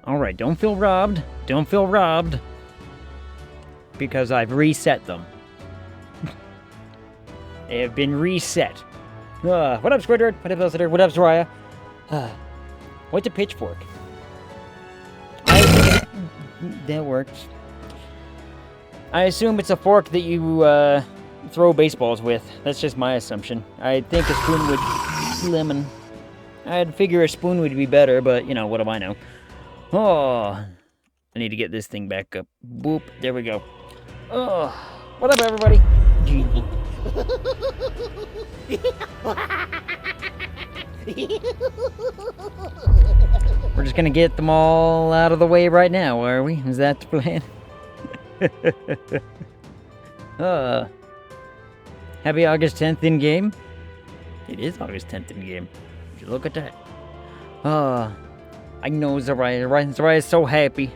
Alright, don't feel robbed. Don't feel robbed. Because I've reset them. They have been reset. What up, Squidward? What up, Elsider? What up, Soraya? What's a pitchfork? That works. I assume it's a fork that you throw baseballs with. That's just my assumption. I think a spoon would... Lemon. I'd figure a spoon would be better, but, you know, what do I know? Oh, I need to get this thing back up. Boop. There we go. Oh, what up, everybody? We're just gonna get them all out of the way right now, are we? Is that the plan? Happy August 10th in game? It is August 10th in game. Would you look at that? I know Zariah's so happy.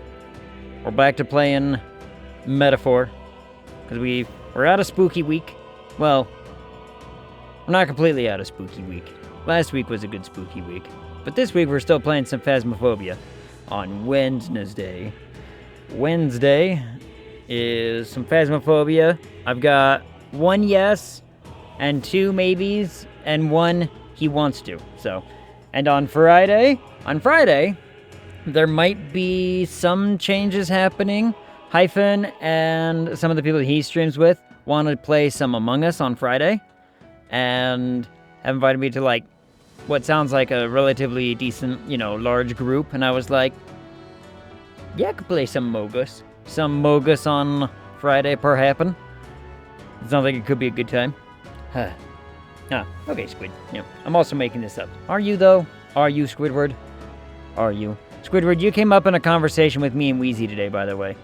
We're back to playing Metaphor. Because we're out of Spooky Week. Well, we're not completely out of Spooky Week. Last week was a good Spooky Week. But this week we're still playing some Phasmophobia on Wednesday. Wednesday is some Phasmophobia. I've got 1 yes and 2 maybes and 1 he wants to. So, and on Friday, there might be some changes happening. Hyphen and some of the people he streams with want to play some Among Us on Friday. And have invited me to, like, what sounds like a relatively decent, you know, large group. And I was like, yeah, I could play some Mogus. Some Mogus on Friday, perhaps. It sounds like it could be a good time. Okay, Squid. Yeah, I'm also making this up. Are you, though? Are you, Squidward? Are you? Squidward, you came up in a conversation with me and Wheezy today, by the way.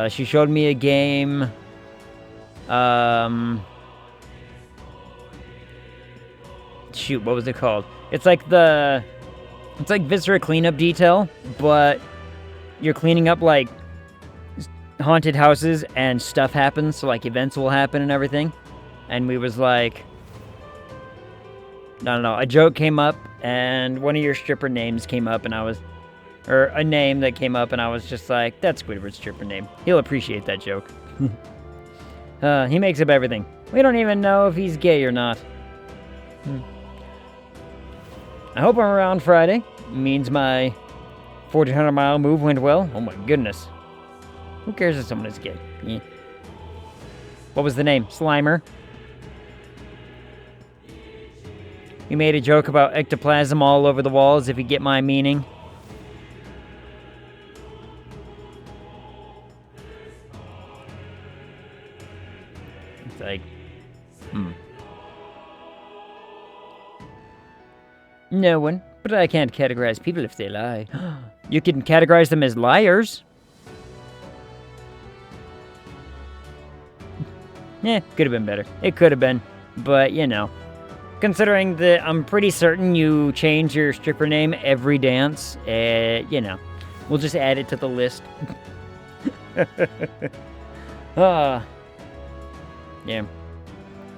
She showed me a game. Shoot, what was it called? It's like Viscera cleanup detail, but you're cleaning up, like, haunted houses and stuff happens, so, like, events will happen and everything. And we was like, I don't know, a joke came up, and one of your stripper names came up, and or a name that came up, and I was just like, that's Squidward's stripper name. He'll appreciate that joke. He makes up everything. We don't even know if he's gay or not. I hope I'm around Friday. Means my 1,400-mile move went well. Oh my goodness. Who cares if someone is gay? Yeah. What was the name? Slimer. You made a joke about ectoplasm all over the walls, if you get my meaning. It's like, No one, but I can't categorize people if they lie. You can categorize them as liars. Could have been better. It could have been, but you know. Considering that I'm pretty certain you change your stripper name every dance, you know, we'll just add it to the list. Yeah.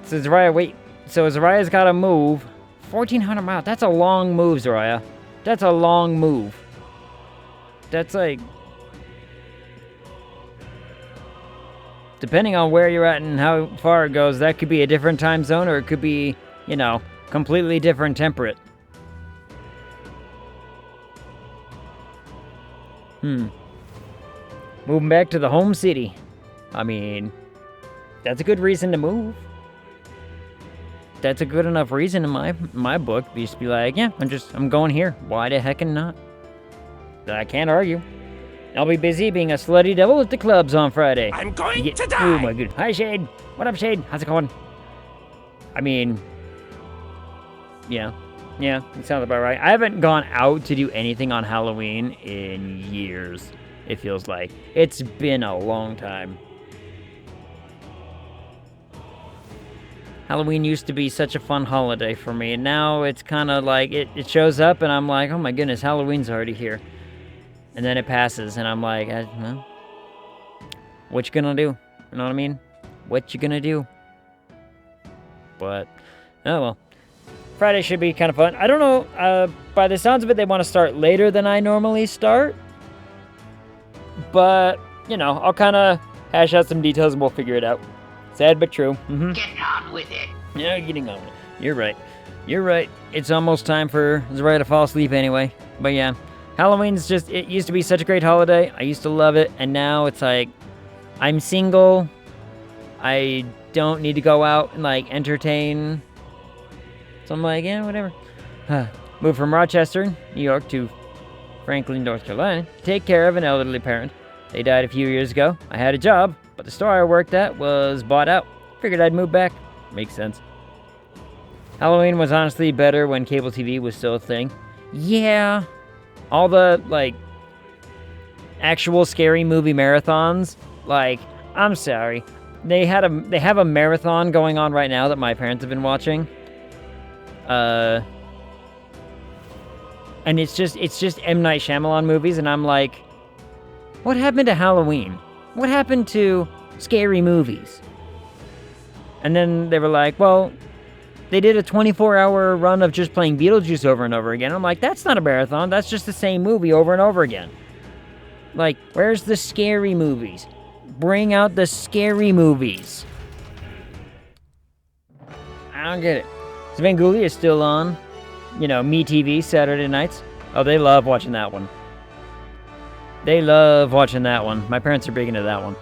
So Zariah's got to move 1,400 miles. That's a long move, Zariah. That's a long move. That's like, depending on where you're at and how far it goes, that could be a different time zone, or it could be, you know, completely different temperate. Moving back to the home city. I mean, that's a good reason to move. That's a good enough reason in my book. You just be like, yeah, I'm going here. Why the heckin' not? I can't argue. I'll be busy being a slutty devil at the clubs on Friday. I'm going to die! Oh my goodness. Hi, Shade. What up, Shade? How's it going? I mean, yeah, it sounds about right. I haven't gone out to do anything on Halloween in years, it feels like. It's been a long time. Halloween used to be such a fun holiday for me, and now it's kind of like, it shows up, and I'm like, oh my goodness, Halloween's already here. And then it passes, and I'm like, well, what you gonna do? You know what I mean? What you gonna do? But, oh well. Friday should be kind of fun. I don't know, by the sounds of it, they want to start later than I normally start. But, you know, I'll kind of hash out some details and we'll figure it out. Sad but true. Mm-hmm. Get on with it. Yeah, getting on with it. You're right. You're right. It's almost time for Zariah to fall asleep anyway. But yeah, Halloween's just, it used to be such a great holiday. I used to love it. And now it's like, I'm single. I don't need to go out and like entertain. So I'm like, yeah, whatever. Moved from Rochester, New York to Franklin, North Carolina to take care of an elderly parent. They died a few years ago. I had a job, but the store I worked at was bought out. Figured I'd move back. Makes sense. Halloween was honestly better when cable TV was still a thing. Yeah. All the, like, actual scary movie marathons, like, I'm sorry. They have a marathon going on right now that my parents have been watching. And it's just M. Night Shyamalan movies, and I'm like, what happened to Halloween? What happened to scary movies? And then they were like, well, they did a 24-hour run of just playing Beetlejuice over and over again. I'm like, that's not a marathon. That's just the same movie over and over again. Like, where's the scary movies? Bring out the scary movies. I don't get it. Svengoolie is still on. You know, MeTV Saturday nights. Oh, they love watching that one. They love watching that one. My parents are big into that one.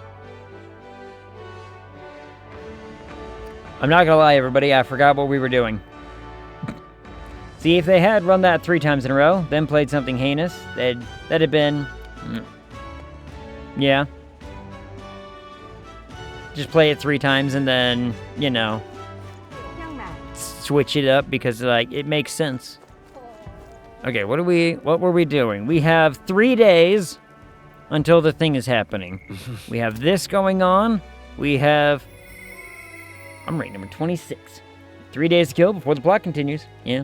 I'm not gonna lie, everybody, I forgot what we were doing. See, if they had run that 3 times in a row, then played something heinous, that'd have been... Yeah. Just play it 3 times and then, you know, switch it up because, like, it makes sense. Okay, what were we doing? We have 3 days until the thing is happening. We have this going on. We have... I'm rating number 26. 3 days to kill before the plot continues. Yeah.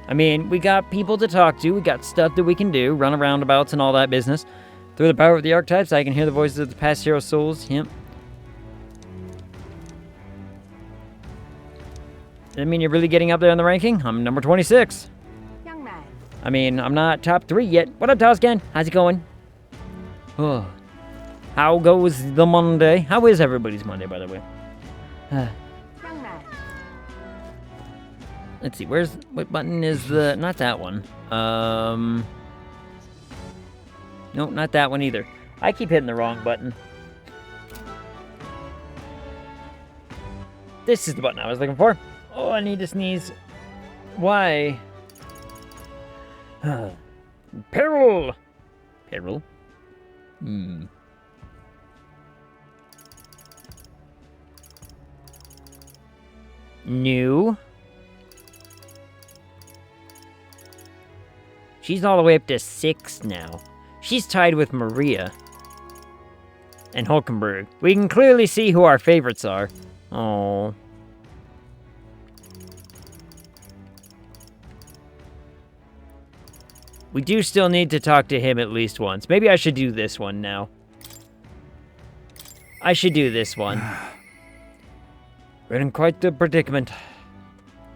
I mean, we got people to talk to. We got stuff that we can do. Run aroundabouts and all that business. Through the power of the archetypes, I can hear the voices of the past hero souls. Yep. Does that mean you're really getting up there in the ranking? I'm number 26. Young man. I mean, I'm not top 3 yet. What up, Toscan? How's it going? Oh. How goes the Monday? How is everybody's Monday, by the way? Young man. Let's see, what button is the... Not that one. Nope, not that one either. I keep hitting the wrong button. This is the button I was looking for. Oh, I need to sneeze. Why? Peril! Peril? New. She's all the way up to 6 now. She's tied with Maria. And Hulkenberg. We can clearly see who our favorites are. Oh. We do still need to talk to him at least once. Maybe I should do this one now. I should do this one. We're in quite the predicament.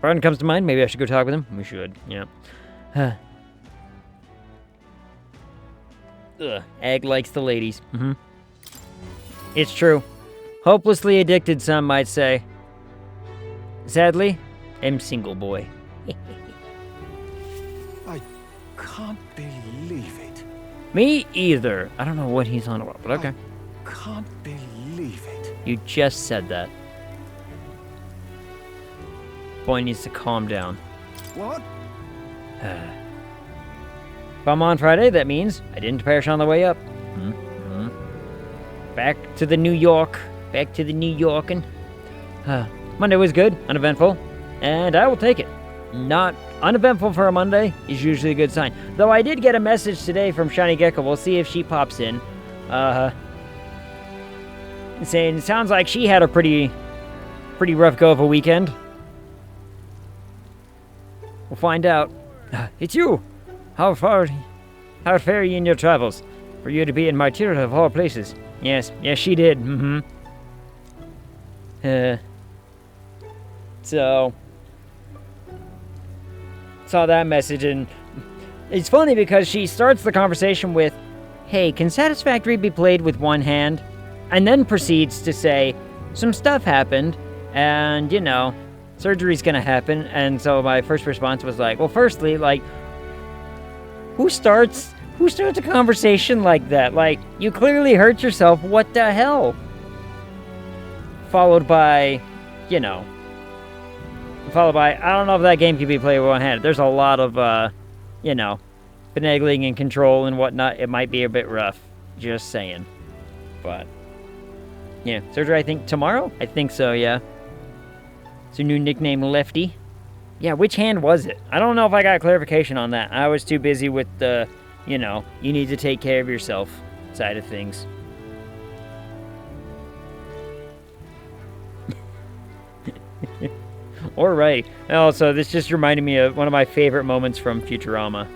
Brian comes to mind. Maybe I should go talk with him. We should, yeah. Ag likes the ladies. It's true. Hopelessly addicted, some might say. Sadly, I'm single boy. I can't believe it. Me either. I don't know what he's on about, but okay. I can't believe it. You just said that. Boy needs to calm down. What? If I'm on Friday, that means I didn't perish on the way up. Back to the New York. Back to the New Yorkin'. Monday was good, uneventful, and I will take it. Not uneventful for a Monday is usually a good sign. Though I did get a message today from Shiny Gecko. We'll see if she pops in. Saying it sounds like she had a pretty rough go of a weekend. We'll find out. It's you! How fare you in your travels? For you to be in Martyr of all places. Yes, she did. So, saw that message, and it's funny because she starts the conversation with, "Hey, can Satisfactory be played with one hand?" And then proceeds to say, "Some stuff happened, and, you know, surgery's gonna happen." And so my first response was like, well, firstly, like, who starts a conversation like that? Like, you clearly hurt yourself, what the hell? Followed by, I don't know if that game can be played with one hand. There's a lot of, finagling and control and whatnot. It might be a bit rough. Just saying. But, yeah, surgery, I think, tomorrow? I think so, yeah. It's your new nickname, Lefty. Yeah, which hand was it? I don't know if I got clarification on that. I was too busy with the, you need to take care of yourself side of things. Alright. Also, this just reminded me of one of my favorite moments from Futurama.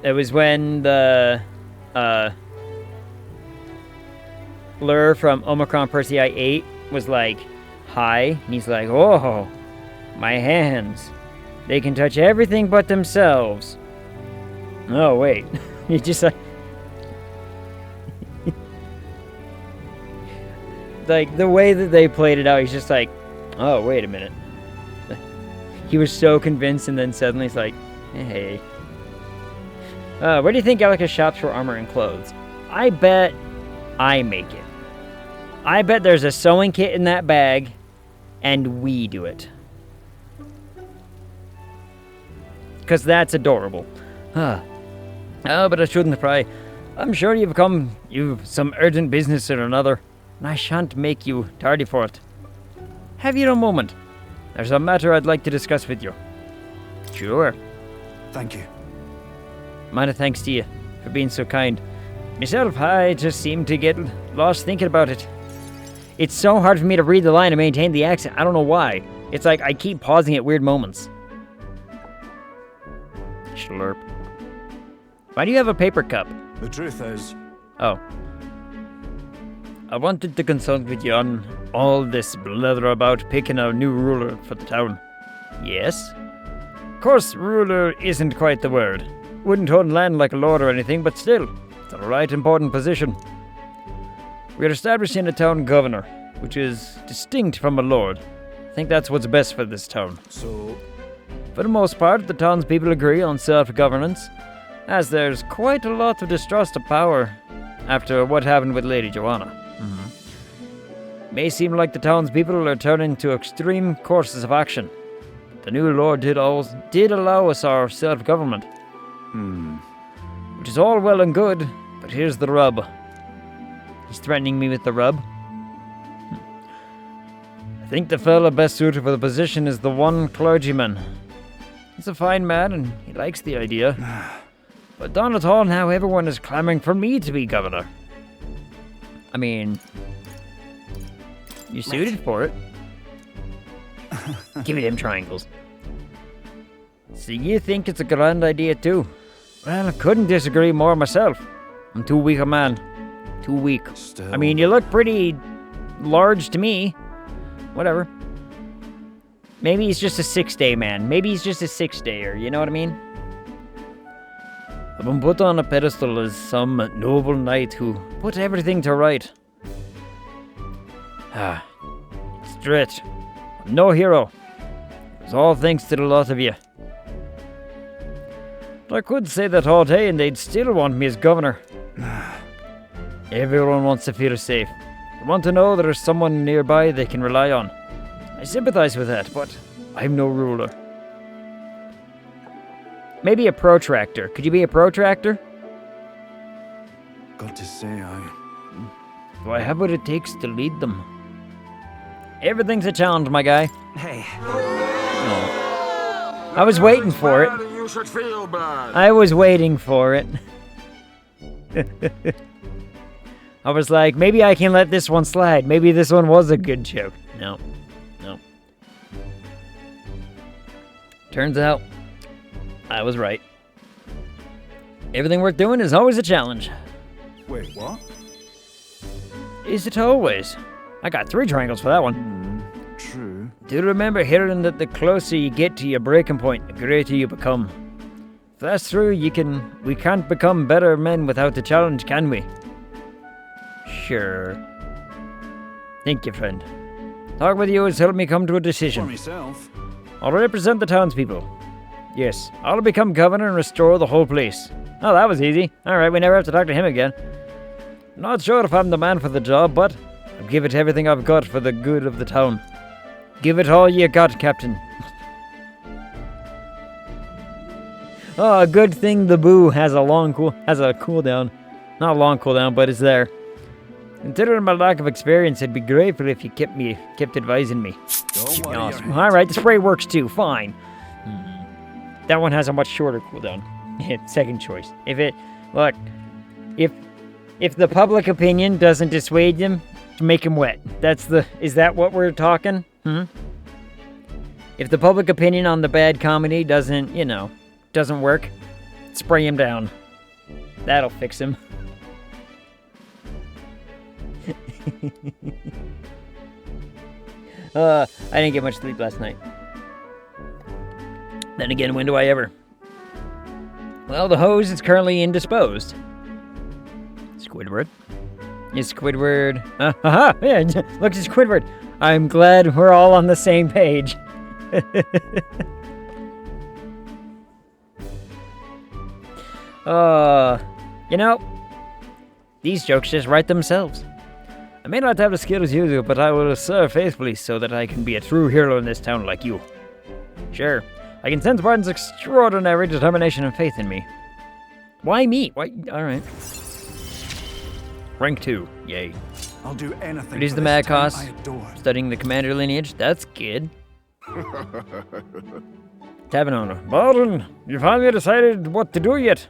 It was when the, Lur from Omicron Persei 8 was like, "Hi," and he's like, "Oh, my hands. They can touch everything but themselves." Oh, wait. He just like... like, the way that they played it out, he's just like, "Oh, wait a minute." He was so convinced, and then suddenly he's like, "Hey. Where do you think Gallica shops for armor and clothes?" I bet I make it. I bet there's a sewing kit in that bag, and we do it. Because that's adorable. Oh, but I shouldn't pry. I'm sure you've some urgent business or another, and I shan't make you tardy for it. Have you a moment? There's a matter I'd like to discuss with you. Sure. Thank you. Many thanks to you for being so kind. Myself, I just seem to get lost thinking about it. It's so hard for me to read the line and maintain the accent. I don't know why. It's like I keep pausing at weird moments. Slurp. Why do you have a paper cup? The truth is... Oh. I wanted to consult with you on all this blather about picking a new ruler for the town. Yes? Of course, ruler isn't quite the word. Wouldn't own land like a lord or anything, but still, it's a right important position. We're establishing a town governor, which is distinct from a lord. I think that's what's best for this town. So... For the most part, the townspeople agree on self-governance, as there's quite a lot of distrust of power after what happened with Lady Joanna. May seem like the townspeople are turning to extreme courses of action. The new lord did allow us our self-government. Which is all well and good, but here's the rub. He's threatening me with the rub. I think the fella best suited for the position is the one clergyman. He's a fine man, and he likes the idea. But down at all now, everyone is clamoring for me to be governor. I mean... You suited for it. Give me them triangles. So you think it's a grand idea too? Well, I couldn't disagree more myself. I'm too weak a man. Too weak. Still... I mean, you look pretty large to me. Whatever. Maybe he's just a 6-day man. Maybe he's just a 6-dayer, you know what I mean? I've been put on a pedestal as some noble knight who put everything to right. Stretch. I'm no hero. It's all thanks to the lot of you. But I could say that all day and they'd still want me as governor. Everyone wants to feel safe. They want to know there's someone nearby they can rely on. I sympathize with that, but I'm no ruler. Maybe a protractor. Could you be a protractor? Got to say, Do I have what it takes to lead them? Everything's a challenge, my guy. Hey. Oh. I was waiting for it. You should feel bad. I was waiting for it. I was like, maybe I can let this one slide. Maybe this one was a good joke. No. No. Turns out, I was right. Everything worth doing is always a challenge. Wait, what? Is it always? I got 3 triangles for that one. True. Do remember hearing that the closer you get to your breaking point, the greater you become. If that's true, we can't become better men without the challenge, can we? Sure. Thank you, friend. Talk with you has helped me come to a For decision. myself. I'll represent the townspeople. Yes, I'll become governor and restore the whole place. Oh, that was easy. Alright, we never have to talk to him again. Not sure if I'm the man for the job, but I'll give it everything I've got for the good of the town. Give it all you got, Captain. Oh, good thing the boo has a cooldown. Not a long cooldown, but it's there. Considering my lack of experience, it'd be grateful if you kept advising me. Don't worry. Awesome. Your Alright, the spray works too, fine. That one has a much shorter cooldown. Second choice. If the public opinion doesn't dissuade them, make him wet. Is that what we're talking? If the public opinion on the bad comedy doesn't work, spray him down. That'll fix him. I didn't get much sleep last night. Then again, when do I ever? Well, the hose is currently indisposed. Squidward? Is Squidward... Haha! Yeah, look, it's Squidward. I'm glad we're all on the same page. These jokes just write themselves. I may not have the skills you do, but I will serve faithfully so that I can be a true hero in this town like you. Sure, I can sense Barton's extraordinary determination and faith in me. Why me? Why? Alright. Rank 2, yay. I'll do anything. Reduce for the this mag town cost. I adore. Studying the commander lineage, that's good. Tavern owner. Barton, you finally decided what to do yet?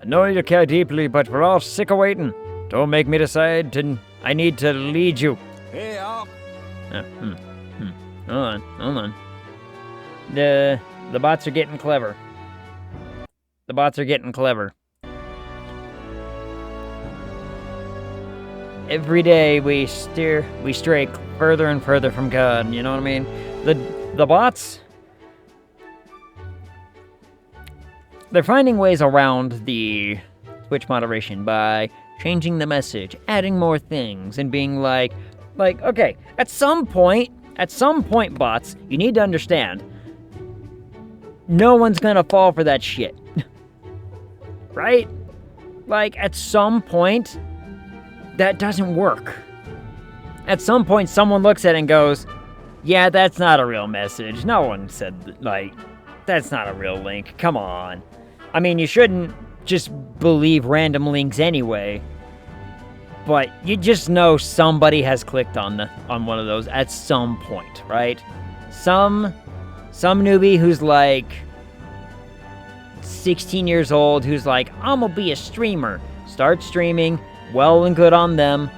I know you care deeply, but we're all sick of waiting. Don't make me decide I need to lead you. Hey up. Hold on. The bots are getting clever. Every day we stray further and further from God, you know what I mean? The bots, they're finding ways around the Twitch moderation by changing the message, adding more things, and being like, okay, at some point, bots, you need to understand, no one's gonna fall for that shit. Right? Like, at some point, that doesn't work. At some point, someone looks at it and goes, yeah, that's not a real message. No one said, that's not a real link. Come on. I mean, you shouldn't just believe random links anyway. But you just know somebody has clicked on one of those at some point, right? Some newbie who's like 16 years old who's like, I'm gonna be a streamer. Start streaming, well and good on them.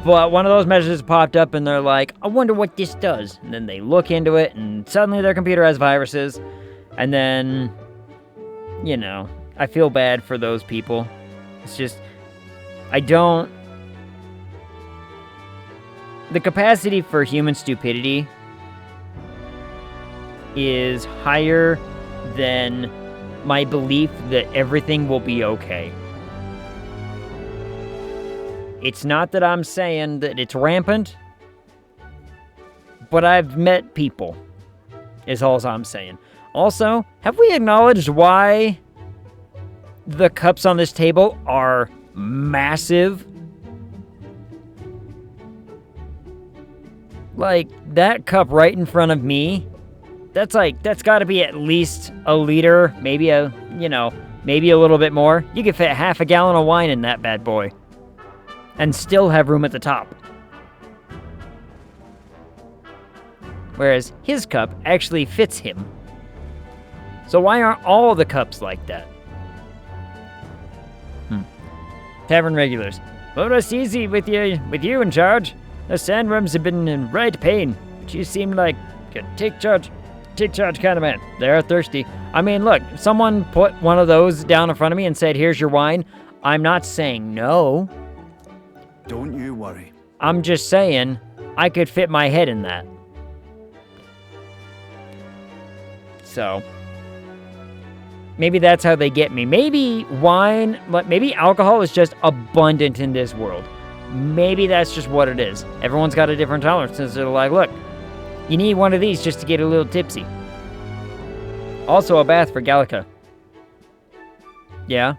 But one of those messages popped up and they're like, I wonder what this does. And then they look into it and suddenly their computer has viruses. And then, I feel bad for those people. It's just, the capacity for human stupidity is higher than my belief that everything will be okay. It's not that I'm saying that it's rampant, but I've met people, is all I'm saying. Also, have we acknowledged why the cups on this table are massive? Like, that cup right in front of me, that's gotta be at least a liter, maybe a little bit more. You could fit half a gallon of wine in that bad boy. And still have room at the top. Whereas his cup actually fits him. So why aren't all the cups like that? Tavern regulars. Well, it's easy with you in charge. The sandworms have been in right pain, but you seem like a take charge kind of man. They're thirsty. I mean, look, if someone put one of those down in front of me and said, here's your wine, I'm not saying no. Don't you worry. I'm just saying, I could fit my head in that. So maybe that's how they get me. Maybe wine, maybe alcohol is just abundant in this world. Maybe that's just what it is. Everyone's got a different tolerance. So they're like, look, you need one of these just to get a little tipsy. Also a bath for Gallica. Yeah.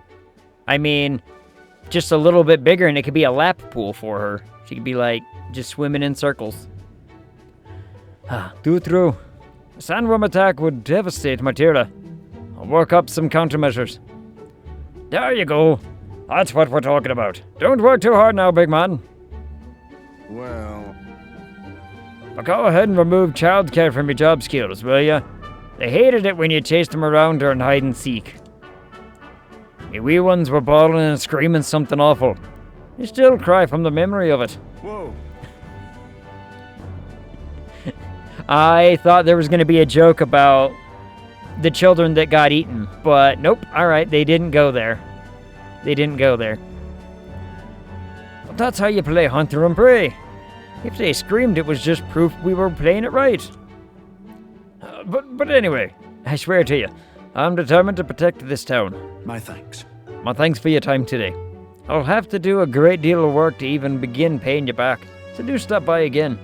I mean, just a little bit bigger and it could be a lap pool for her. She could be like, just swimming in circles. Too true. A sandworm attack would devastate Matera. I'll work up some countermeasures. There you go. That's what we're talking about. Don't work too hard now, big man. Well, But go ahead and remove childcare from your job skills, will ya? They hated it when you chased them around during hide and seek. Me wee ones were bawling and screaming something awful. You still cry from the memory of it. whoa. I thought there was going to be a joke about the children that got eaten, but nope. Alright, they didn't go there. They didn't go there. But that's how you play Hunter and Prey. If they screamed, it was just proof we were playing it right. But anyway, I swear to you, I'm determined to protect this town. My thanks. My thanks for your time today. I'll have to do a great deal of work to even begin paying you back, so do stop by again.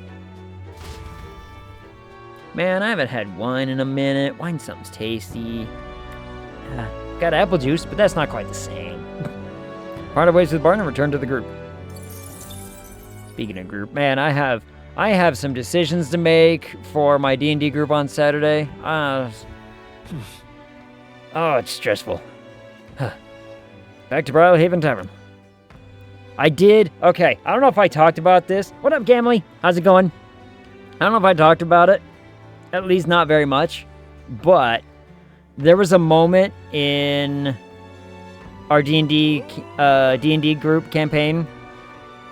Man, I haven't had wine in a minute. Wine sounds tasty. Got apple juice, but that's not quite the same. Part ways with Barn and return to the group. Speaking of group, man, I have some decisions to make for my D&D group on Saturday. Oh, it's stressful. Back to Bridlehaven Tavern. Okay, I don't know if I talked about this. What up, Gamley? How's it going? I don't know if I talked about it. At least not very much. But there was a moment in our D&D group campaign.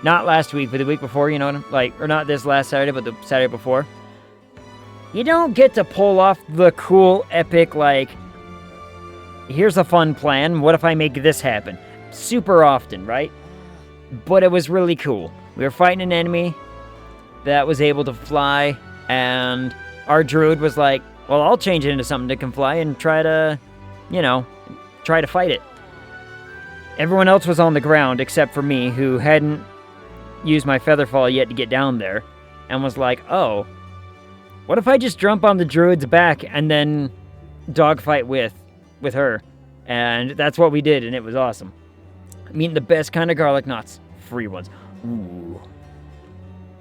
Not last week, but the week before, you know, or not this last Saturday, but the Saturday before. You don't get to pull off the cool, epic, here's a fun plan, what if I make this happen? Super often, right? But it was really cool. We were fighting an enemy that was able to fly, and our druid was like, well, I'll change it into something that can fly and try to fight it. Everyone else was on the ground except for me, who hadn't used my featherfall yet to get down there, and was like, oh, what if I just jump on the druid's back and then dogfight with her? And that's what we did, and it was awesome. I'm eating the best kind of garlic knots. Free ones. Ooh.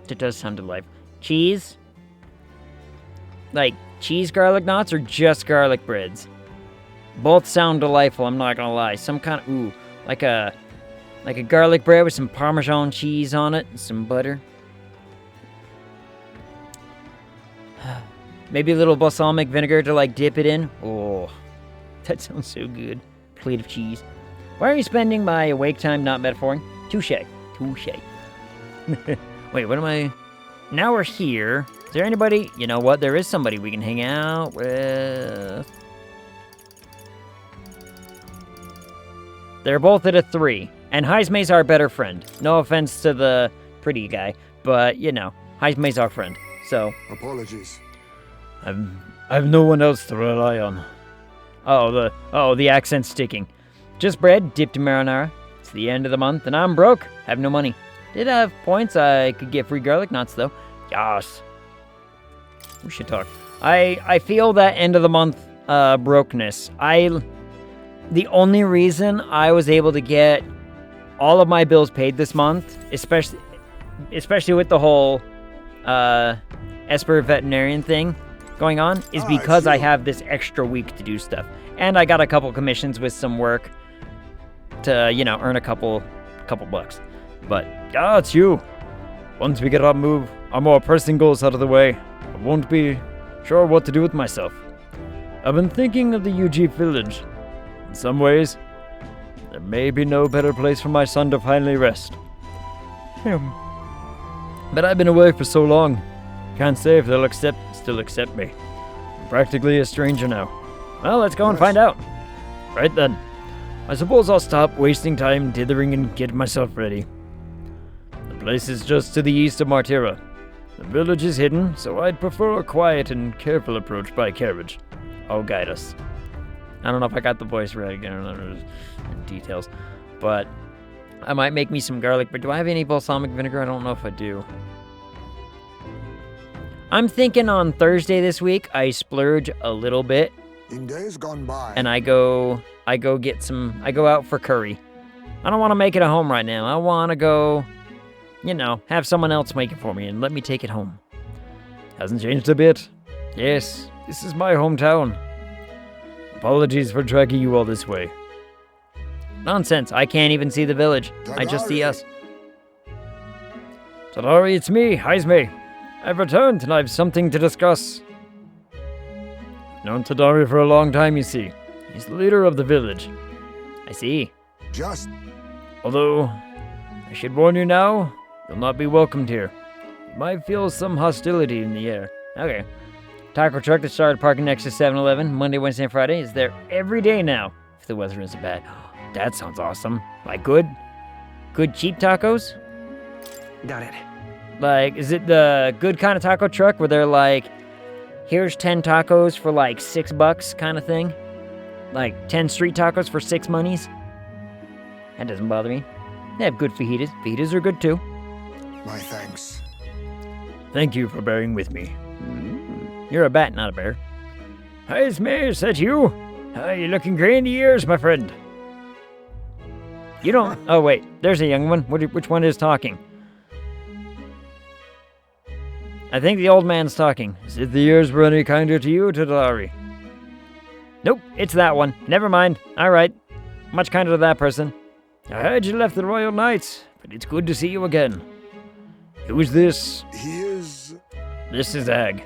It does sound delightful. Cheese? Like, cheese garlic knots or just garlic breads? Both sound delightful, I'm not gonna lie. Some kind of, like a garlic bread with some Parmesan cheese on it and some butter. Maybe a little balsamic vinegar to, dip it in. Oh, that sounds so good. Plate of cheese. Why are you spending my awake time not metaphoring? Touche. Wait, what am I... Now we're here. Is there anybody... You know what? There is somebody we can hang out with. They're both at a 3. And Heismay's our better friend. No offense to the pretty guy, but, Heismay's our friend. So... Apologies. I've no one else to rely on. The accent's sticking. Just bread, dipped in marinara. It's the end of the month, and I'm broke. Have no money. Did have points. I could get free garlic knots, though. Yes. We should talk. I feel that end of the month brokenness. The only reason I was able to get all of my bills paid this month, especially with the whole Esper veterinarian thing going on, is because I have this extra week to do stuff. And I got a couple commissions with some work to, earn a couple bucks. But, it's you. Once we get our more pressing goals out of the way, I won't be sure what to do with myself. I've been thinking of the UG village. In some ways, there may be no better place for my son to finally rest. But I've been away for so long. Can't say if they'll still accept me. I'm practically a stranger now. Well, let's go and find out. Right then. I suppose I'll stop wasting time dithering and get myself ready. The place is just to the east of Martira. The village is hidden, so I'd prefer a quiet and careful approach by carriage. Oh, guide us. I don't know if I got the voice right again. I don't know the details. But I might make me some garlic. But do I have any balsamic vinegar? I don't know if I do. I'm thinking on Thursday this week, I splurge a little bit. In days gone by. And I go out for curry. I don't want to make it at home right now. I want to go, have someone else make it for me and let me take it home. Hasn't changed a bit. Yes, this is my hometown. Apologies for dragging you all this way. Nonsense, I can't even see the village. I just see us. Tadari, it's me, Heisme. I've returned and I've something to discuss. Known Tadari for a long time, you see. He's the leader of the village. I see. Just. Although, I should warn you now, you'll not be welcomed here. You might feel some hostility in the air. Okay. Taco truck that started parking next to 7-Eleven Monday, Wednesday, and Friday is there every day now, if the weather isn't bad. That sounds awesome. Like good cheap tacos? Got it. Like, is it the good kind of taco truck where they're like, here's 10 tacos for like $6 kind of thing? Like 10 street tacos for 6 monies? That doesn't bother me. They have good fajitas. Fajitas are good too. My thanks. Thank you for bearing with me. You're a bat, not a bear. Hi, it's me. Is that you? You're looking gray in the ears, my friend. You don't... Oh, wait. There's a young one. Which one is talking? I think the old man's talking. Is it the ears were any kinder to you, Tadari? Nope, it's that one. Never mind. All right. Much kinder to that person. I heard you left the Royal Knights, but it's good to see you again. Who is this? He is... This is Ag.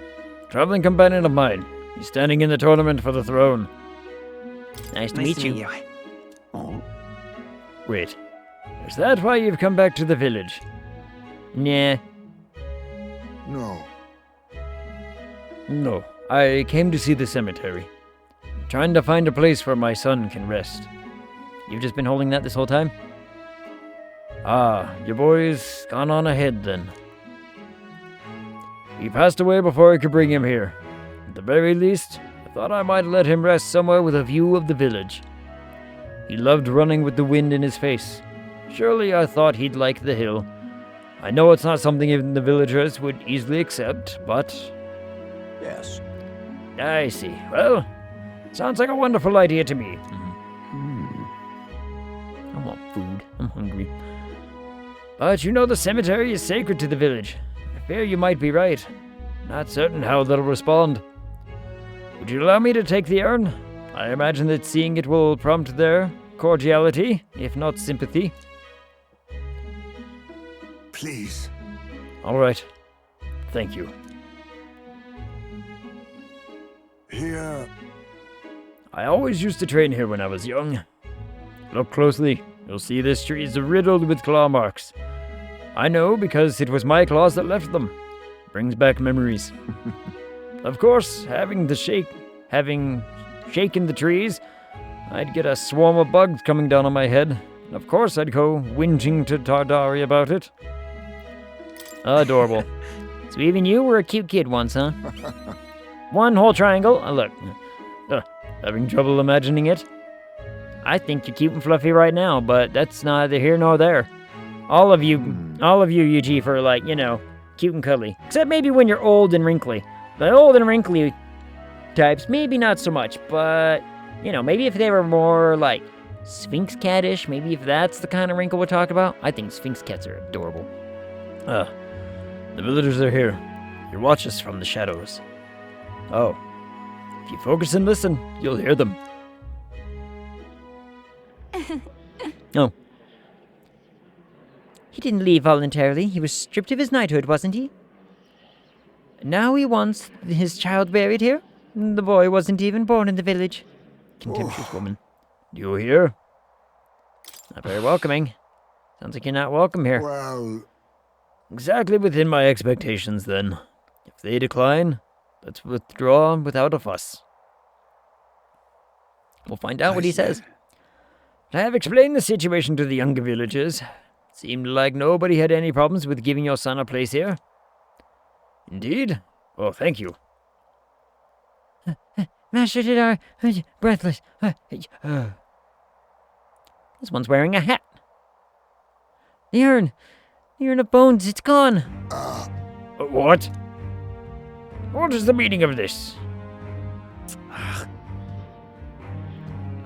Traveling companion of mine. He's standing in the tournament for the throne. Nice to meet you. Oh, Wait. Is that why you've come back to the village? Nah. no. No. I came to see the cemetery. Trying to find a place where my son can rest. You've just been holding that this whole time? Ah, your boy's gone on ahead then. He passed away before I could bring him here. At the very least, I thought I might let him rest somewhere with a view of the village. He loved running with the wind in his face. Surely I thought he'd like the hill. I know it's not something even the villagers would easily accept, but... Yes. I see. Well, sounds like a wonderful idea to me. I want food. I'm hungry. But you know the cemetery is sacred to the village. I fear you might be right. Not certain how they'll respond. Would you allow me to take the urn? I imagine that seeing it will prompt their cordiality, if not sympathy. Please. All right. Thank you. Here. I always used to train here when I was young. Look closely. You'll see this tree is riddled with claw marks. I know because it was my claws that left them. Brings back memories. Of course, having shaken the trees, I'd get a swarm of bugs coming down on my head. And of course, I'd go whinging to Tardari about it. Adorable. So even you were a cute kid once, huh? One whole triangle. Look. Having trouble imagining it? I think you're cute and fluffy right now, but that's neither here nor there. All of you, UG, for like, cute and cuddly. Except maybe when you're old and wrinkly. The old and wrinkly types, maybe not so much, but, maybe if they were more like Sphinx cat-ish, maybe if that's the kind of wrinkle we're talking about. I think Sphinx cats are adorable. The villagers are here. They watch us from the shadows. Oh. If you focus and listen, you'll hear them. Oh. He didn't leave voluntarily. He was stripped of his knighthood, wasn't he? Now he wants his child buried here? The boy wasn't even born in the village. Contemptuous woman. You here? Not very welcoming. Sounds like you're not welcome here. Well, Exactly within my expectations, then. If they decline, let's withdraw without a fuss. We'll find out what he says. I have explained the situation to the younger villagers. Seemed like nobody had any problems with giving your son a place here. Indeed? Oh, thank you. Master Didar, breathless. This one's wearing a hat. The urn of bones, it's gone. What? What is the meaning of this? A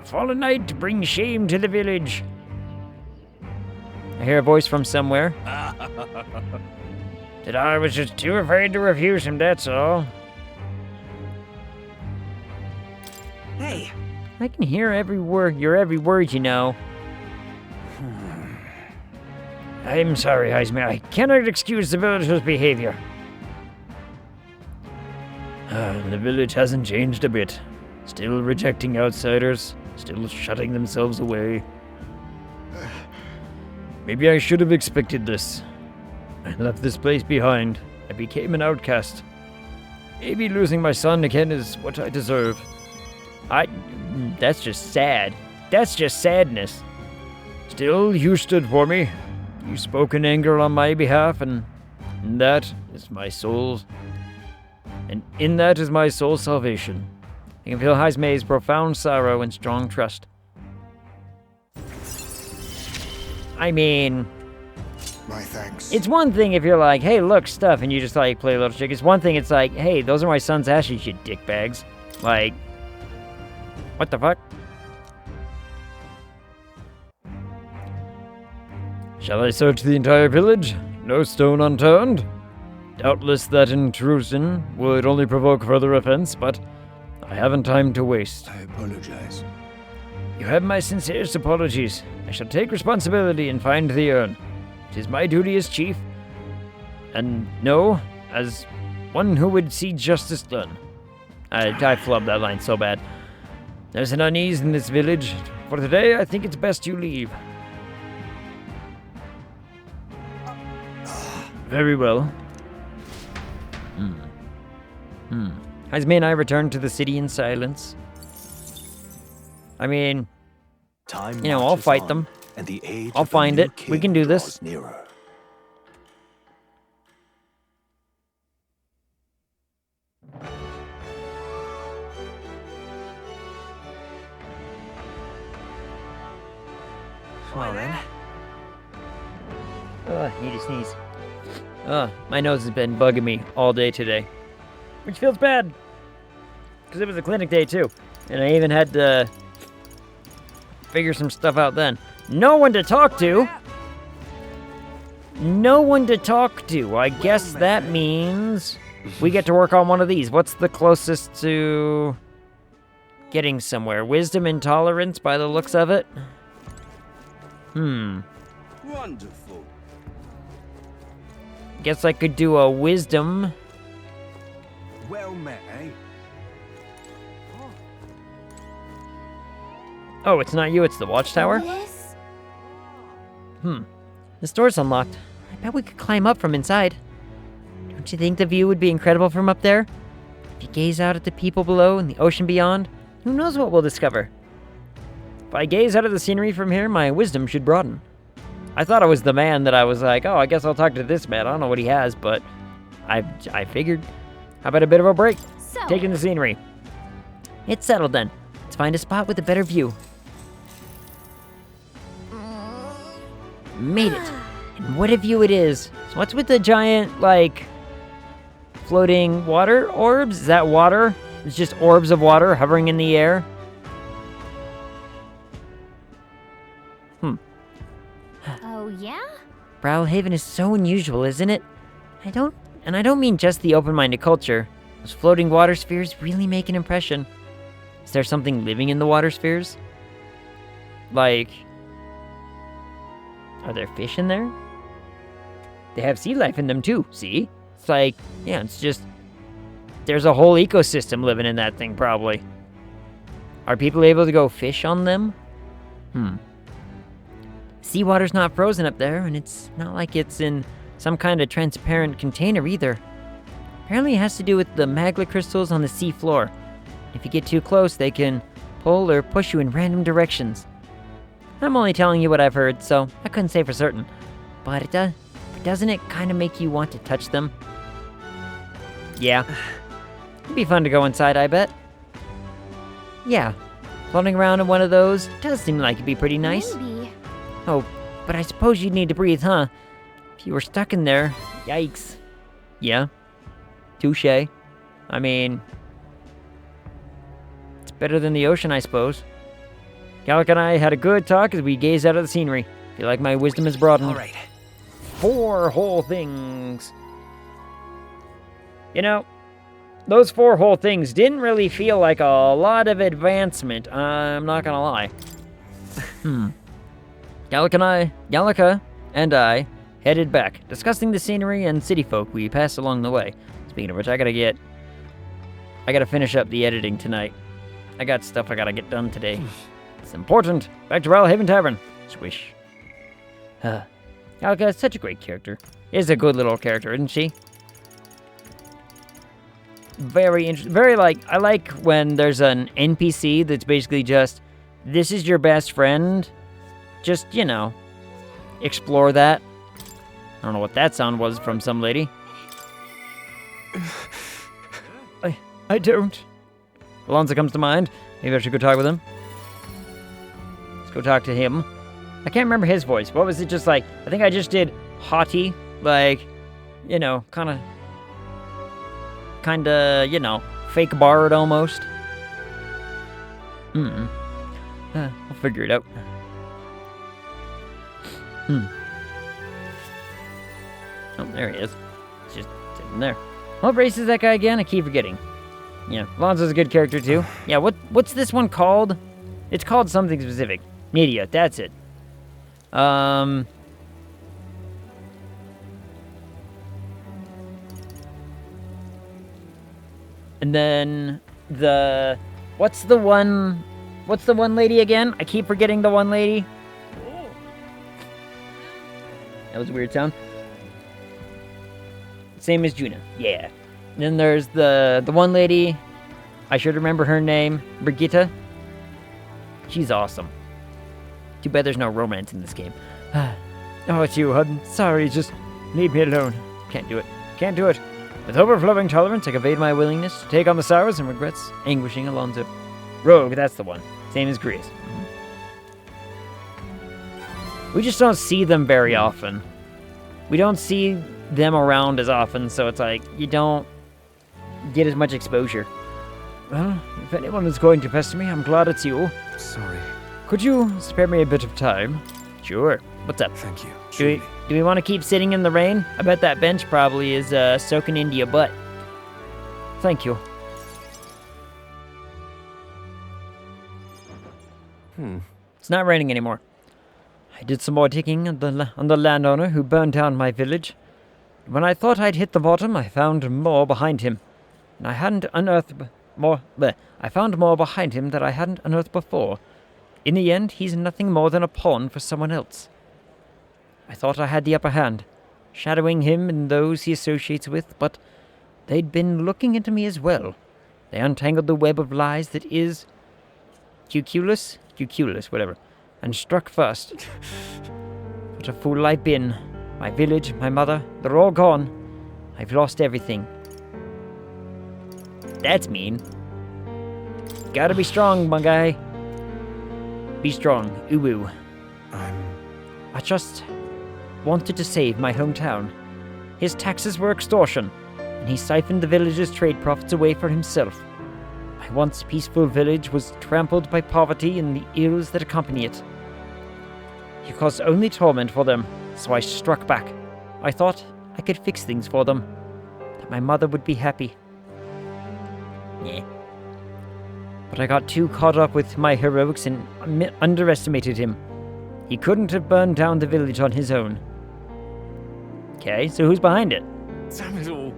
fallen knight brings shame to the village. I hear a voice from somewhere. That I was just too afraid to refuse him, that's all. Hey, I can hear your every word, you know. I'm sorry, Heisman. I cannot excuse the village's behavior. The village hasn't changed a bit. Still rejecting outsiders. Still shutting themselves away. Maybe I should have expected this. I left this place behind. I became an outcast. Maybe losing my son again is what I deserve. That's just sad. That's just sadness. Still, you stood for me. You spoke in anger on my behalf, and that is my soul's. And in that is my soul's salvation. I can feel Heismay's profound sorrow and strong trust. I mean, My thanks. it's one thing if you're like, hey, look, stuff, and you just like play a little chick. It's one thing, it's like, hey, those are my son's ashes, you dickbags. Like, what the fuck? Shall I search the entire village? No stone unturned? Doubtless that intrusion would only provoke further offense, but I haven't time to waste. I apologize. You have my sincerest apologies. I shall take responsibility and find the urn. It is my duty as chief, and no, as one who would see justice done. I flubbed that line so bad. There's an unease in this village. For today, I think it's best you leave. Very well. Heismay and I returned to the city in silence. I mean, Time You know, I'll marches fight on, them. and the age I'll of a find new it. We king can do draws this. Nearer. well then. Need to sneeze. My nose has been bugging me all day today. Which feels bad. Because it was a clinic day too. And I even had to figure some stuff out then. No one to talk to! No one to talk to. I guess that means we get to work on one of these. What's the closest to getting somewhere? Wisdom and tolerance by the looks of it? Wonderful. Guess I could do a wisdom. Well met, eh? Oh, it's not you, it's the watchtower? Yes. This door's unlocked. I bet we could climb up from inside. Don't you think the view would be incredible from up there? If you gaze out at the people below and the ocean beyond, who knows what we'll discover? If I gaze out at the scenery from here, my wisdom should broaden. I thought I was the man that I was like, oh, I guess I'll talk to this man. I don't know what he has, but I figured. How about a bit of a break? So, Taking the scenery. It's settled then. Let's find a spot with a better view. Made it. And what a view it is. So what's with the giant, like, floating water orbs? Is that water? It's just orbs of water hovering in the air? oh yeah? Brawlhaven is so unusual, isn't it? I don't mean just the open-minded culture. Those floating water spheres really make an impression. Is there something living in the water spheres? Like, are there fish in there? They have sea life in them too, see? It's like, yeah, it's just, there's a whole ecosystem living in that thing probably. Are people able to go fish on them? Seawater's not frozen up there, and it's not like it's in some kind of transparent container either. Apparently it has to do with the magma crystals on the sea floor. If you get too close, they can pull or push you in random directions. I'm only telling you what I've heard, so I couldn't say for certain. But doesn't it kind of make you want to touch them? Yeah. It'd be fun to go inside, I bet. Yeah, floating around in one of those does seem like it'd be pretty nice. Maybe. Oh, but I suppose you'd need to breathe, huh? If you were stuck in there, yikes. Yeah, touche. I mean, it's better than the ocean, I suppose. Gallic and I had a good talk as we gazed out at the scenery. Feel like my wisdom is broadened. All right. 4 whole things. You know, those 4 whole things didn't really feel like a lot of advancement, I'm not gonna lie. Gallica and I headed back, discussing the scenery and city folk we passed along the way. Speaking of which, I gotta finish up the editing tonight. I got stuff I gotta get done today. It's important. Back to Rowlhaven Tavern. Swish. Gallica is such a great character. Is a good little character, isn't she? Very I like when there's an NPC that's basically just, this is your best friend. Just, you know, explore that. I don't know what that sound was from some lady. I don't. Alonzo comes to mind. Maybe I should go talk with him. Let's go talk to him. I can't remember his voice. What was it just like? I think I just did haughty, like, you know, kind of, you know, fake bard almost. I'll figure it out. Oh, there he is. He's just sitting there. What race is that guy again? I keep forgetting. Yeah, Lonzo's a good character too. Yeah, what's this one called? It's called something specific. Media, that's it. And then what's the one lady again? I keep forgetting the one lady. That was a weird sound. Same as Juna. Yeah. And then there's the one lady. I should remember her name. Brigitte. She's awesome. Too bad there's no romance in this game. Oh, it's you, Hud. Sorry, just leave me alone. Can't do it. Can't do it. With overflowing tolerance, I conveyed my willingness to take on the sorrows and regrets anguishing Alonzo. Rogue, that's the one. Same as Grace. We just don't see them very often. We don't see them around as often, so it's like, you don't get as much exposure. Well, if anyone is going to pester me, I'm glad it's you. Sorry. Could you spare me a bit of time? Sure. What's up? Thank you. Do we want to keep sitting in the rain? I bet that bench probably is soaking into your butt. Thank you. It's not raining anymore. I did some more digging on the landowner who burned down my village. When I thought I'd hit the bottom, I found more behind him. And I hadn't unearthed more. I found more behind him that I hadn't unearthed before. In the end, he's nothing more than a pawn for someone else. I thought I had the upper hand, shadowing him and those he associates with, but they'd been looking into me as well. They untangled the web of lies that is Cuculus, whatever, and struck first. What a fool I've been. My village, my mother, they're all gone. I've lost everything. That's mean. Gotta be strong, my guy. Be strong, uwu. I just wanted to save my hometown. His taxes were extortion, and he siphoned the village's trade profits away for himself. My once peaceful village was trampled by poverty and the ills that accompany it. He caused only torment for them, so I struck back. I thought I could fix things for them, that my mother would be happy. Yeah. But I got too caught up with my heroics and underestimated him. He couldn't have burned down the village on his own. Okay, so who's behind it? Damn it all.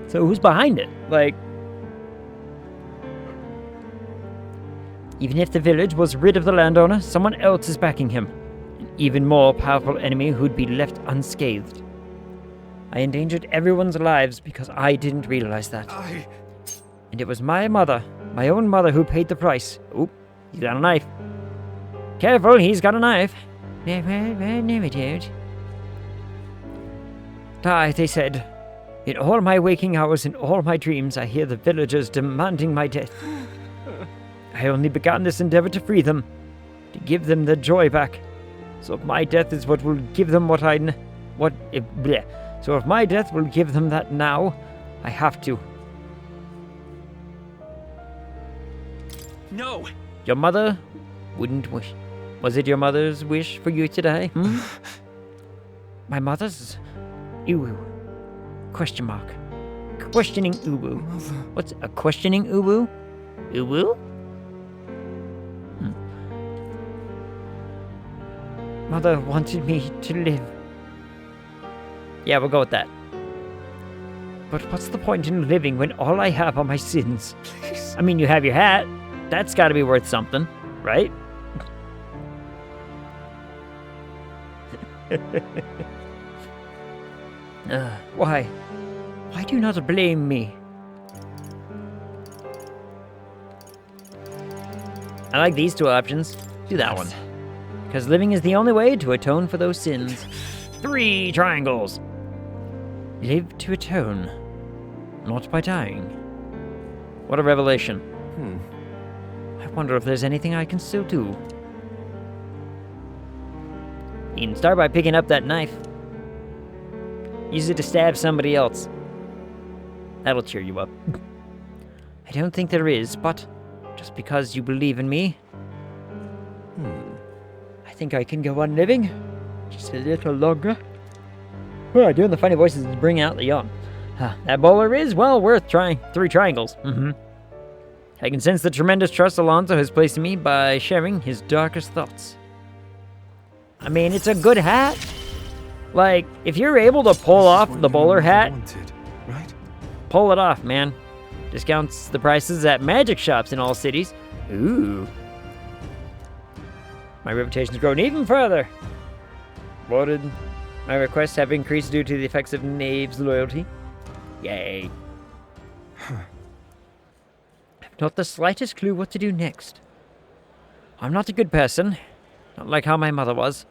So who's behind it? Like, even if the village was rid of the landowner, someone else is backing him. An even more powerful enemy who'd be left unscathed. I endangered everyone's lives because I didn't realize that. And it was my mother, my own mother, who paid the price. Oop, he's got a knife. Careful, he's got a knife. Never did. Die, they said. In all my waking hours and all my dreams, I hear the villagers demanding my death. I only began this endeavor to free them, to give them their joy back. So if my death is what will give them So if my death will give them that now, I have to. No! Your mother wouldn't wish. Was it your mother's wish for you to die? My mother's? Uwu. Question mark. Questioning Uwu. What's a questioning Uwu? Uwu? Mother wanted me to live. Yeah, we'll go with that. But what's the point in living when all I have are my sins? Please. I mean, you have your hat. That's gotta be worth something, right? Why? Why do you not blame me? I like these two options. Do that one. Because living is the only way to atone for those sins. 3 triangles. Live to atone. Not by dying. What a revelation. I wonder if there's anything I can still do. You can start by picking up that knife. Use it to stab somebody else. That'll cheer you up. I don't think there is, but just because you believe in me, I think I can go on living just a little longer. Well, doing the funny voices is bringing out the young. That bowler is well worth trying. 3 triangles. I can sense the tremendous trust Alonso has placed in me by sharing his darkest thoughts. I mean, it's a good hat. Like, if you're able to pull off the bowler hat, Right? pull it off, man. Discounts the prices at magic shops in all cities. Ooh. My reputation's grown even further. Rewarded. My requests have increased due to the effects of Knave's loyalty. Yay. I've not the slightest clue what to do next. I'm not a good person, not like how my mother was,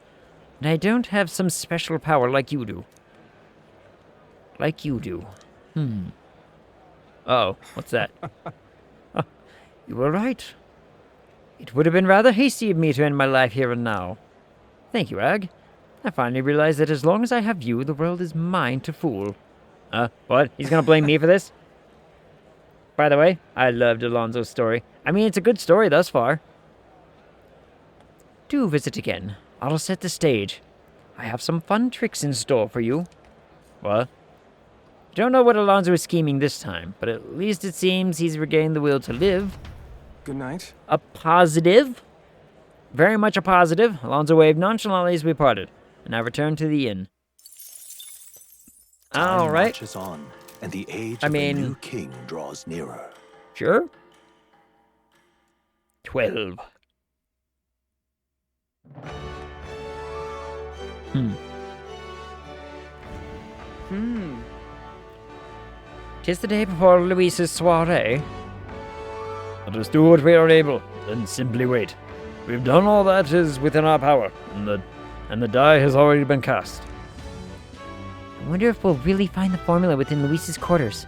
and I don't have some special power like you do. Like you do. Oh, what's that? You were right. It would have been rather hasty of me to end my life here and now. Thank you, Ag. I finally realized that as long as I have you, the world is mine to fool. What? He's gonna blame me for this? By the way, I loved Alonso's story. I mean, it's a good story thus far. Do visit again. I'll set the stage. I have some fun tricks in store for you. What? Don't know what Alonso is scheming this time, but at least it seems he's regained the will to live. Good night. A positive. Very much a positive. Alonso waved nonchalantly as we parted, and I returned to the inn. Time All right. marches on, and the age I of mean- the new king draws nearer. Sure. 12. Tis the day before Luis's soiree. Let us do what we are able, then simply wait. We've done all that is within our power, and the die has already been cast. I wonder if we'll really find the formula within Luis's quarters.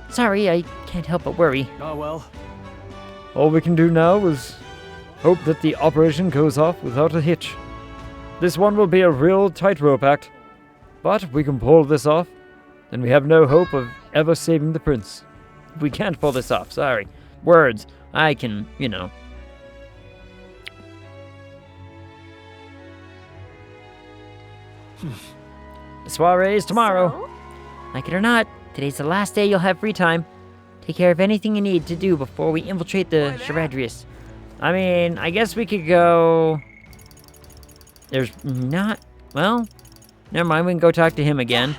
Sorry, I can't help but worry. Oh well. All we can do now is hope that the operation goes off without a hitch. This one will be a real tightrope act, but if we can pull this off, then we have no hope of ever saving the prince. If we can't pull this off, sorry. Words, I can, you know. The soiree is tomorrow. So? Like it or not, today's the last day you'll have free time. Take care of anything you need to do before we infiltrate the Charadrius. I mean, I guess we could go... There's not... Well, never mind, we can go talk to him again.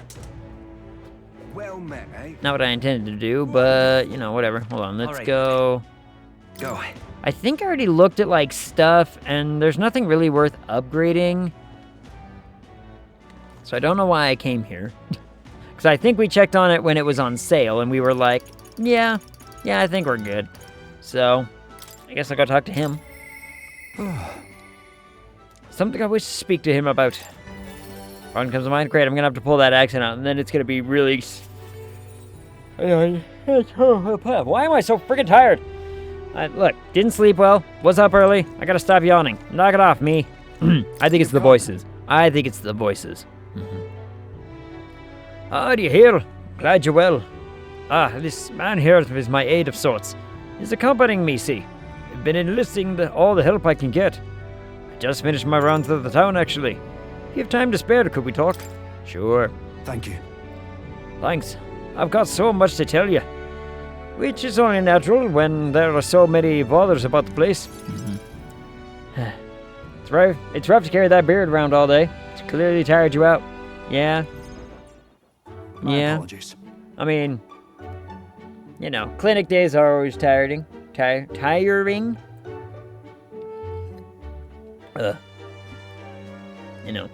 Well met, eh? Not what I intended to do, but, you know, whatever. Hold on, let's Alright. go... Go. I think I already looked at, like, stuff, and there's nothing really worth upgrading. So I don't know why I came here. Because I think we checked on it when it was on sale, and we were like, yeah, I think we're good. So, I guess I'll go talk to him. Something I wish to speak to him about. One comes to mind, great, I'm going to have to pull that accent out, and then it's going to be really... Why am I so freaking tired? Look, didn't sleep well. Was up early. I gotta stop yawning. Knock it off, me. I think it's the voices. I think it's the voices. Ah, do you hear? Glad you're well. This man here is my aide of sorts. He's accompanying me, see. I've been enlisting all the help I can get. I just finished my rounds of the town, actually. If you have time to spare, could we talk? Sure. Thank you. Thanks. I've got so much to tell you. Which is only natural when there are so many bothers about the place. It's rough to carry that beard around all day. It's clearly tired you out. Yeah. My Yeah. apologies. I mean, you know, clinic days are always tiring. Tiring? You know,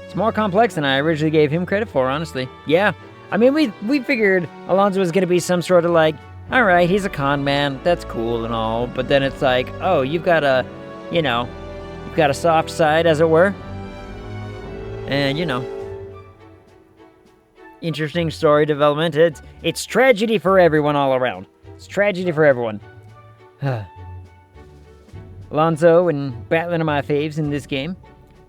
it's more complex than I originally gave him credit for, honestly. Yeah. I mean, we figured Alonzo was going to be some sort of like, all right, he's a con man. That's cool and all. But then it's like, oh, you've got a soft side, as it were. And, you know, interesting story development. It's tragedy for everyone all around. It's tragedy for everyone. Alonzo and Batlin are my faves in this game.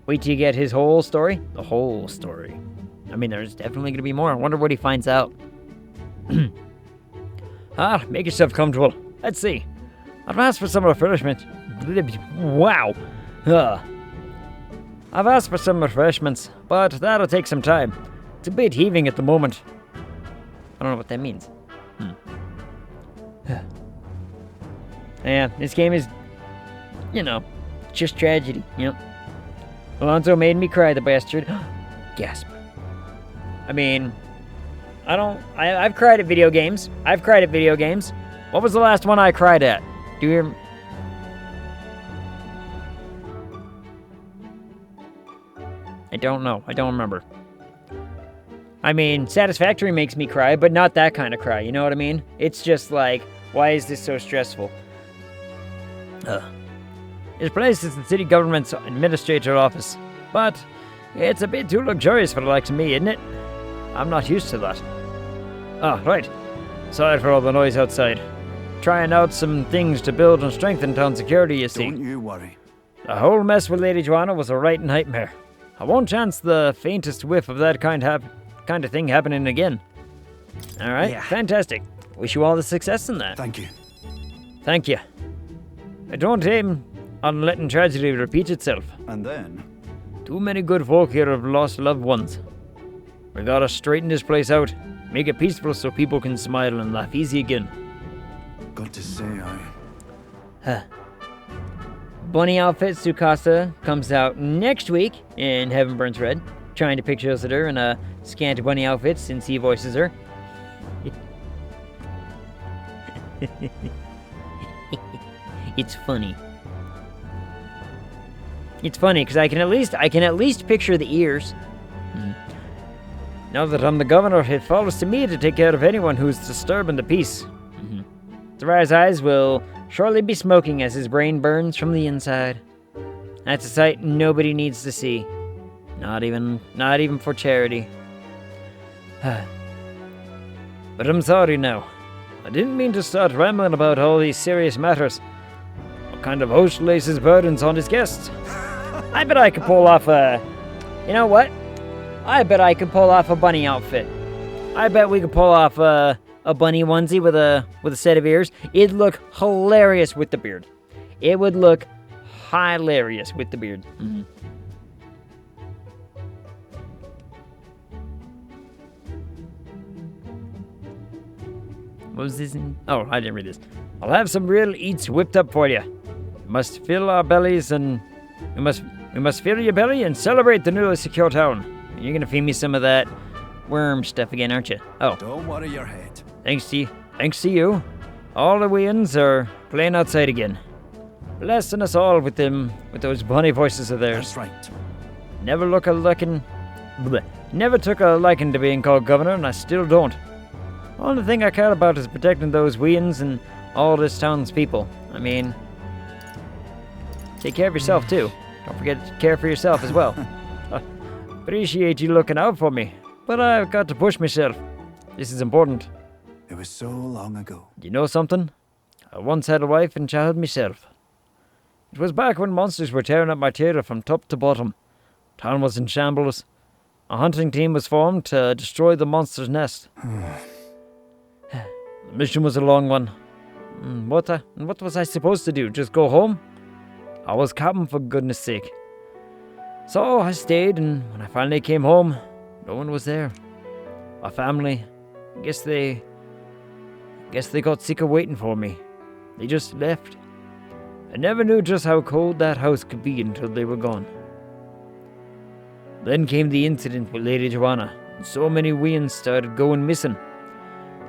Wait till you get his whole story. The whole story. I mean, there's definitely going to be more. I wonder what he finds out. Make yourself comfortable. Let's see. I've asked for some refreshment. Wow. I've asked for some refreshments, but that'll take some time. It's a bit heaving at the moment. I don't know what that means. Yeah, this game is, you know, just tragedy. Yep. Alonzo made me cry, the bastard. Gasp. I mean, I've cried at video games. What was the last one I cried at? Do you hear? I don't know. I don't remember. I mean, Satisfactory makes me cry, but not that kind of cry, you know what I mean? It's just like, why is this so stressful? This place is the city government's administrator office, but it's a bit too luxurious for the likes of me, isn't it? I'm not used to that. Right. Sorry for all the noise outside. Trying out some things to build and strengthen town security, you see. Don't you worry. The whole mess with Lady Joanna was a right nightmare. I won't chance the faintest whiff of that kind of thing happening again. All right, Yeah. fantastic. Wish you all the success in that. Thank you. Thank you. I don't aim on letting tragedy repeat itself. And then, Too many good folk here have lost loved ones. We gotta straighten this place out, make it peaceful so people can smile and laugh easy again. got to say, Bunny outfit Sukasa comes out next week in Heaven Burns Red. Trying to picture her in a scant bunny outfit since he voices her. It's funny. It's funny because I can at least picture the ears. Now that I'm the governor, it falls to me to take care of anyone who's disturbing the peace. Zariah's eyes will surely be smoking as his brain burns from the inside. That's a sight nobody needs to see. Not even for charity. But I'm sorry now. I didn't mean to start rambling about all these serious matters. What kind of host laces burdens on his guests? I bet I could pull off a... You know what? I bet I could pull off a bunny outfit. I bet we could pull off a bunny onesie with a set of ears. It'd look hilarious with the beard. It would look hilarious with the beard. What was this? Oh, I didn't read this. I'll have some real eats whipped up for you. We must fill our bellies and... We must fill your belly and celebrate the newly secure town. You're gonna feed me some of that worm stuff again, aren't you? Oh, don't worry your head. Thanks to you. All the weans are playing outside again. Blessing us all with those bunny voices of theirs. That's right. Never took a liking to being called governor, and I still don't. Only thing I care about is protecting those weans and all this town's people. I mean, take care of yourself too. Don't forget to care for yourself as well. Appreciate you looking out for me, but I've got to push myself. This is important. It was so long ago. You know something? I once had a wife and child myself. It was back when monsters were tearing up my tailor from top to bottom. Town was in shambles. A hunting team was formed to destroy the monster's nest. The mission was a long one. What was I supposed to do? Just go home? I was captain, for goodness sake. So I stayed, and when I finally came home, no one was there. My family, I guess they got sick of waiting for me. They just left. I never knew just how cold that house could be until they were gone. Then came the incident with Lady Joanna, and so many weans started going missing.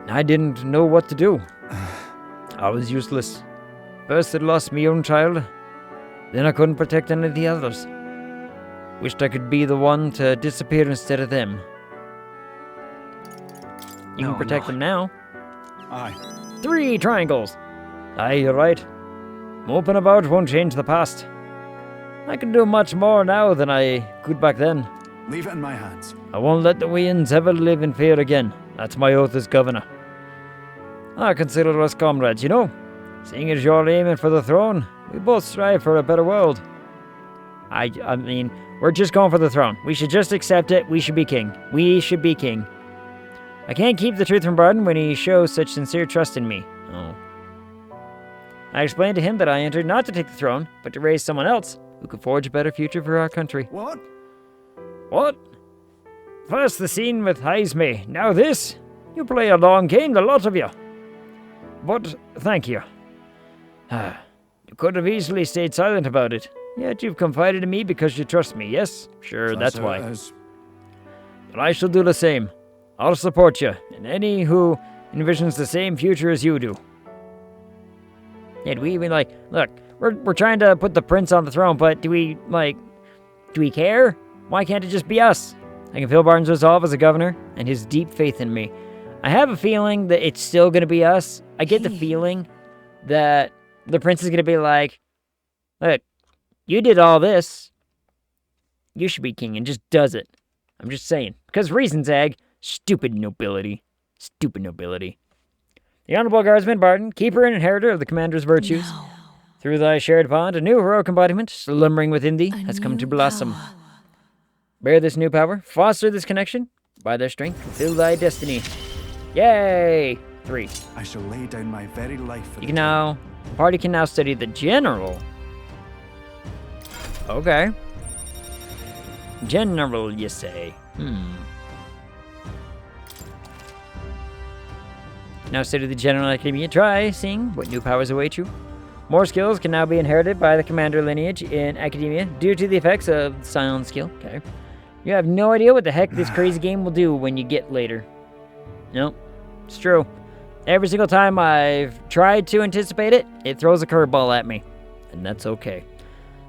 And I didn't know what to do. I was useless. First I lost my own child, then I couldn't protect any of the others. Wished I could be the one to disappear instead of them. You can protect them now. Aye. 3 triangles. Aye, you're right. Moping about won't change the past. I can do much more now than I could back then. Leave it in my hands. I won't let the Weans ever live in fear again. That's my oath as governor. I consider us comrades, you know. Seeing as you're aiming for the throne, we both strive for a better world. I mean, we're just going for the throne. We should just accept it. We should be king. We should be king. I can't keep the truth from Barton when he shows such sincere trust in me. Oh. I explained to him that I entered not to take the throne, but to raise someone else who could forge a better future for our country. What? What? First the scene with Heisme, now this? You play a long game, the lot of you. But thank you. You could have easily stayed silent about it, yet you've confided in me because you trust me, yes? Sure, that's why. But I shall do the same. I'll support you, and any who envisions the same future as you do. Yeah, do we even, look, we're trying to put the prince on the throne, but do we care? Why can't it just be us? I can feel Barton's resolve as a governor, and his deep faith in me. I have a feeling that it's still going to be us. I get the feeling that the prince is going to be like, look, you did all this. You should be king, and just does it. I'm just saying. Because reasons, Ag. Stupid nobility. Stupid nobility. The Honorable Guardsman Barton, keeper and inheritor of the commander's virtues. No. Through thy shared bond, a new heroic embodiment, slumbering within thee, has come to blossom. Bear this new power, foster this connection, by their strength, fulfill thy destiny. Yay! 3. I shall lay down my very life for the party can now study the general. Okay. General, you say? Now study the General Academia. Try seeing what new powers await you. More skills can now be inherited by the commander lineage in Academia due to the effects of silent skill. Okay. You have no idea what the heck this crazy game will do when you get later. Nope. It's true. Every single time I've tried to anticipate it, it throws a curveball at me. And that's okay.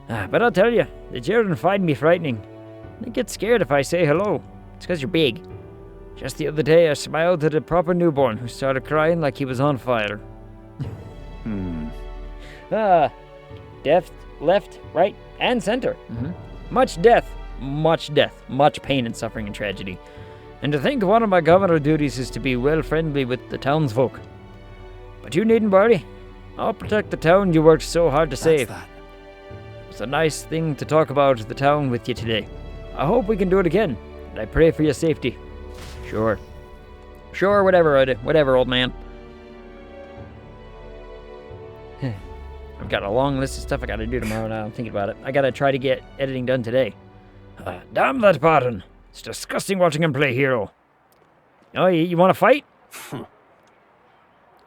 But I'll tell you, the children find me frightening. They get scared if I say hello. It's because you're big. Just the other day, I smiled at a proper newborn who started crying like he was on fire. Death, left, right, and center. Much death, much pain and suffering and tragedy. And to think one of my governor duties is to be well friendly with the townsfolk. But you needn't worry. I'll protect the town you worked so hard to save. It's a nice thing to talk about the town with you today. I hope we can do it again, and I pray for your safety. Sure, whatever, old man. I've got a long list of stuff I gotta do tomorrow now. I'm thinking about it. I gotta try to get editing done today. Damn that Barton. It's disgusting watching him play hero. Oh, you want to fight?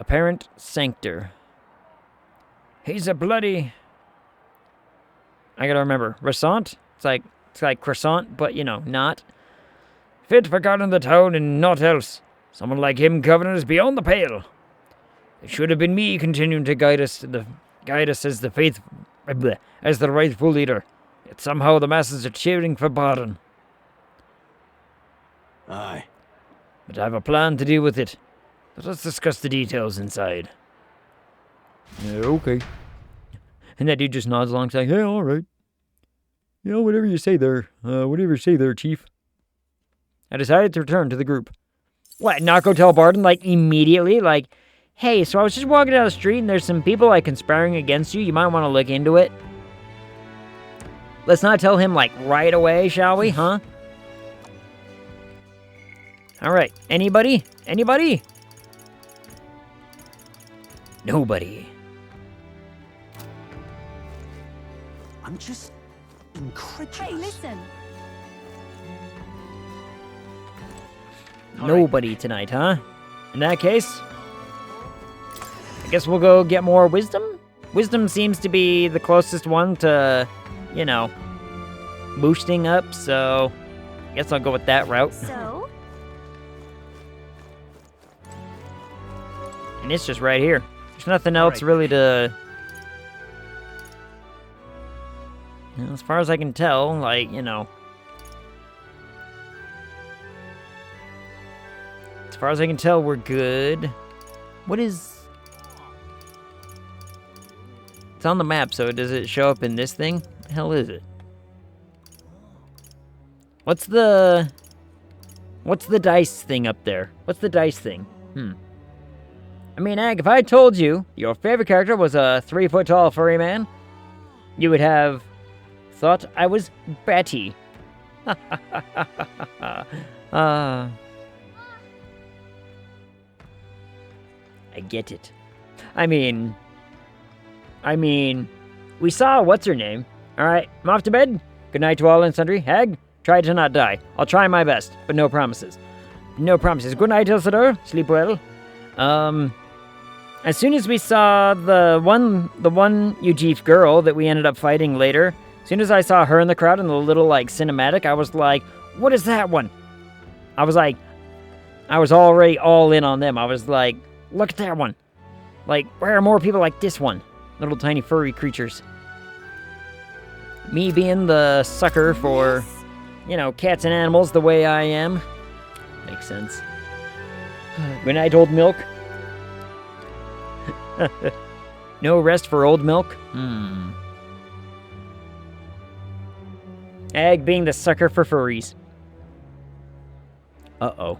Apparent Sanctor. He's a bloody... I gotta remember. Croissant? It's like croissant, but, not. Fit for guarding the town and naught else. Someone like him, governor, is beyond the pale. It should have been me continuing to guide us as the rightful leader. Yet somehow the masses are cheering for Barton. Aye. But I have a plan to deal with it. Let us discuss the details inside. Yeah, okay. And that dude just nods along saying, hey, all right. Whatever you say there. Chief. I decided to return to the group. What, not go tell Barton, immediately? Hey, so I was just walking down the street and there's some people like conspiring against you. You might want to look into it. Let's not tell him like right away, shall we, huh? All right, anybody? Anybody? Nobody. I'm just incredulous. Hey, listen. Nobody tonight, huh? In that case, I guess we'll go get more wisdom? Wisdom seems to be the closest one to, you know, boosting up, so I guess I'll go with that route. So? And it's just right here. There's nothing else really to... You know, as far as I can tell, like, you know... As far as I can tell, we're good. What is... It's on the map, so does it show up in this thing? What the hell is it? What's the dice thing up there? What's the dice thing? I mean, Ag, if I told you your favorite character was a 3-foot-tall furry man, you would have thought I was Betty. I get it. I mean, we saw what's-her-name. Alright, I'm off to bed. Good night to all and sundry. Hag, try to not die. I'll try my best, but no promises. No promises. Good night, Ilsador. Sleep well. As soon as we saw the one Ujif girl that we ended up fighting later, as soon as I saw her in the crowd in the little, like, cinematic, I was like, what is that one? I was already all in on them. I was like, look at that one. Like, where are more people like this one? Little tiny furry creatures. Me being the sucker for, you know, cats and animals the way I am. Makes sense. Good night, old milk. No rest for old milk? Ag being the sucker for furries. Uh-oh.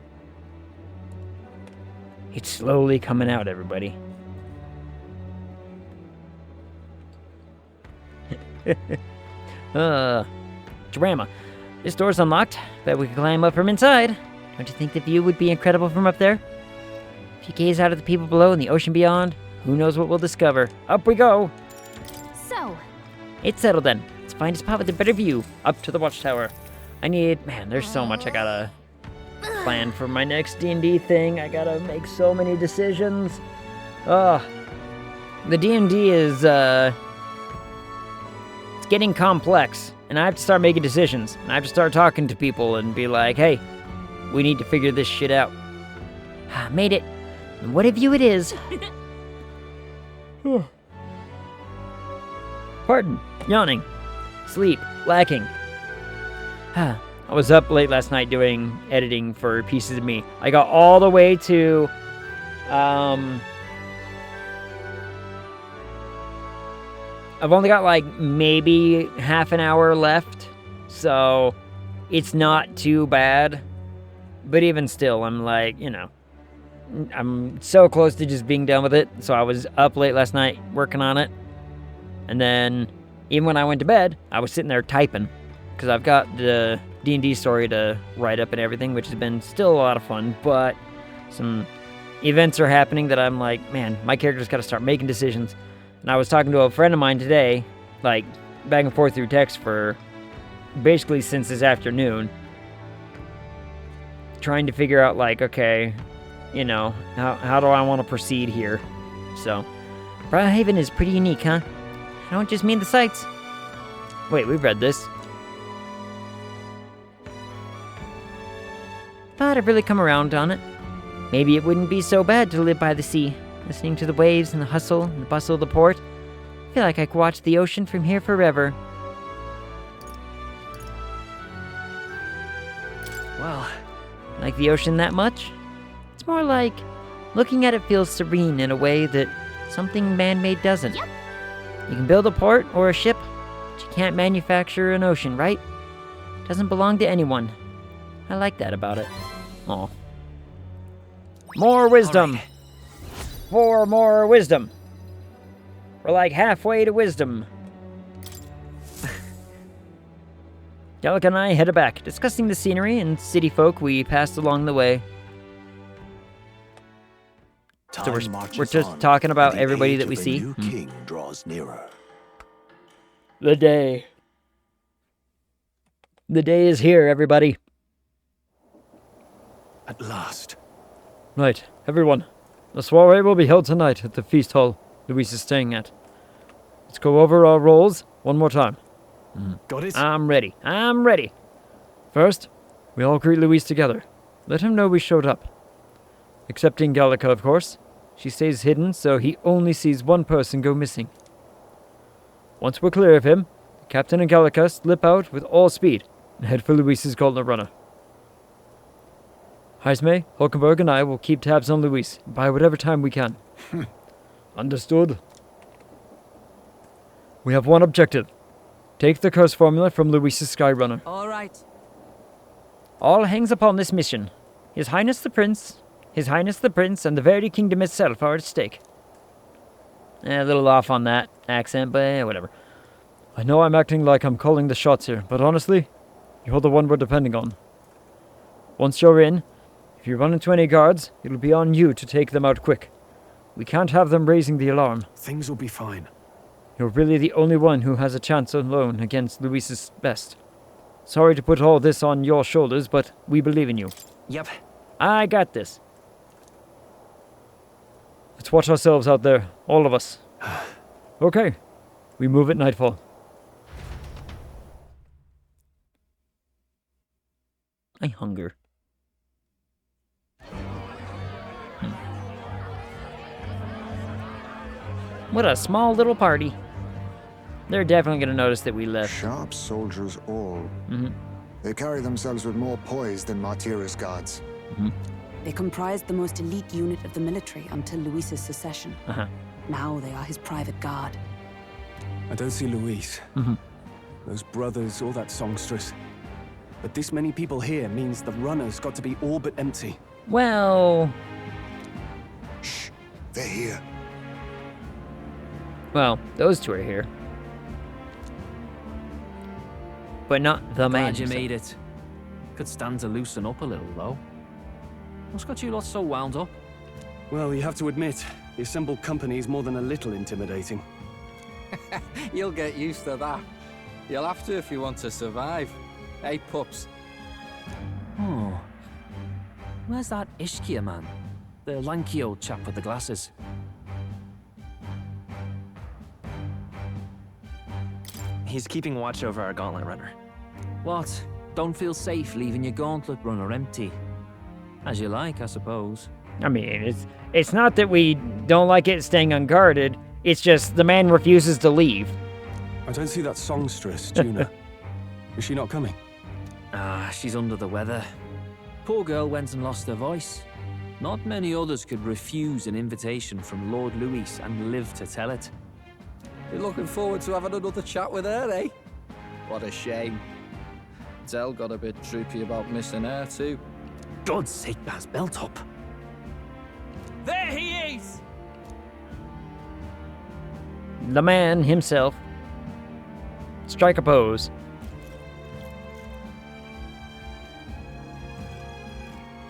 It's slowly coming out, everybody. Drama. This door's unlocked. Bet we can climb up from inside. Don't you think the view would be incredible from up there? If you gaze out at the people below and the ocean beyond, who knows what we'll discover. Up we go! So? It's settled then. Let's find a spot with a better view. Up to the watchtower. Man, there's so much I gotta plan for my next D&D thing. I gotta make so many decisions. The D&D is, it's getting complex. And I have to start making decisions. And I have to start talking to people and be like, hey, we need to figure this shit out. Made it. And what a view it is. Pardon. Yawning. Sleep. Lacking. I was up late last night doing editing for Pieces of Me. I got all the way to, I've only got like maybe half an hour left, so it's not too bad. But even still, I'm like, you know, I'm so close to just being done with it. So I was up late last night working on it. And then even when I went to bed, I was sitting there typing because I've got the D&D story to write up and everything, which has been still a lot of fun. But some events are happening that I'm like, man, my character's got to start making decisions. And I was talking to a friend of mine today, like, back and forth through text for basically since this afternoon, trying to figure out, like, okay, you know, how do I want to proceed here? So, Briarhaven is pretty unique, huh? I don't just mean the sights. Wait, we've read this. But I've really come around on it. Maybe it wouldn't be so bad to live by the sea. Listening to the waves and the hustle and the bustle of the port, I feel like I could watch the ocean from here forever. Well, Like the ocean that much? It's more like looking at it feels serene in a way that something man-made doesn't. Yep. You can build a port or a ship, but you can't manufacture an ocean, right? It doesn't belong to anyone. I like that about it. Aw. More wisdom! 4 more wisdom. We're like halfway to wisdom. Gallica and I headed back, discussing the scenery and city folk we passed along the way. So we're just talking about everybody that we see. New king draws nearer. The day. The day is here, everybody. At last. Right, everyone. The soiree will be held tonight at the feast hall Louise is staying at. Let's go over our roles one more time. Got it? I'm ready. I'm ready. First, we all greet Louise together. Let him know we showed up. Excepting Gallica, of course. She stays hidden, so he only sees one person go missing. Once we're clear of him, the captain and Gallica slip out with all speed and head for Louise's gauntlet runner. Heisme, Hulkenberg, and I will keep tabs on Louise and buy whatever time we can. Understood. We have one objective. Take the curse formula from Louise's Skyrunner. All right. All hangs upon this mission. His Highness the Prince, and the very kingdom itself are at stake. A little off on that accent, but whatever. I know I'm acting like I'm calling the shots here, but honestly, you're the one we're depending on. Once you're in, if you run into any guards, it'll be on you to take them out quick. We can't have them raising the alarm. Things will be fine. You're really the only one who has a chance alone against Louise's best. Sorry to put all this on your shoulders, but we believe in you. Yep. I got this. Let's watch ourselves out there, all of us. Okay, we move at nightfall. I hunger. What a small little party. They're definitely going to notice that we left. Sharp soldiers all. Mm-hmm. They carry themselves with more poise than Martira's guards. Mm-hmm. They comprised the most elite unit of the military until Luis's secession. Uh-huh. Now they are his private guard. I don't see Louise. Mm-hmm. Those brothers, all that songstress. But this many people here means the runner's got to be all but empty. Well, Shh, they're here. those two are here. But not the man. Glad you himself. made it. Could stand to loosen up a little, though. What's got you lot so wound up? Well, you have to admit, the assembled company is more than a little intimidating. You'll get used to that. You'll have to if you want to survive. Hey, pups. Oh. Where's that Ishkia man? The lanky old chap with the glasses. He's keeping watch over our gauntlet runner. What? Don't feel safe leaving your gauntlet runner empty? As you like, I suppose. I mean, it's not that we don't like it staying unguarded. It's just the man refuses to leave. I don't see that songstress, Juna. Is she not coming? Ah, she's under the weather. Poor girl went and lost her voice. Not many others could refuse an invitation from Lord Louis and live to tell it. You're looking forward to having another chat with her, eh? What a shame. Zell got a bit droopy about missing her, too. God's sake, Baz, belt up. There he is! The man himself. Strike a pose.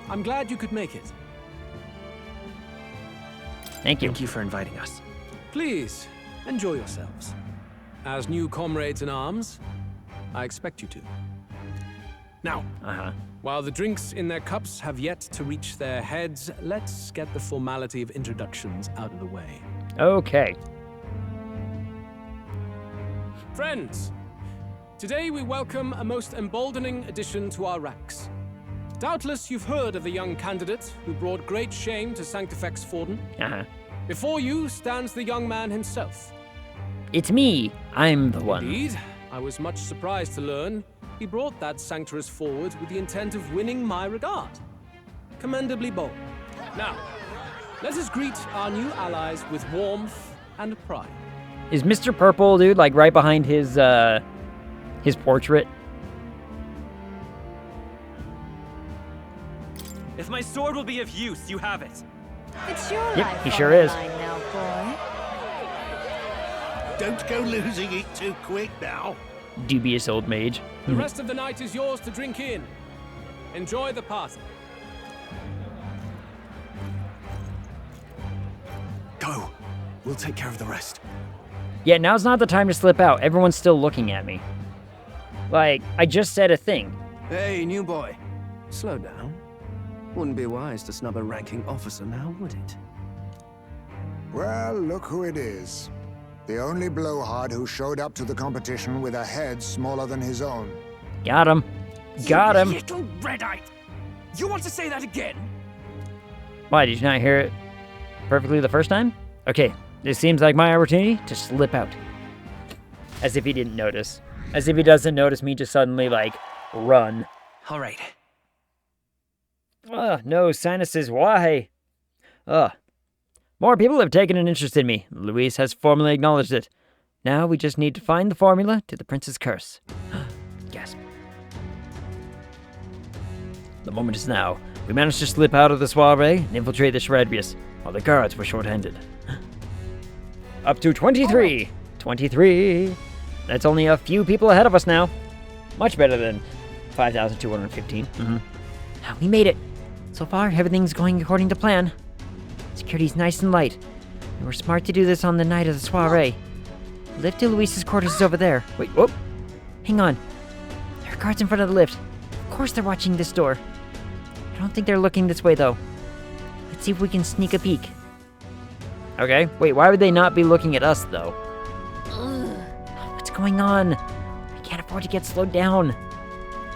I'm glad you could make it. Thank you. Thank you for inviting us. Please, enjoy yourselves. As new comrades in arms, I expect you to. Now, while the drinks in their cups have yet to reach their heads, let's get the formality of introductions out of the way. Okay. Friends, today we welcome a most emboldening addition to our ranks. Doubtless you've heard of the young candidate who brought great shame to Sanctifex Forden. Before you stands the young man himself. It's me. I'm the one. Indeed, I was much surprised to learn he brought that Sanctorus forward with the intent of winning my regard. Commendably bold. Now, let us greet our new allies with warmth and pride. Is Mr. Purple, dude, like right behind his portrait? If my sword will be of use, you have it. It's your Yep, life he on sure the is. line now, boy. Don't go losing it too quick now. Dubious old mage. The rest of the night is yours to drink in. Enjoy the party. Go. We'll take care of the rest. Yeah, now's not the time to slip out. Everyone's still looking at me. Like, I just said a thing. Hey, new boy. Slow down. Wouldn't be wise to snub a ranking officer now, would it? Well, look who it is. The only blowhard who showed up to the competition with a head smaller than his own. Got him. Got him. Little red-eye. You want to say that again? Why, did you not hear it perfectly the first time? Okay, this seems like my opportunity to slip out. As if he didn't notice. As if he doesn't notice me just suddenly, like, run. All right. No, sinuses, why? More people have taken an interest in me. Luis has formally acknowledged it. Now we just need to find the formula to the prince's curse. Gasp. The moment is now. We managed to slip out of the soiree and infiltrate the Shredbius, while the guards were short-handed. Up to 23! 23! That's only a few people ahead of us now. Much better than 5,215. We made it. So far, everything's going according to plan. Security's nice and light. And we're smart to do this on the night of the soiree. The lift to Luis's quarters is over there. Wait, whoop. Hang on. There are guards in front of the lift. Of course they're watching this door. I don't think they're looking this way, though. Let's see if we can sneak a peek. Okay. Wait, why would they not be looking at us, though? What's going on? We can't afford to get slowed down.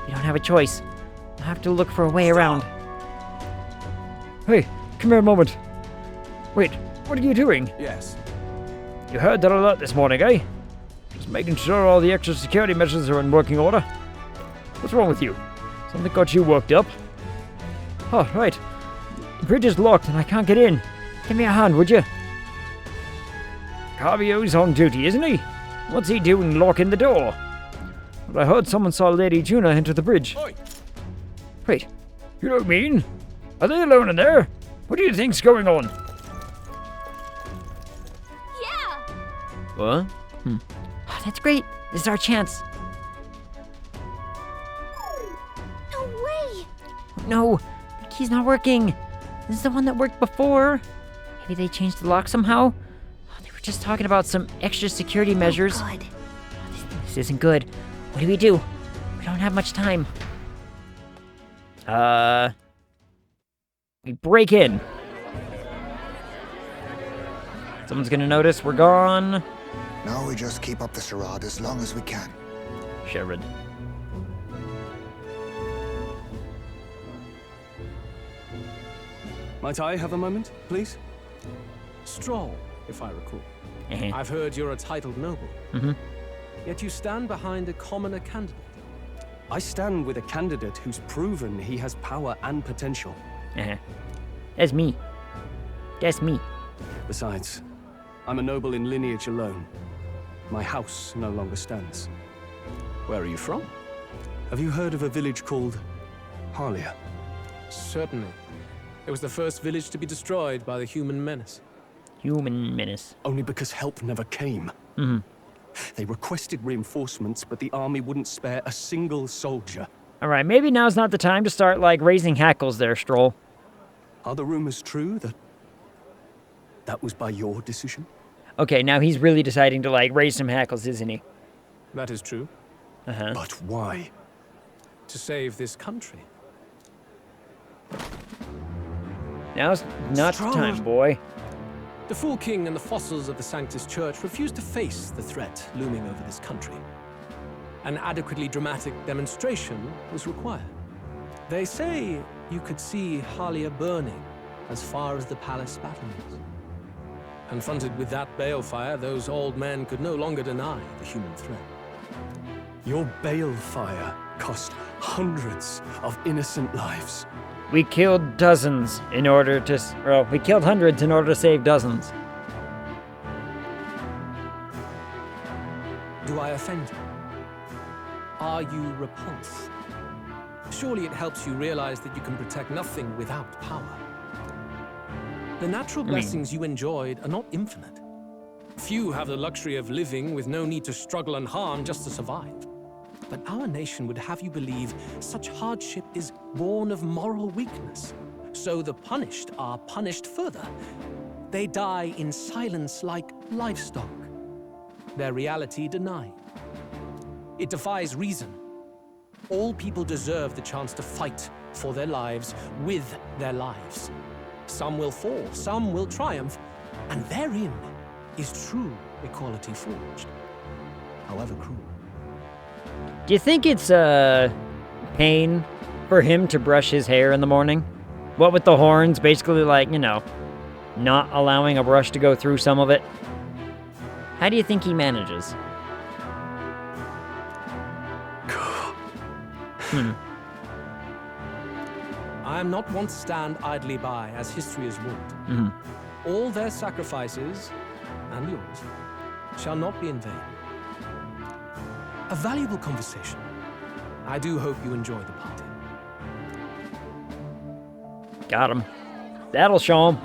We don't have a choice. We'll have to look for a way around. Hey, come here a moment. Wait, what are you doing? Yes. You heard that alert this morning, eh? Just making sure all the extra security measures are in working order. What's wrong with you? Something got you worked up? Oh, right. The bridge is locked and I can't get in. Give me a hand, would you? Carvio's on duty, isn't he? What's he doing locking the door? But I heard someone saw Lady Juna enter the bridge. Oi. Wait, you don't mean? Are they alone in there? What do you think's going on? Yeah! What? That's great. This is our chance. No way! No, the key's not working. This is the one that worked before. Maybe they changed the lock somehow? They were just talking about some extra security measures. Oh, God. This isn't good. What do? We don't have much time. We break in. Someone's gonna notice we're gone. Now we just keep up the charade as long as we can. Sherrod. Might I have a moment, please? Stroll, if I recall. Uh-huh. I've heard you're a titled noble. Yet you stand behind a commoner candidate. I stand with a candidate who's proven he has power and potential. That's me. That's me. Besides, I'm a noble in lineage alone. My house no longer stands. Where are you from? Have you heard of a village called Harlia? Certainly. It was the first village to be destroyed by the human menace. Human menace. Only because help never came. They requested reinforcements, but the army wouldn't spare a single soldier. Alright, maybe now's not the time to start, like, raising hackles there, Stroll. Are the rumors true that was by your decision? Okay, now he's really deciding to, like, raise some hackles, isn't he? That is true. But why? To save this country. Now's not the time, boy. The Fool King and the fossils of the Sanctus Church refused to face the threat looming over this country. An adequately dramatic demonstration was required. They say you could see Harlia burning as far as the palace battlements. Confronted with that balefire, those old men could no longer deny the human threat. Your balefire cost hundreds of innocent lives. We killed dozens in order to... Well, we killed hundreds in order to save dozens. Do I offend you? Are you repulsed? Surely it helps you realize that you can protect nothing without power. The natural blessings you enjoyed are not infinite. Few have the luxury of living with no need to struggle and harm just to survive. But our nation would have you believe such hardship is born of moral weakness. So the punished are punished further. They die in silence like livestock. Their reality denied. It defies reason. All people deserve the chance to fight for their lives with their lives. Some will fall, some will triumph, and therein is true equality forged, however cruel. Do you think it's pain for him to brush his hair in the morning? What with the horns, basically like, you know, not allowing a brush to go through some of it? How do you think he manages? I am not one to stand idly by, as history is wont. All their sacrifices, and yours, shall not be in vain. A valuable conversation. I do hope you enjoy the party. Got him. That'll show him.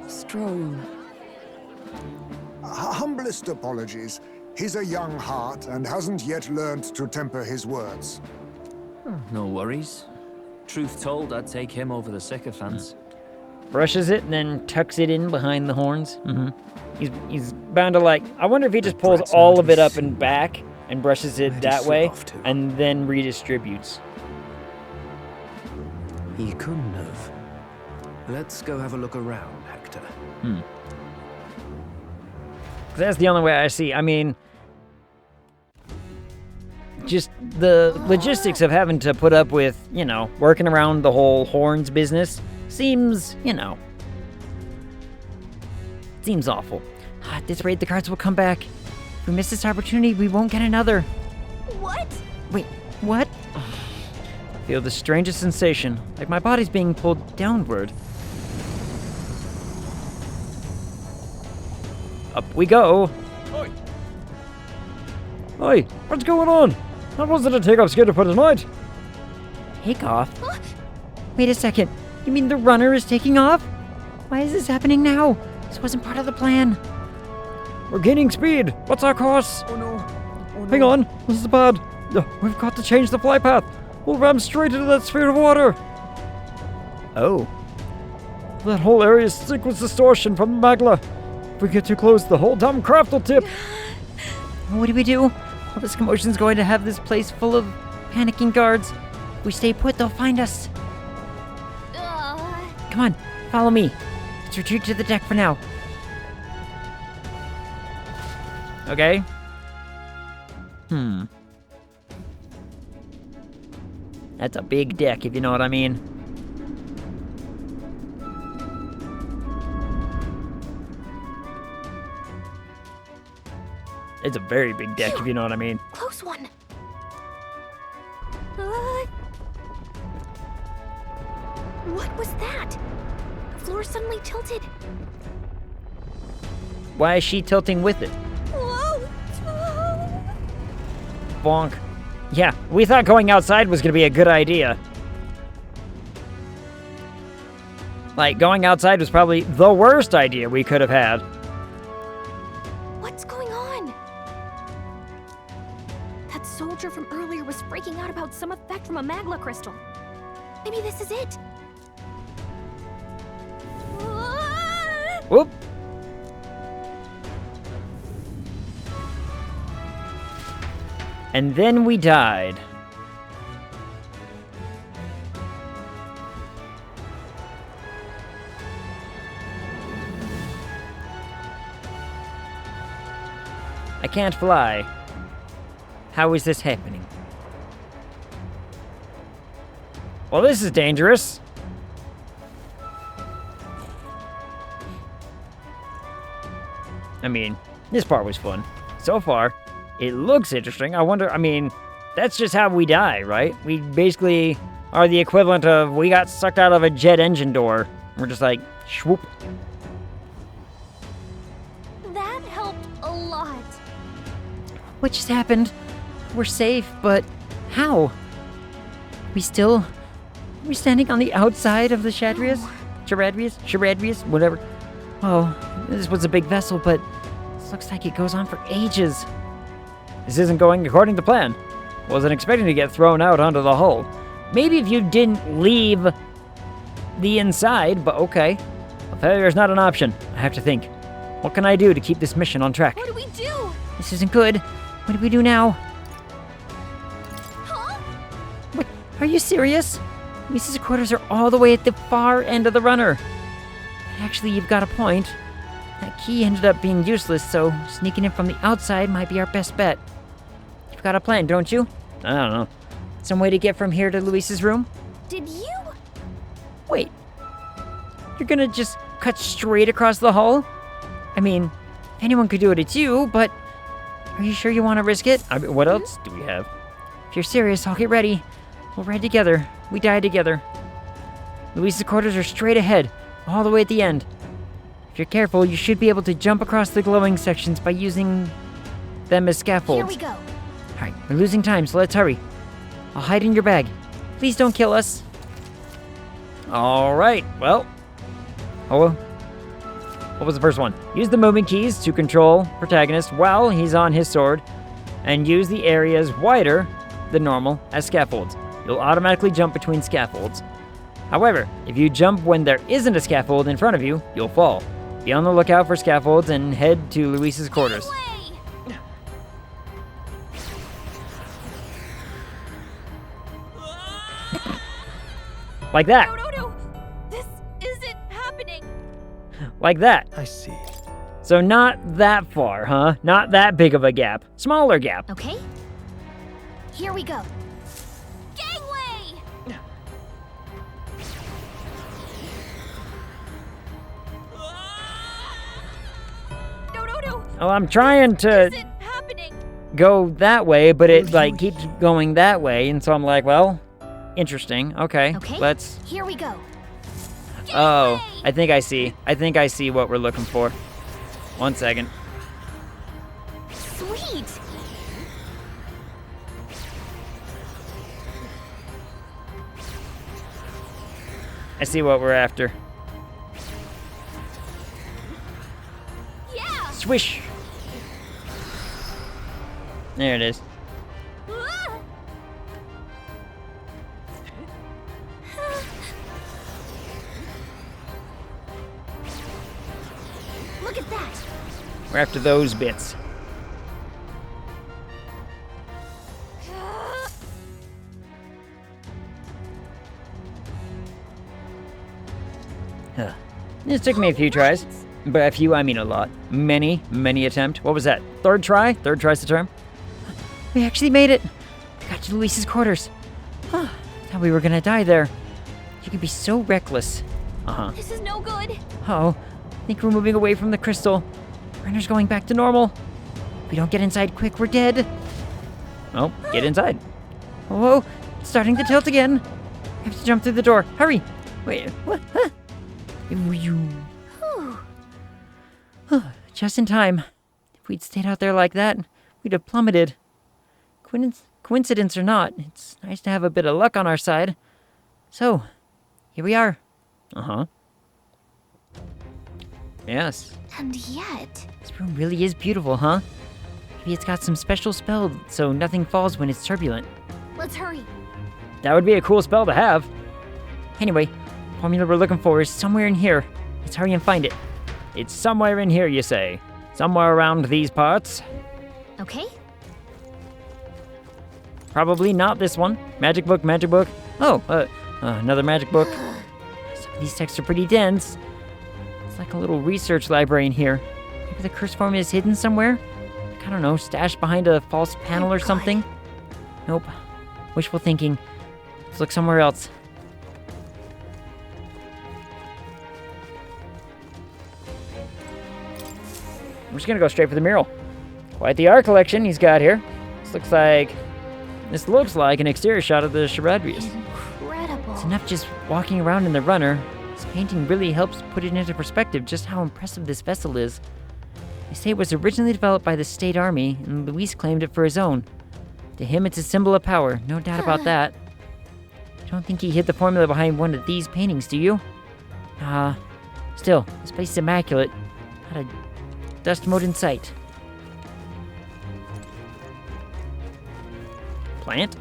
Strome. Humblest apologies. He's a young heart and hasn't yet learned to temper his words. No worries. Truth told, I'd take him over the sycophants. Brushes it and then tucks it in behind the horns. He's bound to like... I wonder if he just pulls all of it up and back and brushes it that way and then redistributes. He couldn't have. Let's go have a look around, Hector. That's the only way I see. I mean... just the logistics of having to put up with, you know, working around the whole horns business seems, you know, seems awful. At this rate, the cards will come back. If we miss this opportunity, we won't get another. What? Wait, what? I feel the strangest sensation, like my body's being pulled downward. Up we go. Oi, what's going on? That wasn't a takeoff schedule for tonight. Take off? Wait a second. You mean the runner is taking off? Why is this happening now? This wasn't part of the plan. We're gaining speed. What's our course? Oh no. Hang on, this is bad. We've got to change the fly path. We'll ram straight into that sphere of water. Oh. That whole area is thick with distortion from the magma. If we get too close, the whole damn craft will tip. What do we do? All this commotion's going to have this place full of panicking guards. If we stay put, they'll find us. Come on, follow me. Let's retreat to the deck for now. Okay. That's a big deck, if you know what I mean. It's a very big deck, if you know what I mean. Close one. What was that? The floor suddenly tilted. Why is she tilting with it? Whoa! Bonk. Yeah, we thought going outside was gonna be a good idea. Like, going outside was probably the worst idea we could have had. What's going on? That soldier from earlier was freaking out about some effect from a magma crystal. Maybe this is it. Whoop. And then we died. I can't fly. How is this happening? Well, this is dangerous. I mean, this part was fun. So far, it looks interesting. I wonder, I mean, that's just how we die, right? We basically are the equivalent of, we got sucked out of a jet engine door. We're just like, swoop. That helped a lot. What just happened? We're safe, but how? We're standing on the outside of the Shadrius? Charadrius? Whatever. Oh, this was a big vessel, but this looks like it goes on for ages. This isn't going according to plan. Wasn't expecting to get thrown out onto the hull. Maybe if you didn't leave the inside, but okay. A failure is not an option. I have to think. What can I do to keep this mission on track? What do we do? This isn't good. What do we do now? Huh? What? Are you serious? Luis's quarters are all the way at the far end of the runner. Actually, you've got a point. That key ended up being useless, so sneaking in from the outside might be our best bet. You've got a plan, don't you? I don't know. Some way to get from here to Luis's room? Did you? Wait. You're gonna just cut straight across the hull? I mean, anyone could do it, it's you, but are you sure you want to risk it? I mean, what else do we have? If you're serious, I'll get ready. We'll ride together. We die together. Luis's quarters are straight ahead, all the way at the end. If you're careful, you should be able to jump across the glowing sections by using them as scaffolds. Here we go. Alright, we're losing time, so let's hurry. I'll hide in your bag. Please don't kill us. Alright, well. Oh, what was the first one? Use the movement keys to control protagonist while he's on his sword, and use the areas wider than normal as scaffolds. You'll automatically jump between scaffolds. However, if you jump when there isn't a scaffold in front of you, you'll fall. Be on the lookout for scaffolds and head to Luis's quarters. Like that. No. This isn't happening. Like that. I see. So not that far, huh? Not that big of a gap. Smaller gap. Okay. Here we go. Gangway! No. Oh, I'm trying to This isn't happening. go that way, but it like keeps going that way, and so I'm like, well, interesting. Okay, Okay. let's. Here we go. Oh, Gangway! I think I see what we're looking for. 1 second. Sweet. I see what we're after. Yeah. Swish. There it is. Ah! Look at that. We're after those bits. Huh. This took me a few tries. By a few, I mean a lot. Many attempt. What was that? Third try? Third try's the term? We actually made it. We got to Luis's quarters. Huh. Thought we were gonna die there. You can be so reckless. Uh-huh. This is no good. Oh, I think we're moving away from the crystal. Runner's going back to normal. If we don't get inside quick, we're dead. Oh, get inside. Oh, it's starting to tilt again. I have to jump through the door. Hurry. Wait, what? Huh? Whew. Just in time. If we'd stayed out there like that, we'd have plummeted. Coincidence or not, it's nice to have a bit of luck on our side. So, here we are. Uh-huh. Yes. And yet... This room really is beautiful, huh? Maybe it's got some special spell so nothing falls when it's turbulent. Let's hurry. That would be a cool spell to have. Anyway, the formula we're looking for is somewhere in here. Let's hurry and find it. It's somewhere in here, you say? Somewhere around these parts? Okay. Probably not this one. Magic book. Oh, another magic book. Some of these texts are pretty dense. It's like a little research library in here. Maybe the curse formula is hidden somewhere? Like, I don't know, stashed behind a false panel or God. something? Nope. Wishful thinking. Let's look somewhere else. I'm just gonna go straight for the mural. Quite the art collection he's got here. This looks like an exterior shot of the Charadrius. Incredible. It's enough just walking around in the runner. This painting really helps put it into perspective just how impressive this vessel is. They say it was originally developed by the state army, and Luis claimed it for his own. To him, it's a symbol of power, no doubt about that. I don't think he hid the formula behind one of these paintings, do you? Still, this place is immaculate. Not a dust mote in sight. Plant?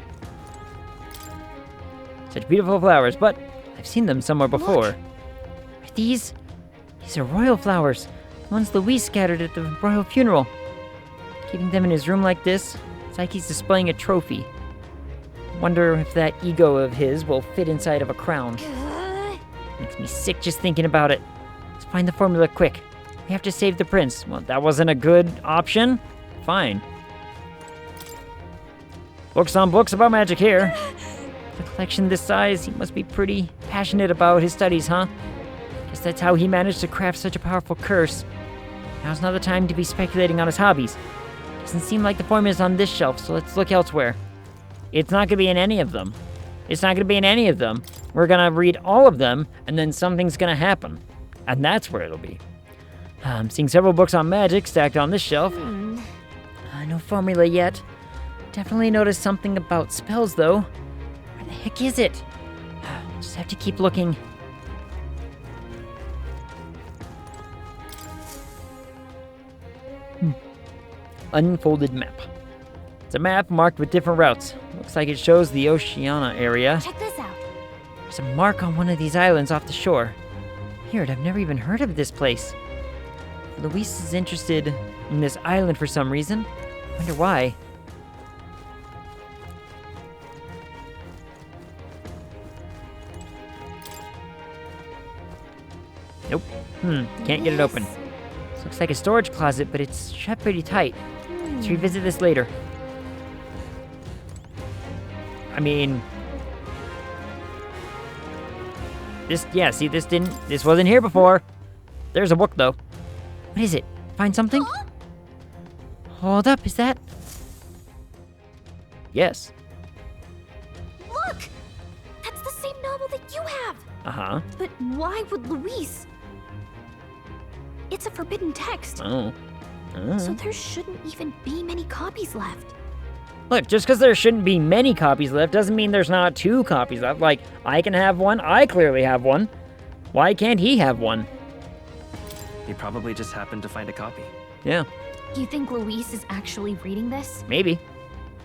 Such beautiful flowers, but I've seen them somewhere before. Look. Are these? These are royal flowers. The ones Louis scattered at the royal funeral. Keeping them in his room like this, it's like he's displaying a trophy. Wonder if that ego of his will fit inside of a crown. Makes me sick just thinking about it. Let's find the formula quick. We have to save the prince. Well, that wasn't a good option? Fine. Books on books about magic here. With a collection this size, he must be pretty passionate about his studies, huh? Guess that's how he managed to craft such a powerful curse. Now's not the time to be speculating on his hobbies. Doesn't seem like the formula's on this shelf, so let's look elsewhere. It's not gonna be in any of them. It's not gonna be in any of them. We're gonna read all of them, and then something's gonna happen. And that's where it'll be. I'm seeing several books on magic stacked on this shelf. No formula yet. Definitely noticed something about spells, though. Where the heck is it? Just have to keep looking. Unfolded map. It's a map marked with different routes. Looks like it shows the Oceania area. Check this out. There's a mark on one of these islands off the shore. Weird, I've never even heard of this place. Luis is interested in this island for some reason. Wonder why. Nope. Can't get it open. This looks like a storage closet, but it's shut pretty tight. Let's revisit this later. I mean... this wasn't here before. There's a book, though. What is it? Find something? Huh? Hold up, is that? Yes. Look! That's the same novel that you have! Uh-huh. But why would Luis? It's a forbidden text. Oh. So there shouldn't even be many copies left. Look, just because there shouldn't be many copies left doesn't mean there's not 2 copies left. Like, I can have one, I clearly have one. Why can't he have one? He probably just happened to find a copy. Yeah, You think Luis is actually reading this? maybe.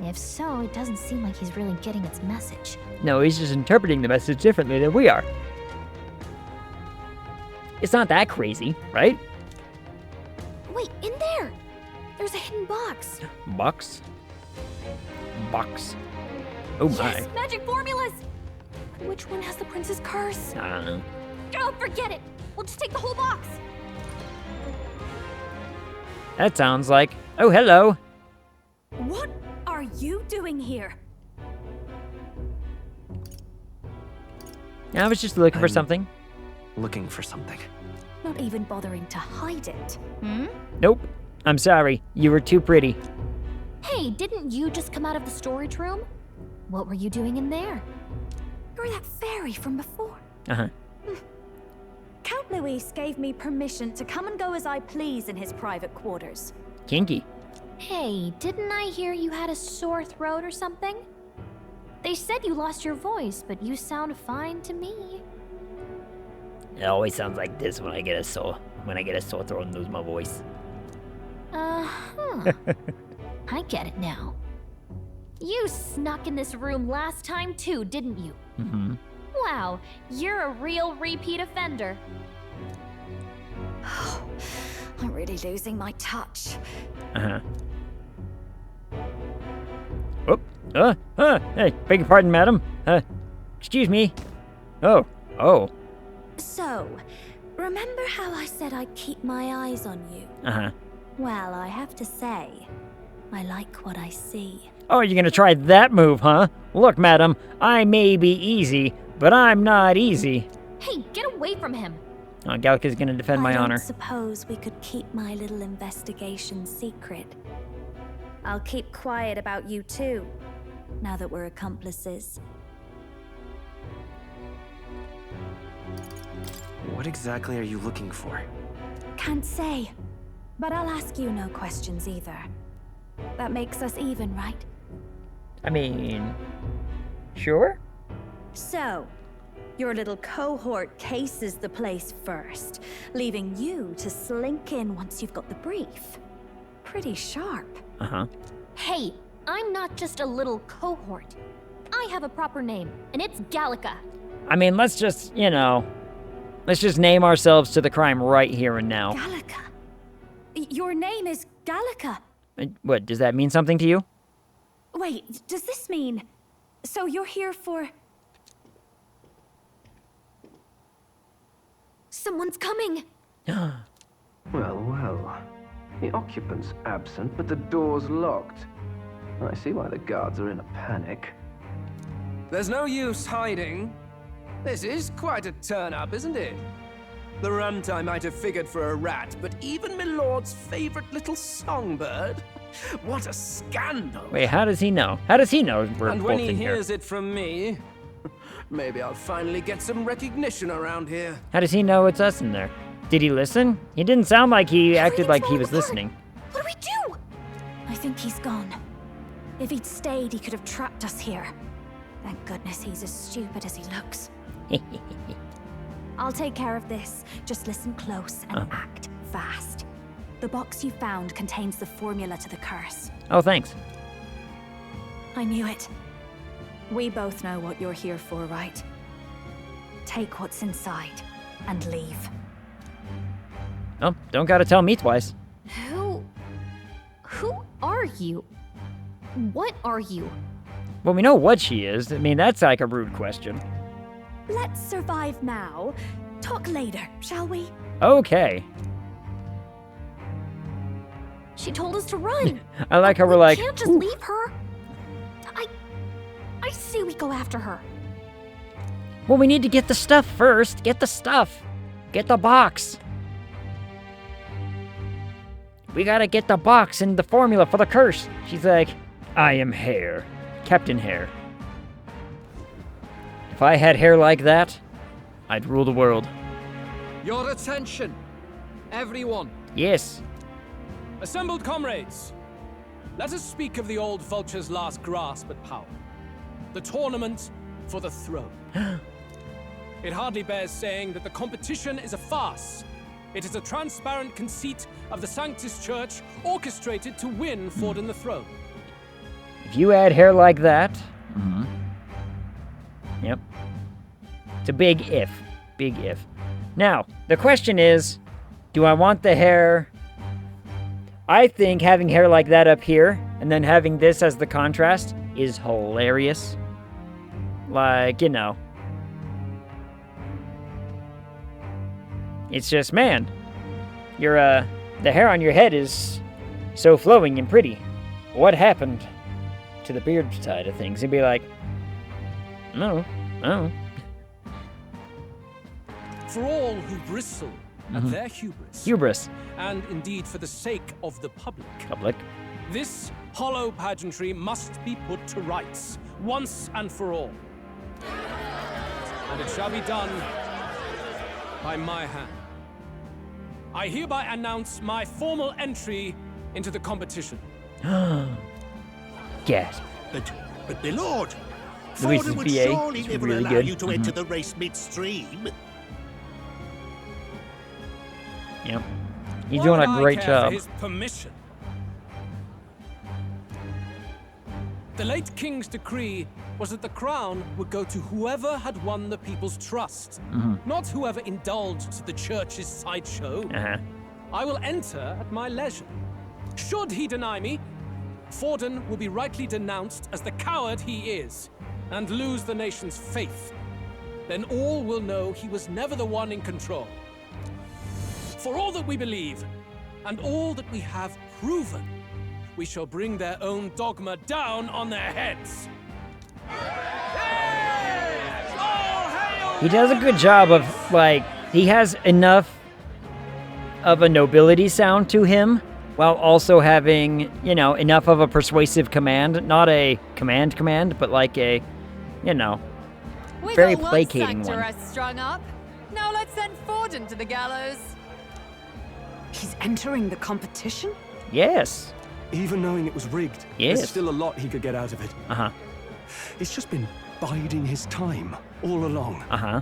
If so, it doesn't seem like he's really getting its message. No, he's just interpreting the message differently than we are. It's not that crazy, right? Wait, in there! There's a hidden box. Box? Oh my. Yes, magic formulas! But which one has the prince's curse? I don't know. Oh, forget it! We'll just take the whole box! That sounds like... oh, hello. What are you doing here? I was just looking for I'm- something. Looking for something. Not even bothering to hide it. Nope. I'm sorry. You were too pretty. Hey, didn't you just come out of the storage room? What were you doing in there? You're that fairy from before. Uh-huh. Count Luis gave me permission to come and go as I please in his private quarters. Kinky. Hey, didn't I hear you had a sore throat or something? They said you lost your voice, but you sound fine to me. It always sounds like this when I get a sore throat and lose my voice. Uh-huh. I get it now. You snuck in this room last time too, didn't you? Mm-hmm. Wow, you're a real repeat offender. I'm really losing my touch. Uh-huh. Hey, beg your pardon, madam. Excuse me. Oh. So, remember how I said I'd keep my eyes on you? Uh-huh. Well, I have to say, I like what I see. Oh, you're gonna try that move, huh? Look, madam, I may be easy, but I'm not easy. Hey, get away from him. Oh, Gallica's gonna defend my honor. I don't suppose we could keep my little investigation secret. I'll keep quiet about you too, now that we're accomplices. What exactly are you looking for? Can't say, but I'll ask you no questions either. That makes us even, right? I mean... sure? So, Your little cohort cases the place first, leaving you to slink in once you've got the brief. Pretty sharp. Uh-huh. Hey, I'm not just a little cohort. I have a proper name, and it's Gallica. I mean, let's just, let's just name ourselves to the crime right here and now. Gallica? Your name is Gallica? What, does that mean something to you? Wait, does this mean... So you're here for... Someone's coming! Well, well. The occupant's absent, but the door's locked. I see why the guards are in a panic. There's no use hiding. This is quite a turn-up, isn't it? The runtime might have figured for a rat, but even my lord's favorite little songbird? What a scandal! Wait, how does he know? How does he know we're And both when he in here? hears it from me, maybe I'll finally get some recognition around here. How does he know it's us in there? Did he listen? He didn't sound like he acted like he was listening. What do we do? I think he's gone. If he'd stayed, he could have trapped us here. Thank goodness he's as stupid as he looks. I'll take care of this. Just listen close and act fast. The box you found contains the formula to the curse. Oh, thanks. I knew it. We both know what you're here for, right? Take what's inside and leave. Oh, don't gotta tell me twice. Who are you? What are you? Well, we know what she is. I mean, that's like a rude question. Let's survive now. Talk later, shall we? Okay. She told us to run. I like how we're like, we can't just leave her. I say we go after her. well, we need to get the stuff first. Get the stuff. Get the box. We gotta get the box and the formula for the curse. She's like, I am Hair. Captain Hair. If I had hair like that, I'd rule the world. Your attention, everyone. Yes. Assembled comrades, let us speak of the old vulture's last grasp at power. The tournament for the throne. It hardly bears saying that the competition is a farce. It is a transparent conceit of the Sanctus Church orchestrated to win Forden the throne. If you had hair like that... Yep. It's a big if. Big if. Now, the question is, do I want the hair... I think having hair like that up here, and then having this as the contrast, is hilarious. Like, it's just, man, the hair on your head is so flowing and pretty. What happened to the beard side of things? He'd be like, no. For all who bristle at their Hubris. And indeed for the sake of the public. This hollow pageantry must be put to rights, once and for all. And it shall be done by my hand. I hereby announce my formal entry into the competition. Gasp. But my lord, Luis's Forden would BA surely is never really allow good. you to enter the race midstream. Yep. He's Why doing would a I great care job. for his permission? The late king's decree was that the crown would go to whoever had won the people's trust, not whoever indulged the church's sideshow. I will enter at my leisure. Should he deny me, Forden will be rightly denounced as the coward he is, and lose the nation's faith. Then all will know he was never the one in control. For all that we believe, and all that we have proven, we shall bring their own dogma down on their heads. He does a good job of, he has enough of a nobility sound to him, while also having, enough of a persuasive command. Not a command, but like a, very placating one. Strung up. Now let's send Forden to the gallows. He's entering the competition? Yes. Even knowing it was rigged, Yes. there's still a lot he could get out of it. It's just been biding his time all along. Uh-huh.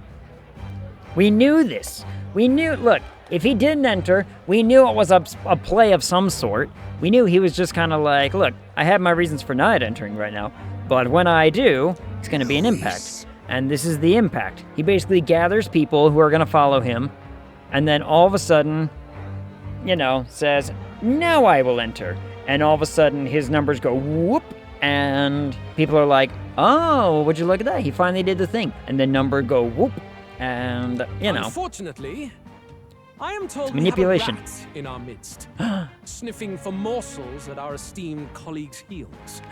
We knew this. We knew, look, if he didn't enter, we knew it was a play of some sort. We knew he was just kind of like, look, I have my reasons for not entering right now, but when I do, it's going to be an impact. And this is the impact. He basically gathers people who are going to follow him, and then all of a sudden, you know, says, now I will enter. And all of a sudden, his numbers go whoop, and people are like, oh, would you look at that? He finally did the thing. And then number go whoop, and, you know. Unfortunately, I am told it's manipulation. We have a rat in our midst, sniffing for morsels at our esteemed colleagues' heels.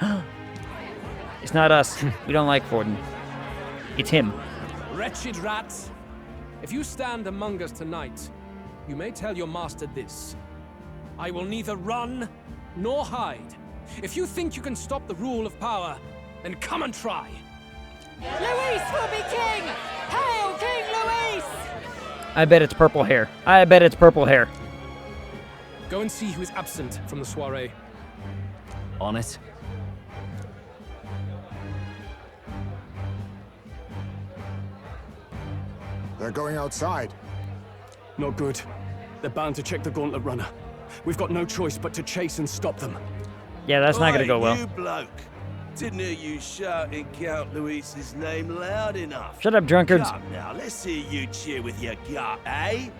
It's not us. We don't like Forden. It's him. Wretched rat! If you stand among us tonight, you may tell your master this. I will neither run nor hide. If you think you can stop the rule of power, then come and try. Luis will be king! Hail King Luis! I bet it's purple hair. I bet it's purple hair. Go and see who is absent from the soiree. On it. They're going outside. Not good. They're bound to check the gauntlet runner. We've got no choice but to chase and stop them. Yeah, that's not gonna go well. You bloke. Didn't hear you shouting Count Luis's name loud enough. Shut up, drunkards. Come now, let's hear you cheer with your gut, eh?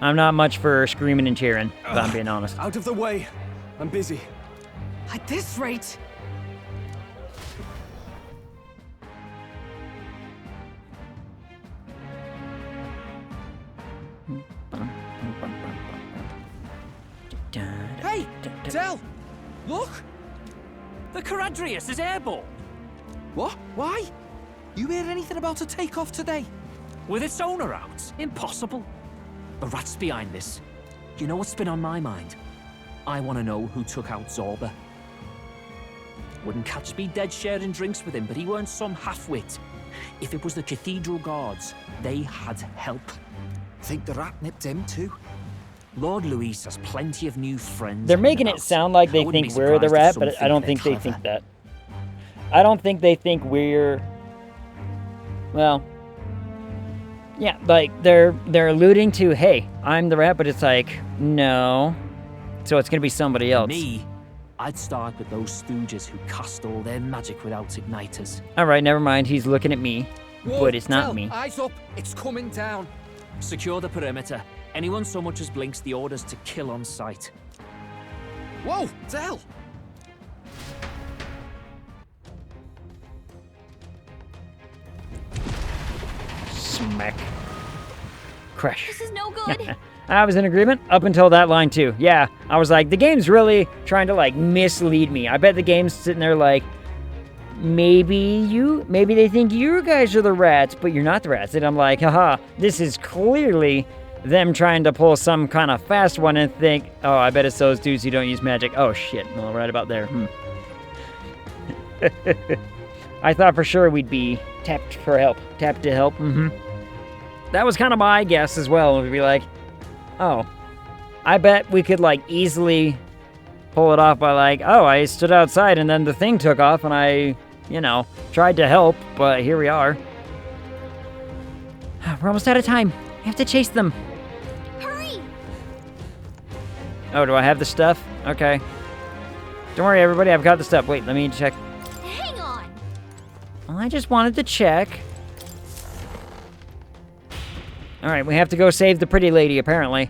I'm not much for screaming and cheering, if I'm being honest. Out of the way. I'm busy. At this rate... Hey, Del! Look! The Caradrius is airborne! What? Why? You hear anything about a takeoff today? With its owner out? Impossible. The rat's behind this. You know what's been on my mind? I want to know who took out Zorba. Wouldn't catch me dead sharing drinks with him, but he weren't some half-wit. If it was the Cathedral Guards, they had help. Think the rat nipped him too? Lord Luis has plenty of new friends. They're making it sound like they think we're the rat, but I don't think they think that. I don't think they think we're... Well... Yeah, like, they're alluding to, hey, I'm the rat, but it's like, no. So it's gonna be somebody else. Me? I'd start with those stooges who cast all their magic without igniters. Alright, never mind, he's looking at me. Whoa, but it's not Del, me. Eyes up, it's coming down. Secure the perimeter. Anyone so much as blinks, the orders to kill on sight. Whoa, Del! Smack. Crash. This is no good. I was in agreement up until that line too. Yeah, I was like, the game's really trying to like mislead me. I bet the game's sitting there like, maybe they think you guys are the rats, but you're not the rats. And I'm like, haha, this is clearly them trying to pull some kind of fast one and think, oh, I bet it's those dudes who don't use magic. Oh shit, well, right about there. I thought for sure we'd be tapped for help. Tapped to help. That was kind of my guess as well. We'd be like, oh, I bet we could like easily pull it off by like, oh, I stood outside and then the thing took off and I, you know, tried to help, but here we are. We're almost out of time. We have to chase them. Hurry! Oh, do I have the stuff? Okay. Don't worry, everybody. I've got the stuff. Wait, let me check. Hang on. Well, I just wanted to check. All right, we have to go save the pretty lady, apparently.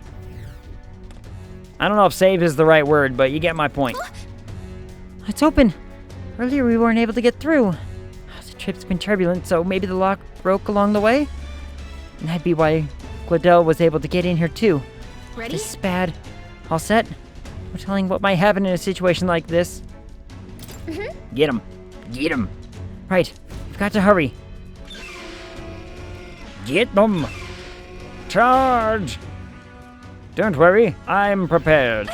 I don't know if save is the right word, but you get my point. It's open. Earlier, we weren't able to get through. The trip's been turbulent, so maybe the lock broke along the way? And that'd be why Gladell was able to get in here, too. Ready? This is bad. All set? No telling what might happen in a situation like this. Get him. Get him. Right, we've got to hurry. Get them. Charge! Don't worry, I'm prepared.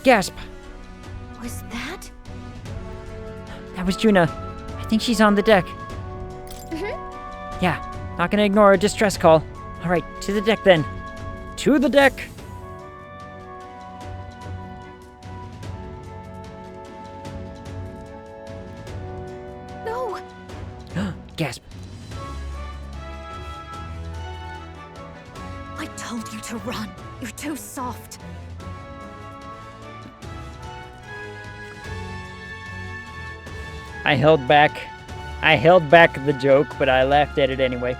Gasp! Was that? That was Juna. I think she's on the deck. Yeah, not gonna ignore a distress call. Alright, to the deck then. To the deck! Gasp. I told you to run. You're too soft. I held back the joke, but I laughed at it anyway.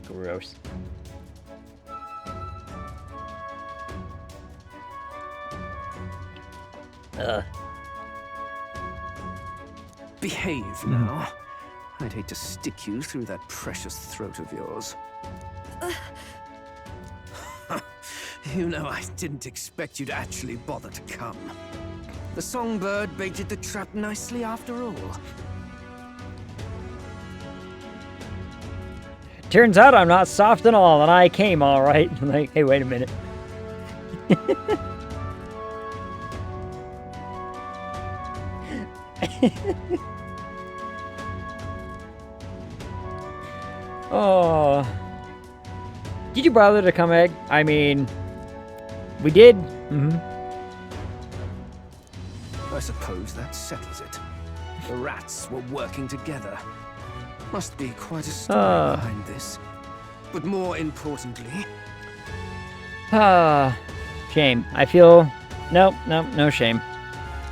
Gross. Behave now. I'd hate to stick you through that precious throat of yours. You know, I didn't expect you to actually bother to come. The songbird baited the trap nicely after all. Turns out I'm not soft at all, and I came all right. Like, hey, wait a minute. Oh. Did you bother to come, Egg? I mean, we did. I suppose that settles it. The rats were working together. Must be quite a story behind this. But more importantly... Shame. I feel... No shame.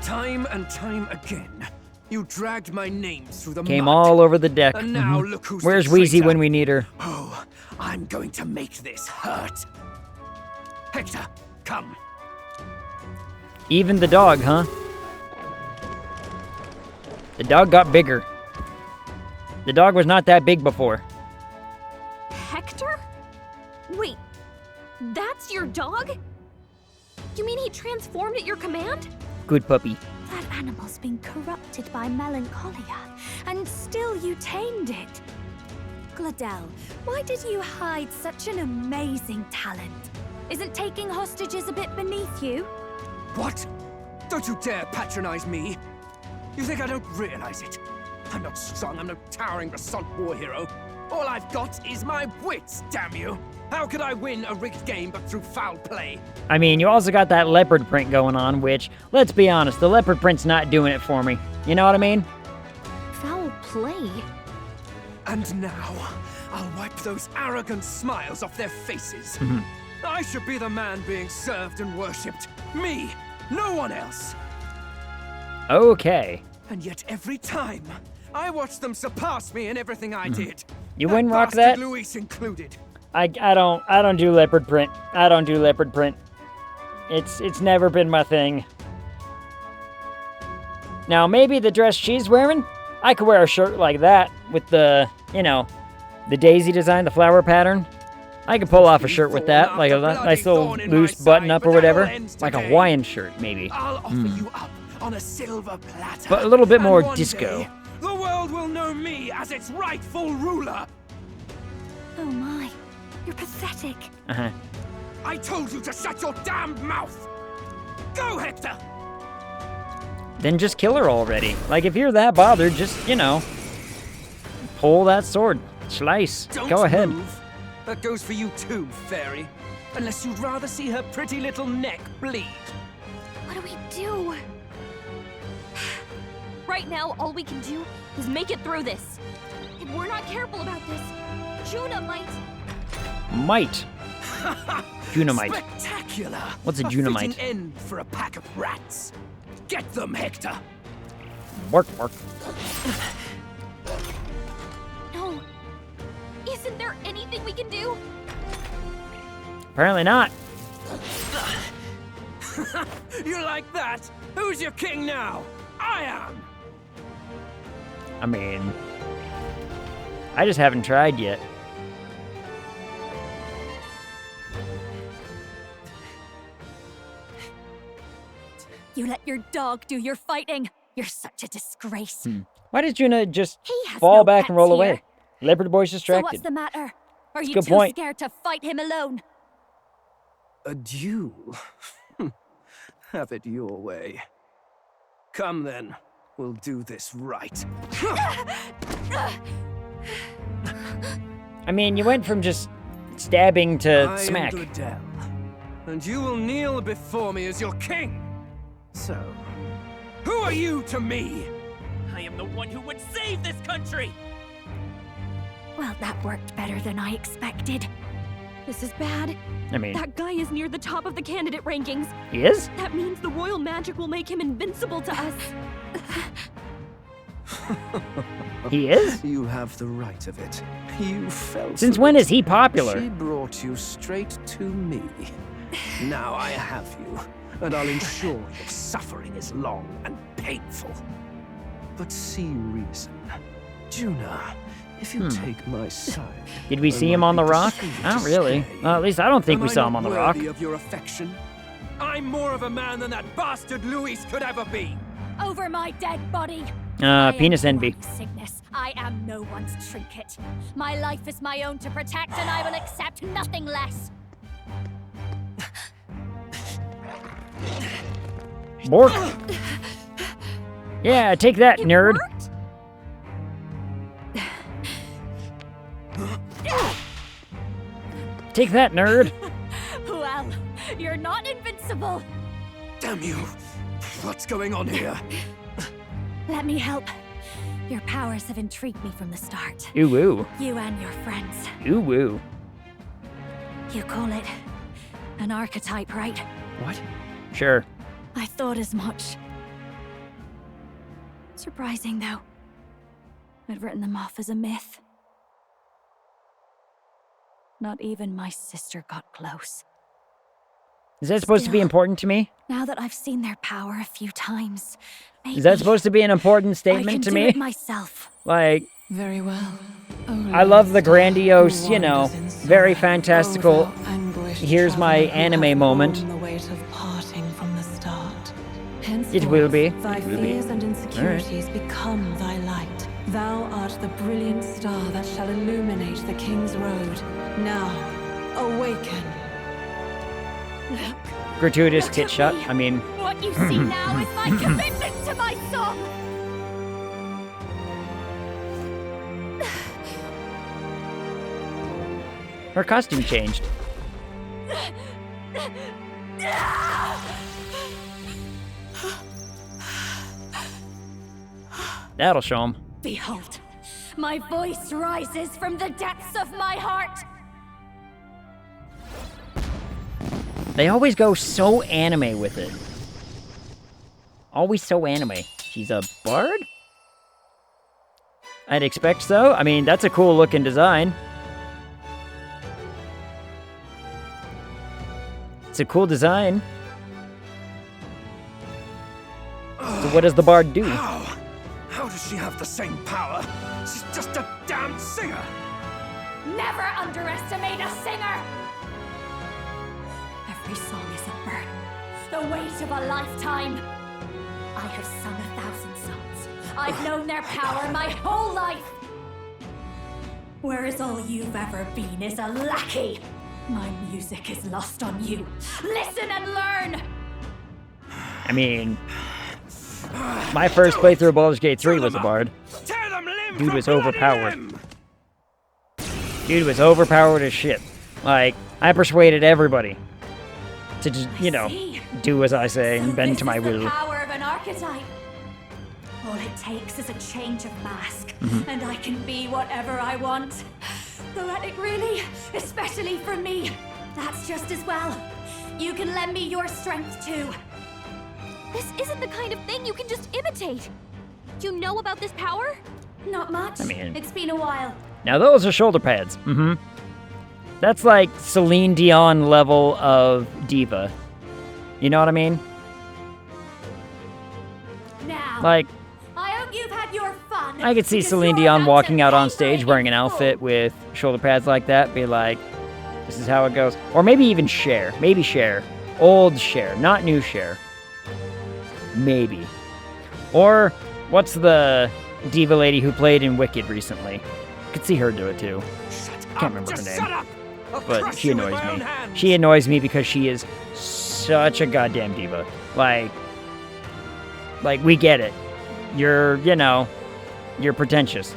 Time and time again, you dragged my name through the Came mud. all over the deck. And now look who's Where's the Wheezy traitor. when we need her? Oh, I'm going to make this hurt. Hector, come. Even the dog, huh? The dog got bigger. The dog was not that big before. Hector? Wait, that's your dog? You mean he transformed at your command? Good puppy. That animal's been corrupted by melancholia, and still you tamed it. Gladel, why did you hide such an amazing talent? Isn't taking hostages a bit beneath you? What? Don't you dare patronize me. You think I don't realize it? I'm not strong, I'm no towering Basant war hero. All I've got is my wits, damn you! How could I win a rigged game but through foul play? I mean, you also got that leopard print going on, which, let's be honest, the leopard print's not doing it for me. You know what I mean? Foul play? And now, I'll wipe those arrogant smiles off their faces. I should be the man being served and worshipped. Me, no one else. Okay. And yet every time, I watch them surpass me in everything I did. You wouldn't rock that? Luis included. I don't do leopard print. I don't do leopard print. It's never been my thing. Now, maybe the dress she's wearing, I could wear a shirt like that with the, the daisy design, the flower pattern. I could pull off a shirt with that, like a nice little loose button up or whatever. Like a Hawaiian shirt, maybe. I'll offer you up on a silver platter. But a little bit more And one disco. day, the world will know me as its rightful ruler. Oh my, you're pathetic. I told you to shut your damned mouth. Go, Hector. Then just kill her already. Like, if you're that bothered, just, pull that sword. Slice. Don't Go ahead. move. That goes for you too, fairy. Unless you'd rather see her pretty little neck bleed. What do we do? Right now, all we can do is make it through this. If we're not careful about this, Juna might... Might. Junamite. Spectacular. What's a A Junamite? fitting end for a pack of rats. Get them, Hector. Work. No. Isn't there anything we can do? Apparently not. You like that? Who's your king now? I am. I mean, I just haven't tried yet. You let your dog do your fighting. You're such a disgrace. Why does Juna just He has fall no back and roll pets here. away? Leopard Boy's So distracted. what's the matter? Are you Good too point. scared to fight him alone? A duel? Have it your way. Come then. We'll do this right. I mean, you went from just stabbing to I smack. am Gladel, and you will kneel before me as your king. So, Who are you to me? I am the one who would save this country! Well, that worked better than I expected. This is bad. I mean... That guy is near the top of the candidate rankings. He is? That means the royal magic will make him invincible to us. He is? You have the right of it. You fell Since for when it. is he popular? She brought you straight to me. Now I have you, and I'll ensure your suffering is long and painful. But see reason. Juna, if you take my side... Did we see him on the rock? Not really. Well, at least I don't think we saw him on the rock. Of your affection? I'm more of a man than that bastard Luis could ever be. Over my dead body. Penis envy. Sickness. I am no one's trinket. My life is my own to protect, and I will accept nothing less. Bork. Yeah, take that, nerd. Take that, nerd. Well, you're not invincible. Damn you. What's going on here? Let me help. Your powers have intrigued me from the start. Ooh woo. You and your friends. Ooh woo. You call it an archetype, right? What? Sure. I thought as much. Surprising, though. I'd written them off as a myth. Not even my sister got close. Is that supposed to be important to me? Now that I've seen their power a few times, maybe Is that supposed to be an important statement to me? I can do it myself. Like, very well. I love the grandiose, you know, very fantastical. Here's my anime moment. The weight of parting from the start. It will be. Thy It will fears be. and insecurities become thy light. Thou art the brilliant star that shall illuminate the king's road. Now, awaken. Gratuitous tit shot. I mean, What you see now is my commitment to my song. her costume changed. That'll show him. Behold, my voice rises from the depths of my heart. They always go so anime with it. Always so anime. She's a bard? I'd expect so. I mean, that's a cool looking design. It's a cool design. So what does the bard do? How does she have the same power? She's just a damn singer. Never underestimate a singer. Every song is a burden, the weight of a lifetime. I have sung 1,000 songs. I've known their power my whole life. Whereas all you've ever been is a lackey. My music is lost on you. Listen and learn. I mean, my first playthrough of Baldur's Gate 3 was a bard. Dude was overpowered. Dude was overpowered as shit. Like, I persuaded everybody to just, you know, do as I say and bend to my will. The power of an archetype. All it takes is a change of mask, and I can be whatever I want. Though it really, especially for me, that's just as well. You can lend me your strength too. This isn't the kind of thing you can just imitate. You know about this power? Not much. I mean- It's been a while. Now those are shoulder pads. That's like Celine Dion level of diva. You know what I mean? Now, Like, I hope you've had your fun. I could see because Celine you're Dion about walking to out on pay stage for wearing it an in full. outfit with shoulder pads like that, be like, this is how it goes. Or maybe even Cher. Maybe Cher. Old Cher, not new Cher. Maybe. Or, what's the diva lady who played in Wicked recently? Could see her do it too. Can't remember her name. But she annoys me. She annoys me because she is such a goddamn diva. Like, we get it. You're, you know, you're pretentious.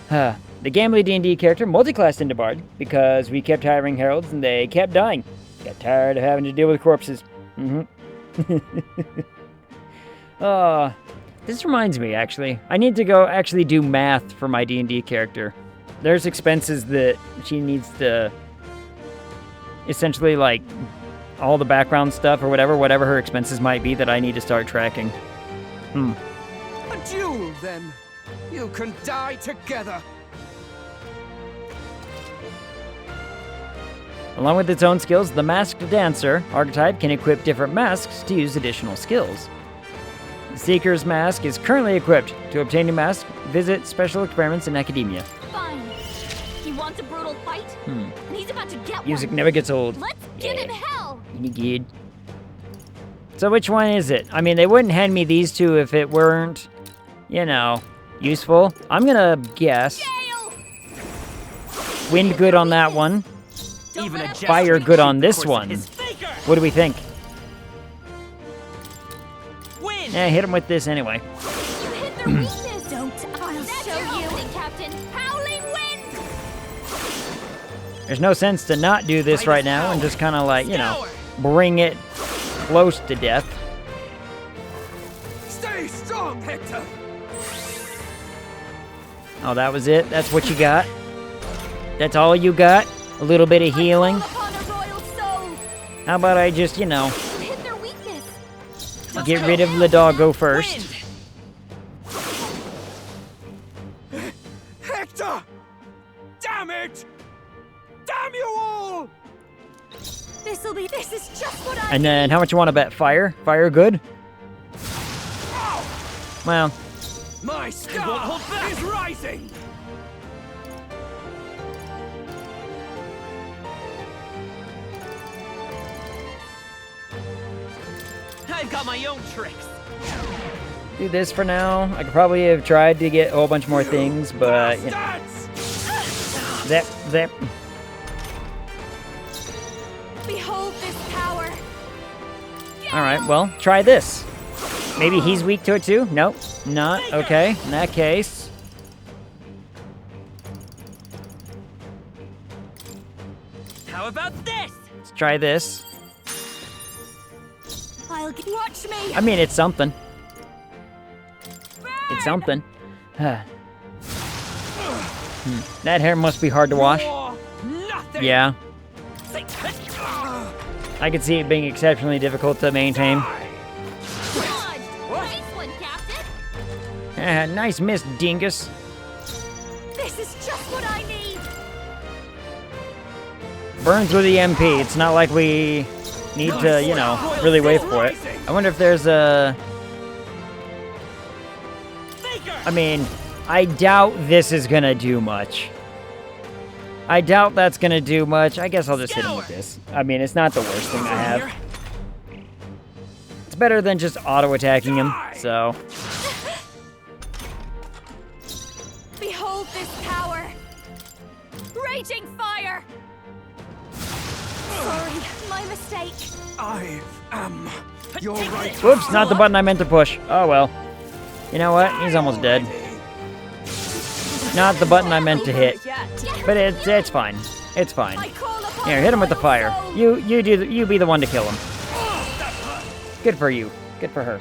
The Gambly D&D character multiclassed into Bard because we kept hiring heralds and they kept dying. Got tired of having to deal with corpses. This reminds me, actually. I need to go actually do math for my D&D character. There's expenses that she needs to... Essentially, like, all the background stuff or whatever her expenses might be that I need to start tracking. A duel, then. You can die together. Along with its own skills, the Masked Dancer archetype can equip different masks to use additional skills. The Seeker's Mask is currently equipped. To obtain a mask, visit special experiments in academia. Fine. He wants a brutal fight, and he's about to get Music one. never gets old. Let's give him hell! Good. So which one is it? I mean, they wouldn't hand me these two if it weren't, you know, useful. I'm gonna guess. Wind good on that one. Fire good on this one. What do we think? Yeah, hit him with this anyway. You hit their weakness. I'll show you, Captain. Howling wind. There's no sense to not do this right now and just kind of like, you know, bring it close to death. Stay strong, Hector. Oh, that was it? That's what you got? That's all you got? A little bit of healing? How about I just, you know, get rid of the doggo first? Hector! Damn it! Damn you all! This is just what I And then how much you want to bet? Fire? Fire good? Well. My star is rising! I've got my own tricks. Do this for now. I could probably have tried to get a whole bunch more things, but, you know. Zap, zap. Behold this power. Alright, well, try this. Maybe he's weak to it too? Nope, not. Okay, in that case. How about this? Let's try this. Watch me. I mean, it's something. It's something. That hair must be hard to wash. Yeah. I could see it being exceptionally difficult to maintain. Nice miss, dingus. This is just what I need. Burn through the MP. It's not like we need to, you know, really wait for it. I wonder if there's a... I mean, I doubt this is gonna do much. I doubt that's gonna do much. I guess I'll just hit him with this. I mean, it's not the worst thing I have. It's better than just auto-attacking him, so... Behold this power. Raging fire. Sorry, my mistake. I am your right. Whoops, not the button I meant to push. Oh well. You know what? He's almost dead. Not the button I meant to hit. But it's fine. It's fine. Here, hit him with the fire. You be the one to kill him. Good for you. Good for her.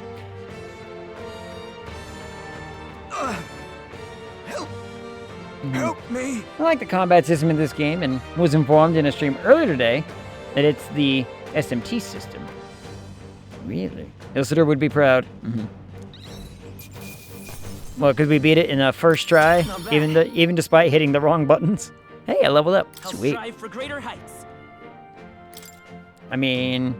Help me. I like the combat system in this game and was informed in a stream earlier today that it's the SMT system. Really? Ilsitor would be proud. Well, because we beat it in a first try, even despite hitting the wrong buttons. Hey, I leveled up. Sweet. I'll strive for greater heights. I mean...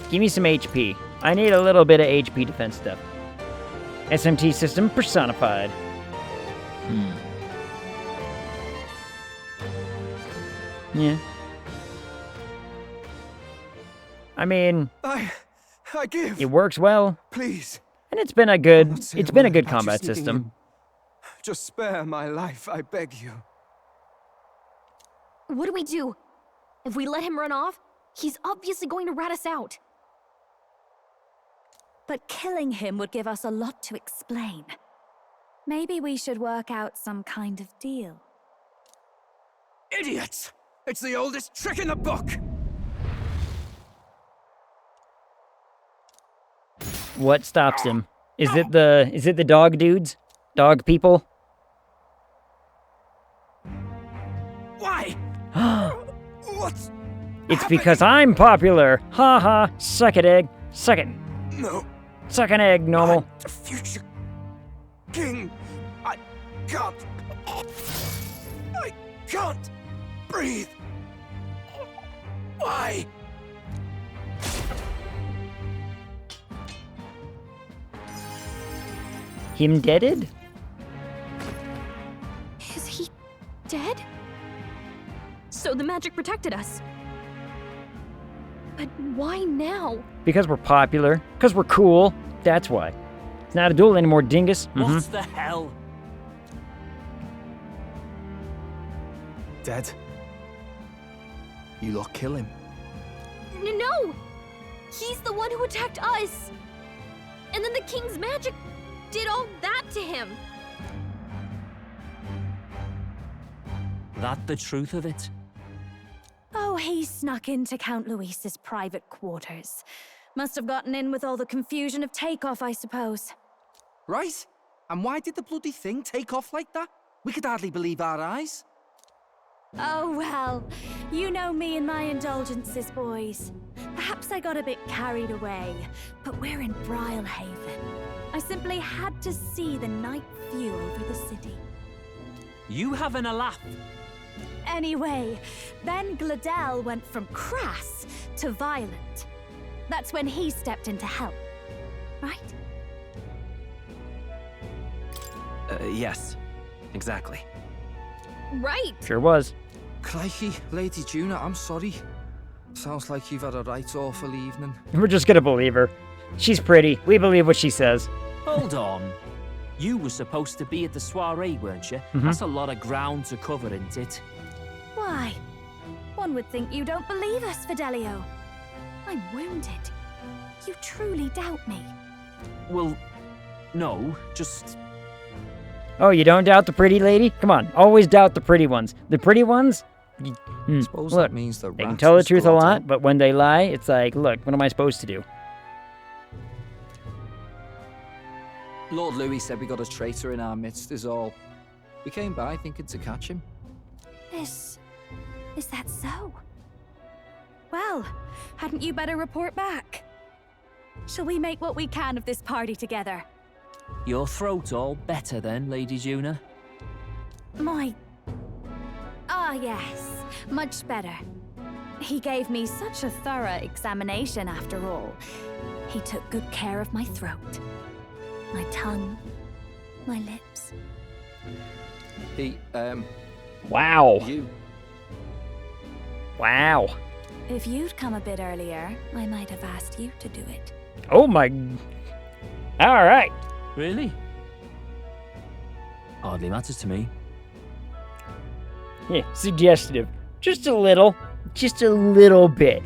Give me some HP. I need a little bit of HP defense stuff. SMT system personified. Yeah. I mean... I give. It works well. Please. And it's been a good combat system. Just spare my life, I beg you. What do we do? If we let him run off, he's obviously going to rat us out. But killing him would give us a lot to explain. Maybe we should work out some kind of deal. Idiots! It's the oldest trick in the book! What stops him? Is it the dog dudes? Dog people? Why? What's It's because I'm popular. Ha ha. Suck it, egg. Suck it. No. Suck an egg, normal. I'm the future king. I can't breathe. Why? Him deaded? Is he dead? So the magic protected us. But why now? Because we're popular. Because we're cool. That's why. It's not a duel anymore, dingus. What the hell? Dead? You lot kill him. No! He's the one who attacked us! And then the king's magic did all that to him! That the truth of it? Oh, he snuck into Count Luis's private quarters. Must have gotten in with all the confusion of takeoff, I suppose. Right? And why did the bloody thing take off like that? We could hardly believe our eyes. Oh, well, you know me and my indulgences, boys. Perhaps I got a bit carried away, but we're in Brilhaven. I simply had to see the night view over the city. You having a laugh? Anyway, then Gladel went from crass to violent. That's when he stepped in to help, right? Yes. Exactly. Right! Sure was. Crikey, Lady Juna, I'm sorry. Sounds like you've had a right awful evening. We're just gonna believe her. She's pretty. We believe what she says. Hold on. You were supposed to be at the soiree, weren't you? That's a lot of ground to cover, isn't it? Why? One would think you don't believe us, Fidelio. I'm wounded. You truly doubt me. Well, no, just... Oh, you don't doubt the pretty lady? Come on, always doubt the pretty ones. The pretty ones? Suppose Look, that means the they can rats tell are the truth a still lot, dead. but when they lie, it's like, look, what am I supposed to do? Lord Louis said we got a traitor in our midst is all. We came by thinking to catch him. Is that so? Well, hadn't you better report back? Shall we make what we can of this party together? Your throat all better then, Lady Juna? Yes, much better. He gave me such a thorough examination after all. He took good care of my throat, my tongue, my lips. Wow. You. Wow. If you'd come a bit earlier, I might have asked you to do it. Oh my... Alright. Really? Hardly matters to me. Yeah, suggestive. Just a little. Just a little bit.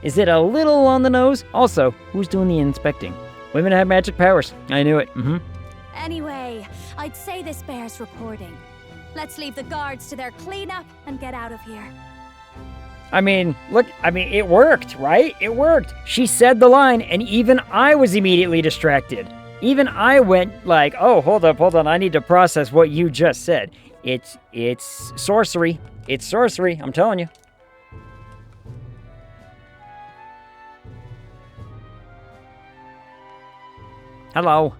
Is it a little on the nose? Also, who's doing the inspecting? Women have magic powers. I knew it. Anyway, I'd say this bears reporting. Let's leave the guards to their cleanup and get out of here. I mean, look, it worked, right? It worked. She said the line, and even I was immediately distracted. Even I went like, oh, hold on, I need to process what you just said. It's sorcery. It's sorcery, I'm telling you. Hello.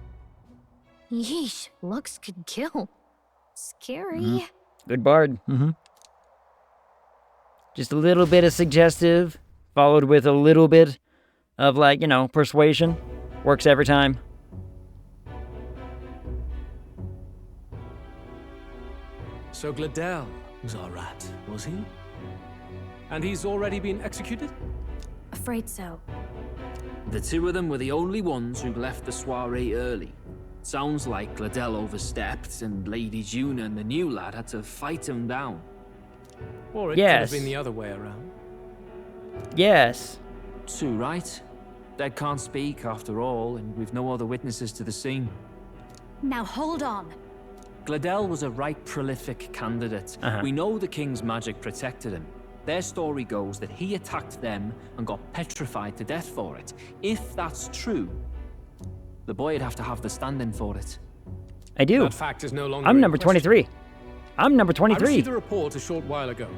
Yeesh, looks could kill. Scary. Good bard. Just a little bit of suggestive, followed with a little bit of, like, you know, persuasion. Works every time. So Gladel was our rat, was he? And he's already been executed? Afraid so. The two of them were the only ones who left the soiree early. Sounds like Gladel overstepped, and Lady Juna and the new lad had to fight him down. Or it could have been the other way around. Yes. Too right. Dead can't speak, after all, and we've no other witnesses to the scene. Now hold on. Gladel was a right prolific candidate. We know the king's magic protected him. Their story goes that he attacked them and got petrified to death for it. If that's true, The boy'd have to have the stand-in for it. I do. That fact is no longer I'm in number question. 23. I'm number I 23. received a report a short while ago.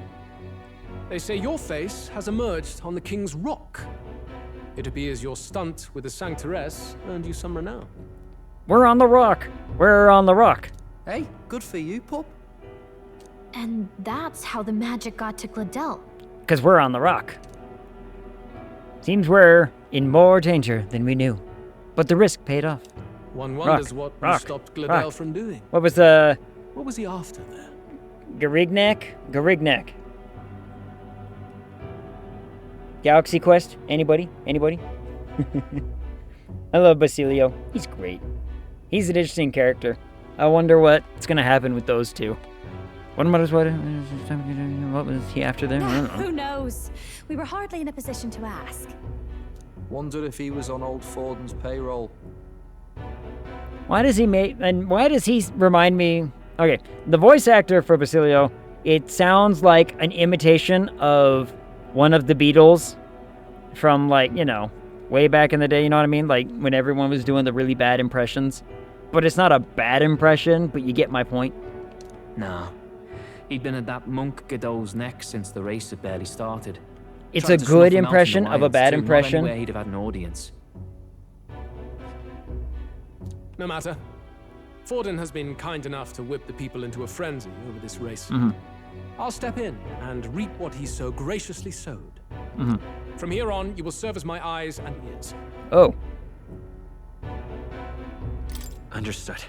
They say your face has emerged on the King's Rock. It appears your stunt with the Sanctoress earned you some renown. We're on the rock. We're on the rock. Hey, good for you, pup. And that's how the magic got to Gladell. Because we're on the rock. Seems we're in more danger than we knew. But the risk paid off. One wonders what you stopped Gladell from doing. What was What was he after there? Garignac. Galaxy Quest? Anybody? I love Basilio. He's great. He's an interesting character. I wonder what's gonna happen with those two. What was he after them? I don't know. Who knows? We were hardly in a position to ask. Wondered if he was on old Forden's payroll. Why does he remind me? Okay, the voice actor for Basilio, it sounds like an imitation of one of the Beatles from, like, you know, way back in the day, you know what I mean? Like, when everyone was doing the really bad impressions. But it's not a bad impression, but you get my point. Nah. He'd been at that monk Godot's neck since the race had barely started. It's Tried a to good snuff him out in the impression of a wilds, bad too. Not impression. anywhere he'd have had an audience. No matter. Forden has been kind enough to whip the people into a frenzy over this race. Mm-hmm. I'll step in and reap what he so graciously sowed. Mm-hmm. From here on, you will serve as my eyes and ears. Oh. Understood.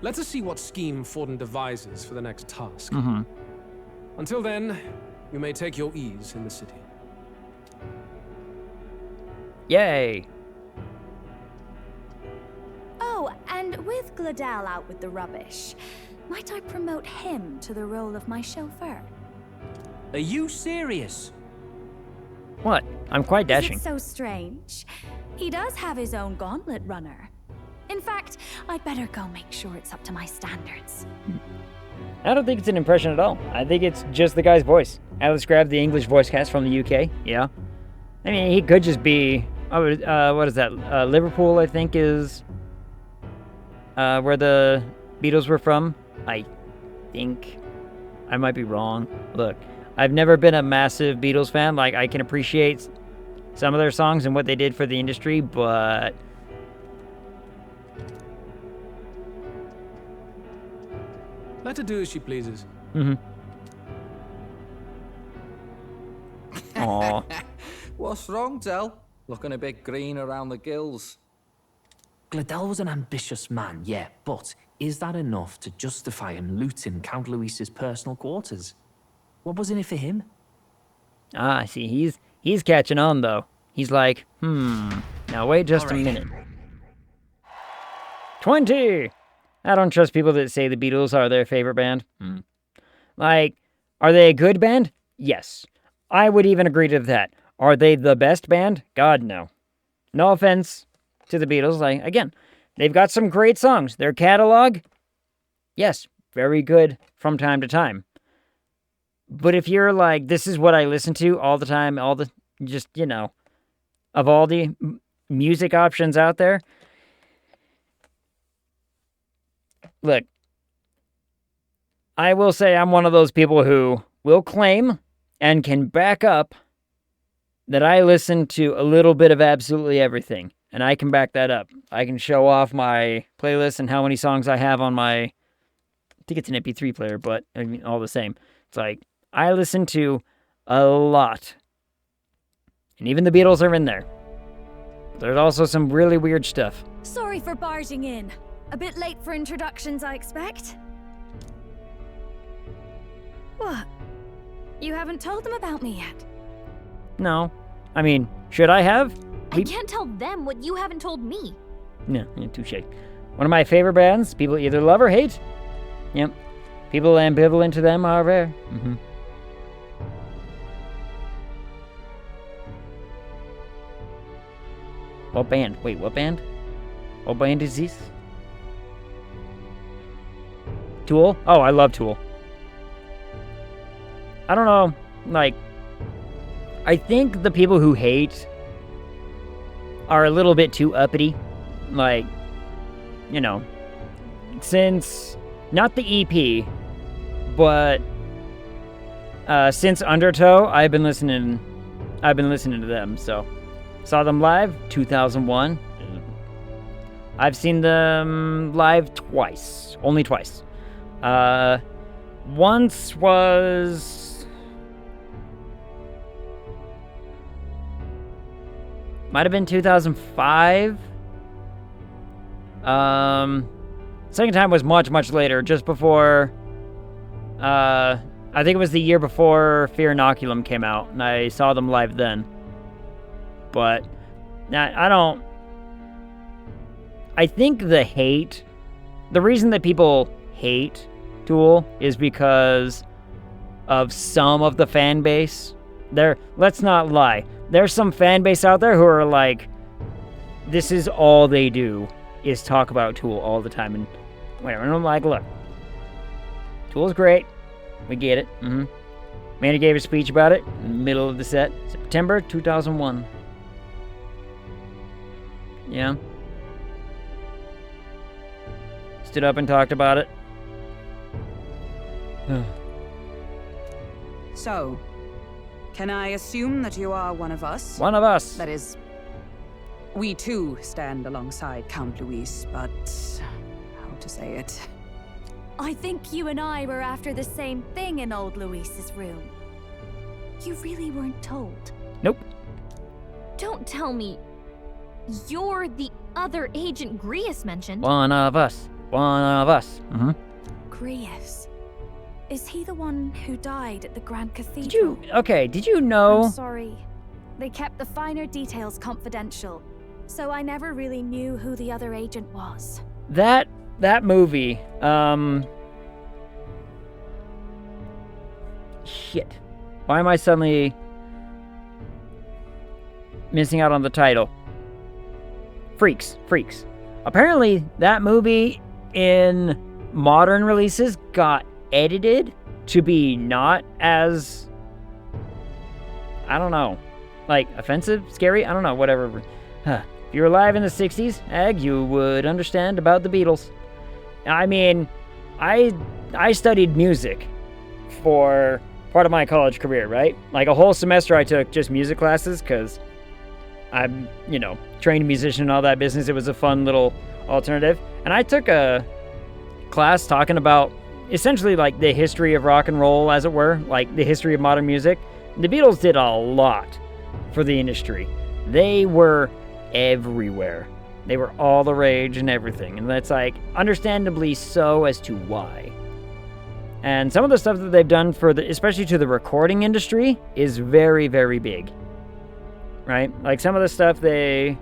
Let us see what scheme Forden devises for the next task. Mm-hmm. Until then, you may take your ease in the city. Yay. Oh, and with Gladell out with the rubbish, might I promote him to the role of my chauffeur? Are you serious? What? I'm quite dashing. Is it so strange? He does have his own gauntlet runner. In fact, I'd better go make sure it's up to my standards. I don't think it's an impression at all. I think it's just the guy's voice. Alice grabbed the English voice cast from the UK. Yeah. I mean, he could just be... what is that? Liverpool, I think, is... where the Beatles were from. I think. I might be wrong. Look, I've never been a massive Beatles fan. Like, I can appreciate some of their songs and what they did for the industry, but... Let her do as she pleases. Mm-hmm. Aww. What's wrong, Del? Looking a bit green around the gills. Gladell was an ambitious man, yeah, but is that enough to justify him looting Count Luis's personal quarters? What was in it for him? Ah, I see. He's catching on, though. He's like, now wait just a minute. 20! I don't trust people that say the Beatles are their favorite band. Like, are they a good band? Yes. I would even agree to that. Are they the best band? God, no. No offense to the Beatles. Like, again, they've got some great songs. Their catalog, yes, very good from time to time. But if you're like, this is what I listen to all the time, just, you know, of all the music options out there, look, I will say I'm one of those people who will claim and can back up that I listen to a little bit of absolutely everything. And I can back that up. I can show off my playlist and how many songs I have on my... I think it's an MP3 player, but I mean, all the same. It's like, I listen to a lot. And even the Beatles are in there. There's also some really weird stuff. Sorry for barging in. A bit late for introductions, I expect. What? You haven't told them about me yet? No. I mean, should I have? I can't tell them what you haven't told me. No, touche. One of my favorite bands, people either love or hate. Yep. People ambivalent to them are rare. Mm-hmm. What band? Wait, what band? What band is this? Tool? Oh, I love Tool. I don't know, like, I think the people who hate are a little bit too uppity. like, you know, since, not the EP, but since Undertow, I've been listening to them. So saw them live 2001. I've seen them live twice, only twice. Once was might have been 2005. Second time was much later, just before I think it was the year before Fear Inoculum came out, and I saw them live then. But I think the reason that people hate Tool is because of some of the fan base. Let's not lie. There's some fan base out there who are like, this is all they do is talk about Tool all the time and whatever. And I'm like, look, Tool's great. We get it. Manny gave a speech about it in the middle of the set. September 2001. Yeah. Stood up and talked about it. So, can I assume that you are one of us? One of us. That is, we too stand alongside Count Luis, but how to say it? I think you and I were after the same thing in old Luis's room. You really weren't told? Nope. Don't tell me you're the other agent Grius mentioned. One of us. One of us. Grius. Is he the one who died at the Grand Cathedral? Did you know? I'm sorry. They kept the finer details confidential, so I never really knew who the other agent was. That movie, shit. Why am I suddenly missing out on the title? Freaks. Apparently, that movie in modern releases got edited to be not as, I don't know, like offensive, scary, I don't know, whatever. If you were alive in the 60s, Ag, you would understand about the Beatles. I mean, I studied music for part of my college career, right? Like a whole semester I took just music classes because I'm, trained musician and all that business. It was a fun little alternative. And I took a class talking about essentially like the history of rock and roll, as it were, like the history of modern music. The Beatles did a lot for the industry. They were everywhere. They were all the rage and everything. And that's like understandably so as to why. And some of the stuff that they've done especially to the recording industry is very, very big. Right? Like some of the stuff they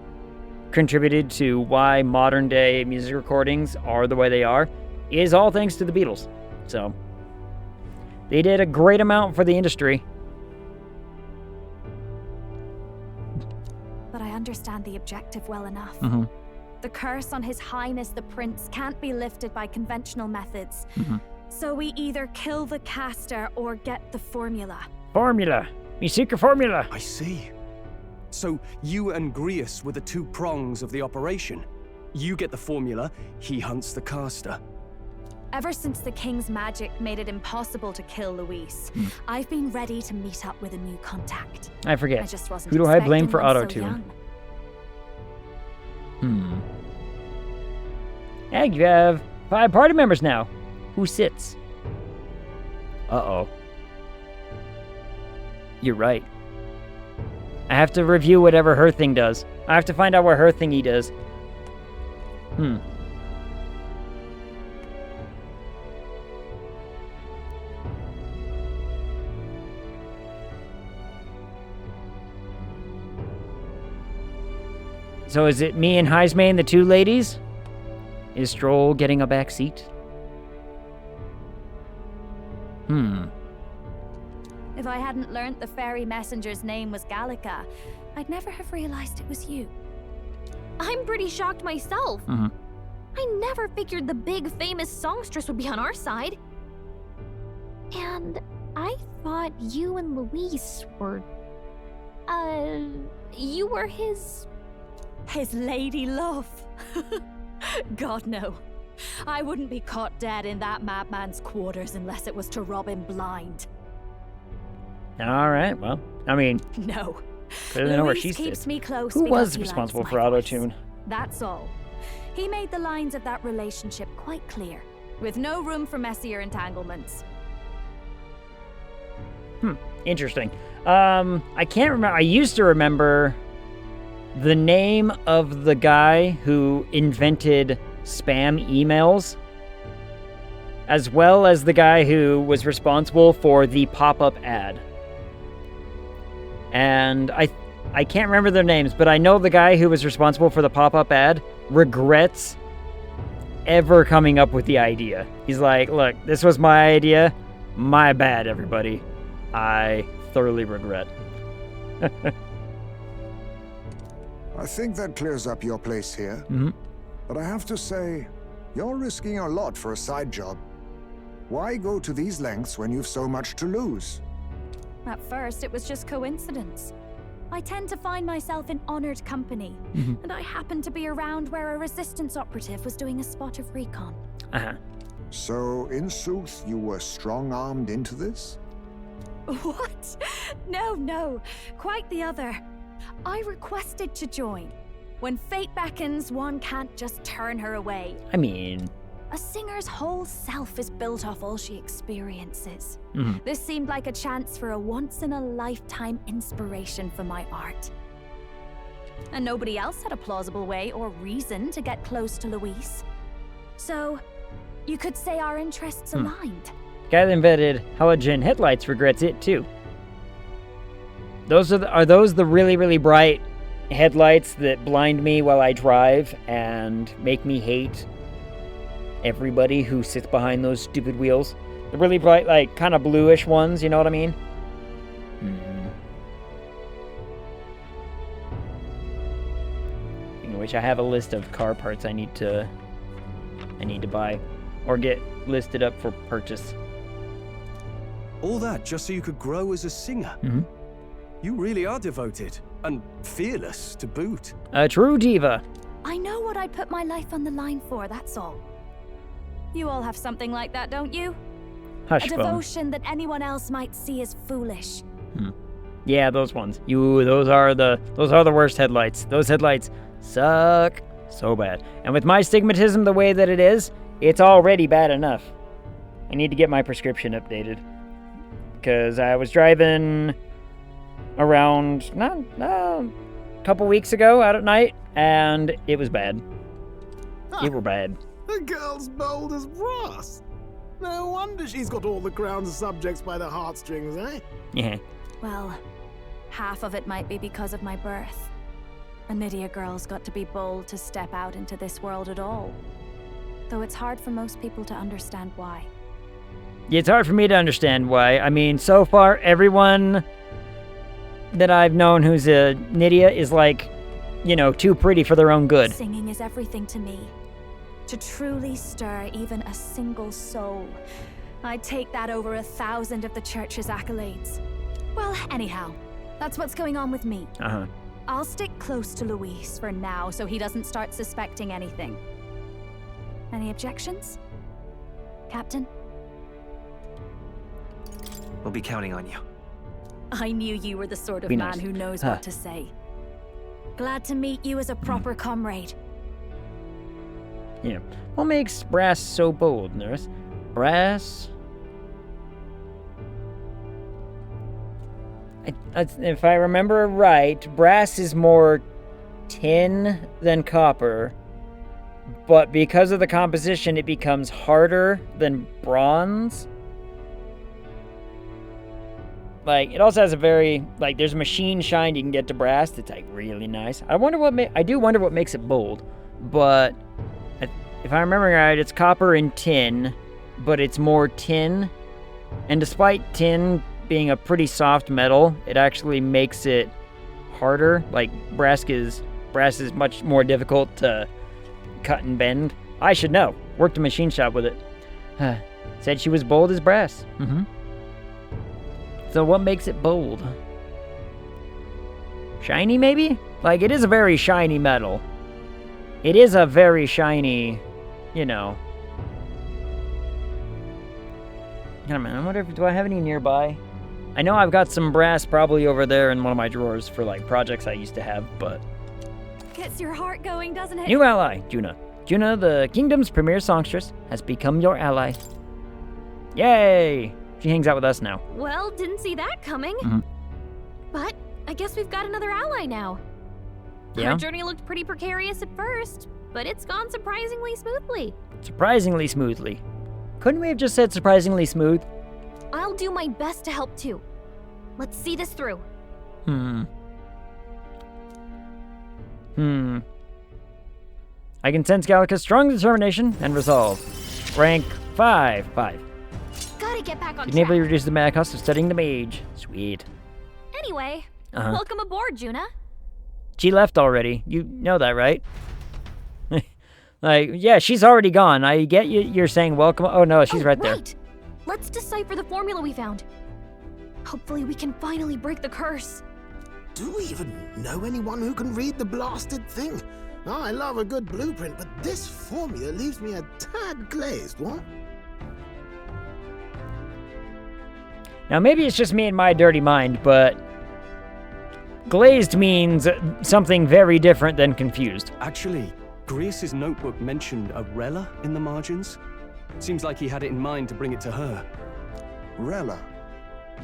contributed to why modern day music recordings are the way they are is all thanks to the Beatles. So they did a great amount for the industry. But I understand the objective well enough. The curse on His Highness the Prince can't be lifted by conventional methods. So we either kill the caster or get the formula. Formula. Me secret formula. I see. So you and Grius were the two prongs of the operation. You get the formula, he hunts the caster. Ever since the King's magic made it impossible to kill Luis, I've been ready to meet up with a new contact. I forget. I just wasn't Who do I blame for expecting auto-tune? one Ag, you have 5 party members now. Who sits? Uh-oh. You're right. I have to review whatever her thing does. I have to find out what her thingy does. So is it me and Heisman, the two ladies? Is Stroll getting a back seat? If I hadn't learnt the fairy messenger's name was Gallica, I'd never have realized it was you. I'm pretty shocked myself. I never figured the big famous songstress would be on our side. And I thought you and Luis were... you were his... His lady love. God, no. I wouldn't be caught dead in that madman's quarters unless it was to rob him blind. All right, well, I mean... No. Clearly know where she keeps me close. Who was responsible for auto-tune? That's all. He made the lines of that relationship quite clear, with no room for messier entanglements. Interesting. I can't remember. I used to remember the name of the guy who invented spam emails, as well as the guy who was responsible for the pop-up ad. And I can't remember their names, but I know the guy who was responsible for the pop-up ad regrets ever coming up with the idea. He's like, look, this was my idea. My bad, everybody. I thoroughly regret. I think that clears up your place here. Mm-hmm. But I have to say, you're risking a lot for a side job. Why go to these lengths when you've so much to lose? At first, it was just coincidence. I tend to find myself in honored company, and I happened to be around where a resistance operative was doing a spot of recon. So, in sooth, you were strong-armed into this? What? No, quite the other. I requested to join. When fate beckons, one can't just turn her away. I mean... A singer's whole self is built off all she experiences. This seemed like a chance for a once-in-a-lifetime inspiration for my art. And nobody else had a plausible way or reason to get close to Luis. So, you could say our interests aligned. Guy that invented halogen headlights regrets it too. Are those the really, really bright headlights that blind me while I drive and make me hate everybody who sits behind those stupid wheels? The really bright, like, kind of bluish ones, you know what I mean? In which I have a list of car parts I need to buy or get listed up for purchase. All that just so you could grow as a singer? You really are devoted, and fearless to boot. A true diva. I know what I'd put my life on the line for, that's all. You all have something like that, don't you? Hush, a devotion that anyone else might see as foolish. Yeah, those ones. Those are the worst headlights. Those headlights suck so bad. And with my stigmatism the way that it is, it's already bad enough. I need to get my prescription updated. Because I was driving around a couple weeks ago out at night, and it was bad. It were bad. The girl's bold as brass. No wonder she's got all the crown's subjects by the heartstrings, eh? Yeah. Well, half of it might be because of my birth. A Nydia girl's got to be bold to step out into this world at all. Though it's hard for most people to understand why. It's hard for me to understand why. I mean, so far, everyone that I've known who's a Nydia is like, too pretty for their own good. Singing is everything to me. To truly stir even a single soul, I'd take that over 1,000 of the church's accolades. Well, anyhow, that's what's going on with me. I'll stick close to Luis for now so he doesn't start suspecting anything. Any objections? Captain? We'll be counting on you. I knew you were the sort of Be man nice. who knows what to say. Glad to meet you as a proper comrade. Yeah. What makes Brass so bold, Nurse? Brass? If I remember right, brass is more tin than copper, but because of the composition, it becomes harder than bronze. Like, it also has a very, there's a machine shine you can get to brass that's, really nice. I do wonder what makes it bold, but if I remember right, it's copper and tin, but it's more tin. And despite tin being a pretty soft metal, it actually makes it harder. Like, brass is much more difficult to cut and bend. I should know. Worked a machine shop with it. Said she was bold as brass. So what makes it bold? Shiny, maybe? Like, it is a very shiny metal. It is a very shiny, you know. I wonder if, do I have any nearby? I know I've got some brass probably over there in one of my drawers for, like, projects I used to have, but... Gets your heart going, doesn't it? New ally, Juna. Juna, the kingdom's premier songstress, has become your ally. Yay! She hangs out with us now. Well, didn't see that coming. But I guess we've got another ally now. Yeah? Our journey looked pretty precarious at first, but it's gone surprisingly smoothly. Surprisingly smoothly. Couldn't we have just said surprisingly smooth? I'll do my best to help too. Let's see this through. I can sense Gallica's strong determination and resolve. Rank 5. Gotta get back on Enable track. reduce the mana cost of studying the mage. Sweet. Anyway, welcome aboard, Juna. She left already. You know that, right? Like, yeah, she's already gone. I get you're saying welcome. Oh, no, she's right there. Let's decipher the formula we found. Hopefully we can finally break the curse. Do we even know anyone who can read the blasted thing? I love a good blueprint, but this formula leaves me a tad glazed, what? Now, maybe it's just me and my dirty mind, but glazed means something very different than confused. Actually, Grius' notebook mentioned a Rella in the margins. Seems like he had it in mind to bring it to her. Rella?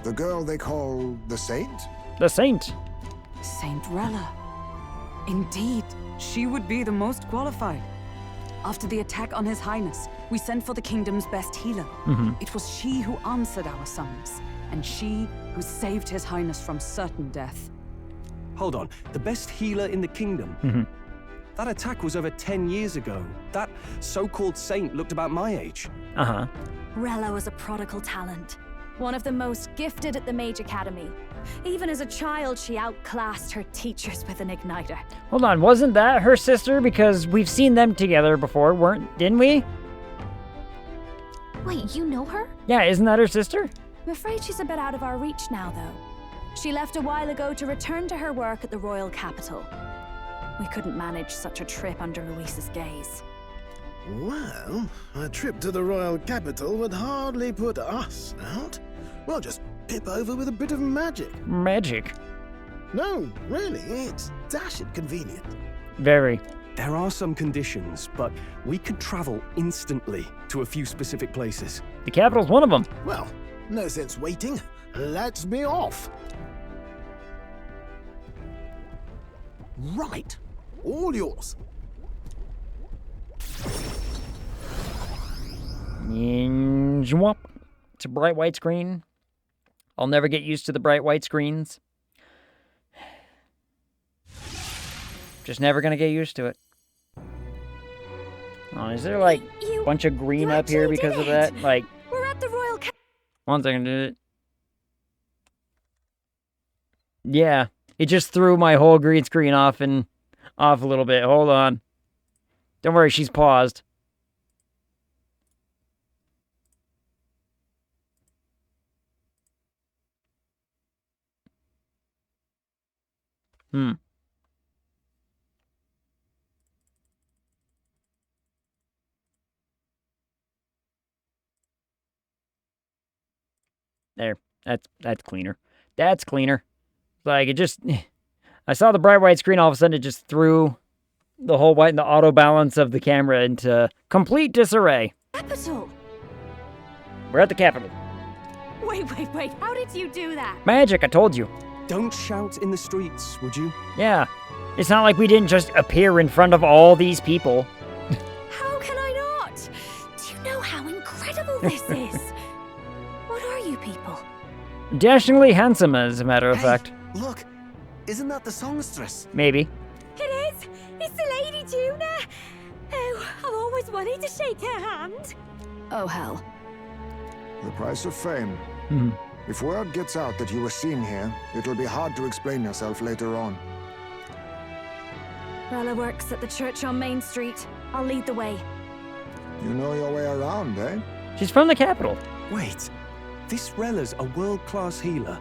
The girl they call the Saint? The Saint. Saint Rella. Indeed, she would be the most qualified. After the attack on His Highness, we sent for the kingdom's best healer. It was she who answered our summons, and she who saved His Highness from certain death. Hold on, the best healer in the kingdom? That attack was over 10 years ago. That so-called saint looked about my age. Rella was a prodigal talent. One of the most gifted at the Mage Academy. Even as a child, she outclassed her teachers with an igniter. Hold on, wasn't that her sister? Because we've seen them together before, didn't we? Wait, you know her? Yeah, isn't that her sister? I'm afraid she's a bit out of our reach now, though. She left a while ago to return to her work at the royal capital. We couldn't manage such a trip under Luis's gaze. Well, a trip to the royal capital would hardly put us out. We'll just pip over with a bit of magic. Magic? No, really, it's dashed convenient. Very. There are some conditions, but we could travel instantly to a few specific places. The capital's one of them. Well, no sense waiting. Let's be off. Right. All yours. It's a bright white screen. I'll never get used to the bright white screens. Just never gonna get used to it. Oh, is there like a bunch of green up here because of that? Like, we're at the royal one second, did it? Yeah, it just threw my whole green screen off a little bit. Hold on. Don't worry, she's paused. There. That's cleaner. That's cleaner. Like, it just... I saw the bright white screen, all of a sudden it just threw the whole white and the auto balance of the camera into complete disarray. Capital! We're at the capital. Wait, how did you do that? Magic, I told you. Don't shout in the streets, would you? Yeah. It's not like we didn't just appear in front of all these people. How can I not? Do you know how incredible this is? What are you people? Dashingly handsome, as a matter of fact. Look, isn't that the songstress? Maybe. It is! It's the Lady Juna! Oh, I've always wanted to shake her hand. Oh, hell. The price of fame. If word gets out that you were seen here, it'll be hard to explain yourself later on. Rella works at the church on Main Street. I'll lead the way. You know your way around, eh? She's from the capital. Wait, this Rella's a world-class healer,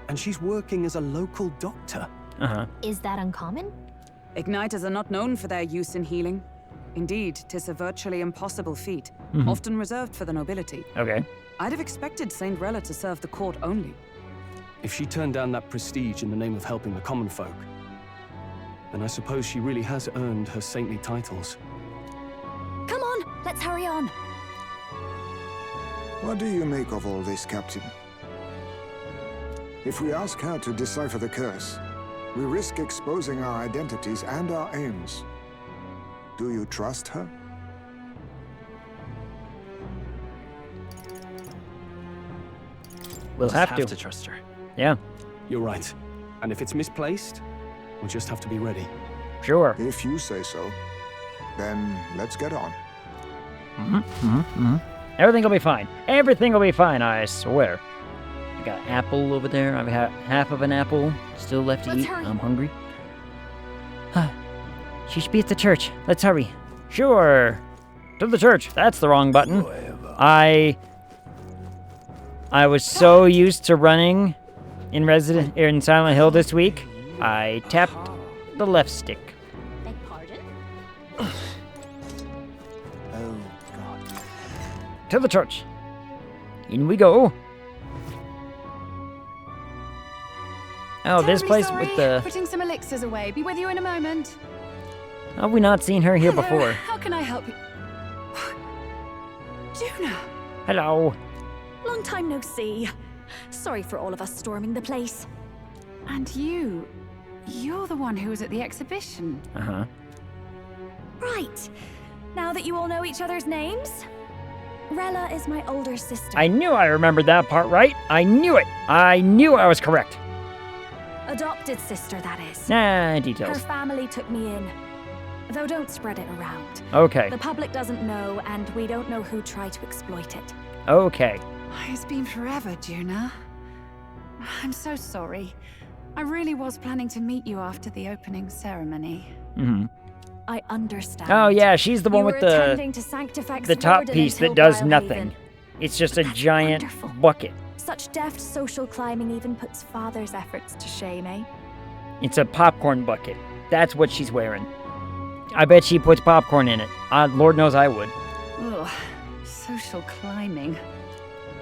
and she's working as a local doctor. Is that uncommon? Igniters are not known for their use in healing. Indeed, 'tis a virtually impossible feat, often reserved for the nobility. Okay. I'd have expected Saint Rella to serve the court only. If she turned down that prestige in the name of helping the common folk, then I suppose she really has earned her saintly titles. Come on, let's hurry on. What do you make of all this, Captain? If we ask her to decipher the curse, we risk exposing our identities and our aims. Do you trust her? We'll have to trust her. Yeah. You're right. And if it's misplaced, we'll just have to be ready. Sure. If you say so, then let's get on. Everything will be fine. Everything will be fine, I swear. I got apple over there. I've had half of an apple still left to eat. Hurry. I'm hungry. She should be at the church. Let's hurry. Sure. To the church. That's the wrong button. I was so used to running in Silent Hill this week, I tapped the left stick. Beg pardon? Oh, God. To the church. In we go. Oh, this place Terribly with sorry. the... Putting some elixirs away. Be with you in a moment. Have we not seen her here Hello, before? How can I help you? Juna! Hello. Long time no see. Sorry for all of us storming the place. And you're the one who was at the exhibition. Uh-huh. Right. Now that you all know each other's names, Rella is my older sister. I knew I remembered that part right. I knew it. I knew I was correct. Adopted sister, that is. Nah, Her details. family took me in. Though don't spread it around. Okay. The public doesn't know, and we don't know who tried to exploit it. Okay. It's been forever, Juna. I'm so sorry. I really was planning to meet you after the opening ceremony. I understand. Oh yeah, she's the one with the top piece that does nothing. It's just a giant bucket. Such deft social climbing even puts father's efforts to shame, eh? It's a popcorn bucket. That's what she's wearing. I bet she puts popcorn in it. Lord knows I would. Ugh, social climbing.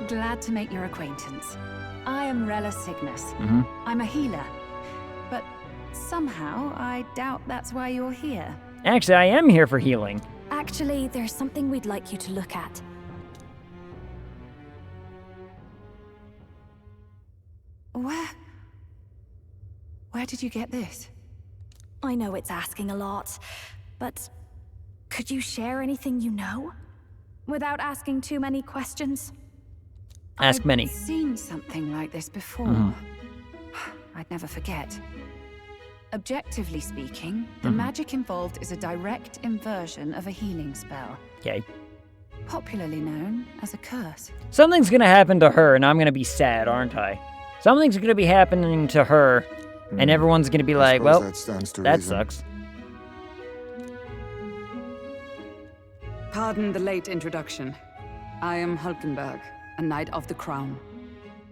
Glad to make your acquaintance. I am Rella Cygnus. I'm a healer. But somehow, I doubt that's why you're here. Actually, I am here for healing. Actually, there's something we'd like you to look at. Where did you get this? I know it's asking a lot, but could you share anything you know? Without asking too many questions? Ask many. I've seen something like this before. I'd never forget. Objectively speaking, the magic involved is a direct inversion of a healing spell. Okay. Popularly known as a curse. Something's gonna happen to her, and I'm gonna be sad, aren't I? Something's gonna be happening to her, and everyone's gonna be like, well, that sucks. Pardon the late introduction. I am Hulkenberg, a Knight of the Crown.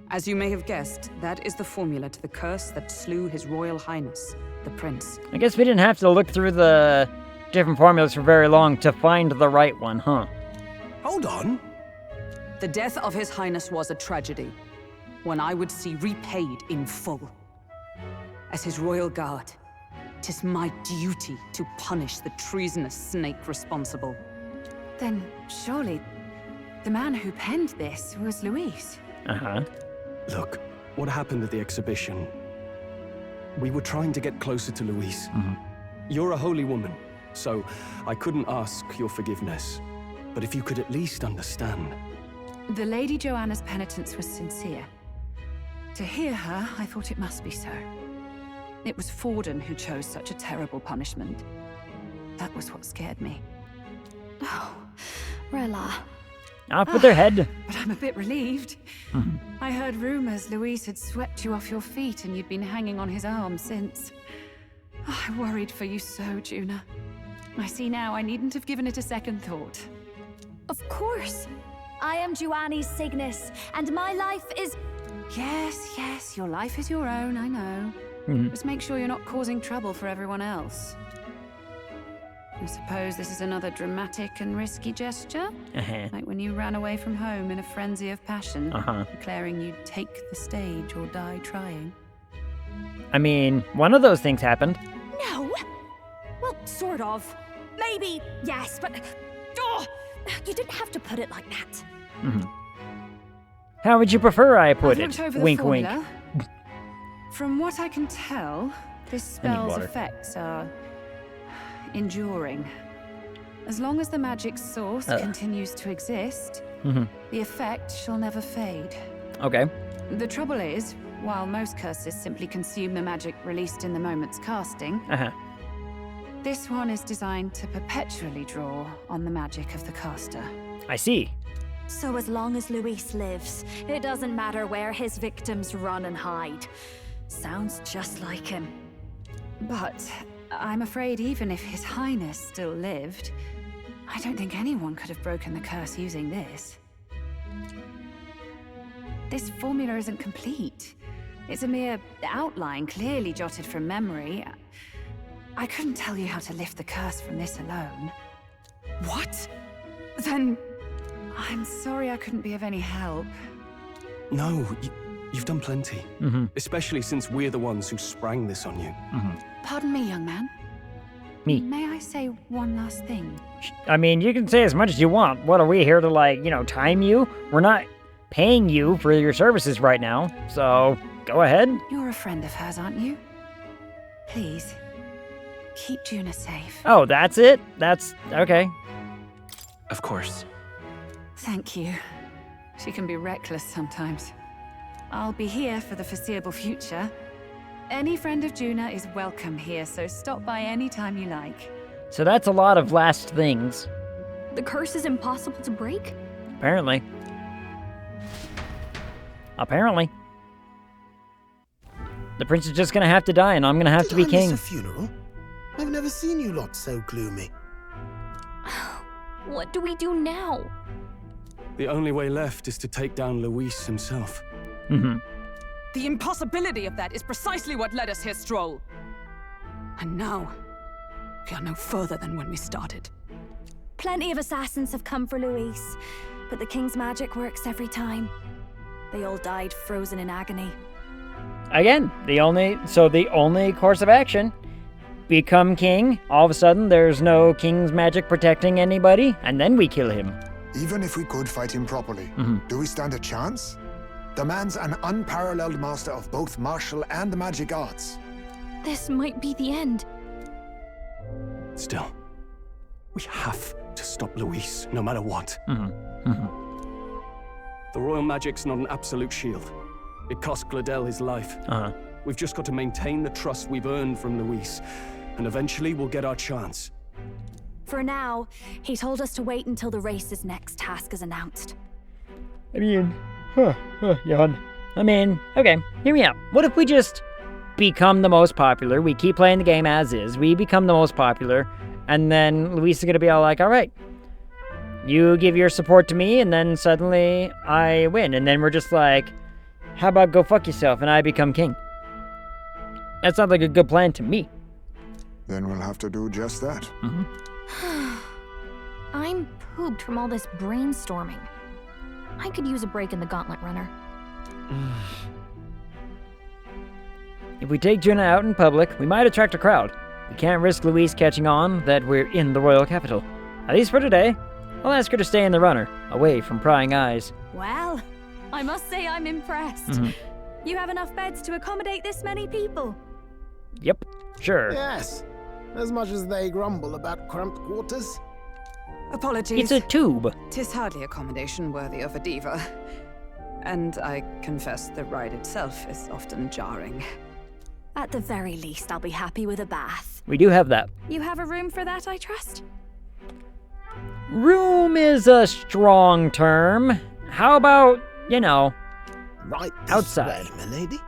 As you may have guessed, that is the formula to the curse that slew His Royal Highness, the Prince. I guess we didn't have to look through the different formulas for very long to find the right one, huh? Hold on. The death of His Highness was a tragedy, one I would see repaid in full. As His Royal Guard, 'tis my duty to punish the treasonous snake responsible. Then, surely, the man who penned this was Luis. Uh-huh. Look, what happened at the exhibition? We were trying to get closer to Luis. You're a holy woman, so I couldn't ask your forgiveness. But if you could at least understand. The Lady Joanna's penitence was sincere. To hear her, I thought it must be so. It was Forden who chose such a terrible punishment. That was what scared me. Oh, Rella. Off with her head. But I'm a bit relieved. I heard rumors Luis had swept you off your feet and you'd been hanging on his arm since. I worried for you so, Juna. I see now I needn't have given it a second thought. Of course. I am Juani's Cygnus, and my life is... Yes, your life is your own, I know. Just make sure you're not causing trouble for everyone else. I suppose this is another dramatic and risky gesture? Like when you ran away from home in a frenzy of passion, declaring you'd take the stage or die trying. I mean, one of those things happened. No. Well, sort of. Maybe, yes, but... Oh, you didn't have to put it like that. How would you prefer I put I've it? looked over the Wink, formula. wink. From what I can tell, this spell's water. effects are enduring. As long as the magic source continues to exist, the effect shall never fade. Okay. The trouble is, while most curses simply consume the magic released in the moment's casting, this one is designed to perpetually draw on the magic of the caster. I see. So as long as Luis lives, it doesn't matter where his victims run and hide. Sounds just like him. But I'm afraid even if His Highness still lived, I don't think anyone could have broken the curse using this. This formula isn't complete. It's a mere outline, clearly jotted from memory. I couldn't tell you how to lift the curse from this alone. What? Then... I'm sorry I couldn't be of any help. No, you've done plenty. Especially since we're the ones who sprang this on you. Pardon me, young man. Me. May I say one last thing? I mean, you can say as much as you want. What, are we here to, like, you know, time you? We're not paying you for your services right now, so go ahead. You're a friend of hers, aren't you? Please, keep Juna safe. Oh, that's it? That's... okay. Of course. Thank you. She can be reckless sometimes. I'll be here for the foreseeable future. Any friend of Juna is welcome here, so stop by any time you like. So that's a lot of last things. The curse is impossible to break? Apparently. Apparently. The prince is just gonna have to die, and I'm gonna have to be king. Did I miss a funeral? I've never seen you lot so gloomy. What do we do now? The only way left is to take down Luis himself. The impossibility of that is precisely what led us here, Stroll. And now, we are no further than when we started. Plenty of assassins have come for Luis, but the king's magic works every time. They all died frozen in agony. Again, the only course of action, become king, all of a sudden there's no king's magic protecting anybody, and then we kill him. Even if we could fight him properly, do we stand a chance? The man's an unparalleled master of both martial and magic arts. This might be the end. Still, we have to stop Luis, no matter what. The royal magic's not an absolute shield. It cost Gladel his life. We've just got to maintain the trust we've earned from Luis, and eventually we'll get our chance. For now, he told us to wait until the race's next task is announced. I mean, yawn. I mean, okay, hear me out. What if we just become the most popular, we keep playing the game as is, we become the most popular, and then Luis is gonna be all like, alright, you give your support to me, and then suddenly I win, and then we're just like, how about go fuck yourself and I become king? That sounds like a good plan to me. Then we'll have to do just that. I'm pooped from all this brainstorming. I could use a break in the gauntlet runner. If we take Juna out in public, we might attract a crowd. We can't risk Luis catching on that we're in the royal capital. At least for today. I'll ask her to stay in the runner, away from prying eyes. Well, I must say I'm impressed. You have enough beds to accommodate this many people? Yep, sure. Yes, as much as they grumble about cramped quarters. Apologies. It's a tube. 'Tis hardly accommodation worthy of a diva. And I confess the ride itself is often jarring. At the very least, I'll be happy with a bath. We do have that. You have a room for that, I trust? Room is a strong term. How about, you know, right outside? Way, milady.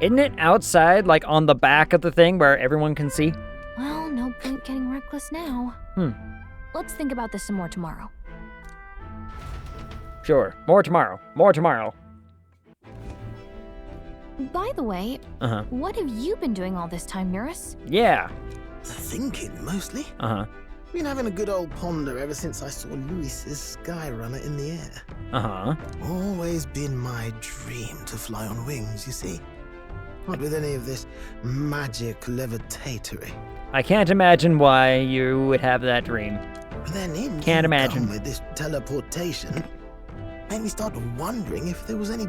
Isn't it outside, like on the back of the thing where everyone can see? Well, no point getting reckless now. Let's think about this some more tomorrow. Sure. More tomorrow. More tomorrow. By the way, what have you been doing all this time, Eurus? Yeah. Thinking, mostly. Uh-huh. Been having a good old ponder ever since I saw Luis's Sky Runner in the air. Uh-huh. Always been my dream to fly on wings, you see. Not with any of this magic levitatory. I can't imagine why you would have that dream. But then Can't imagine. With this teleportation, made me start wondering if there was any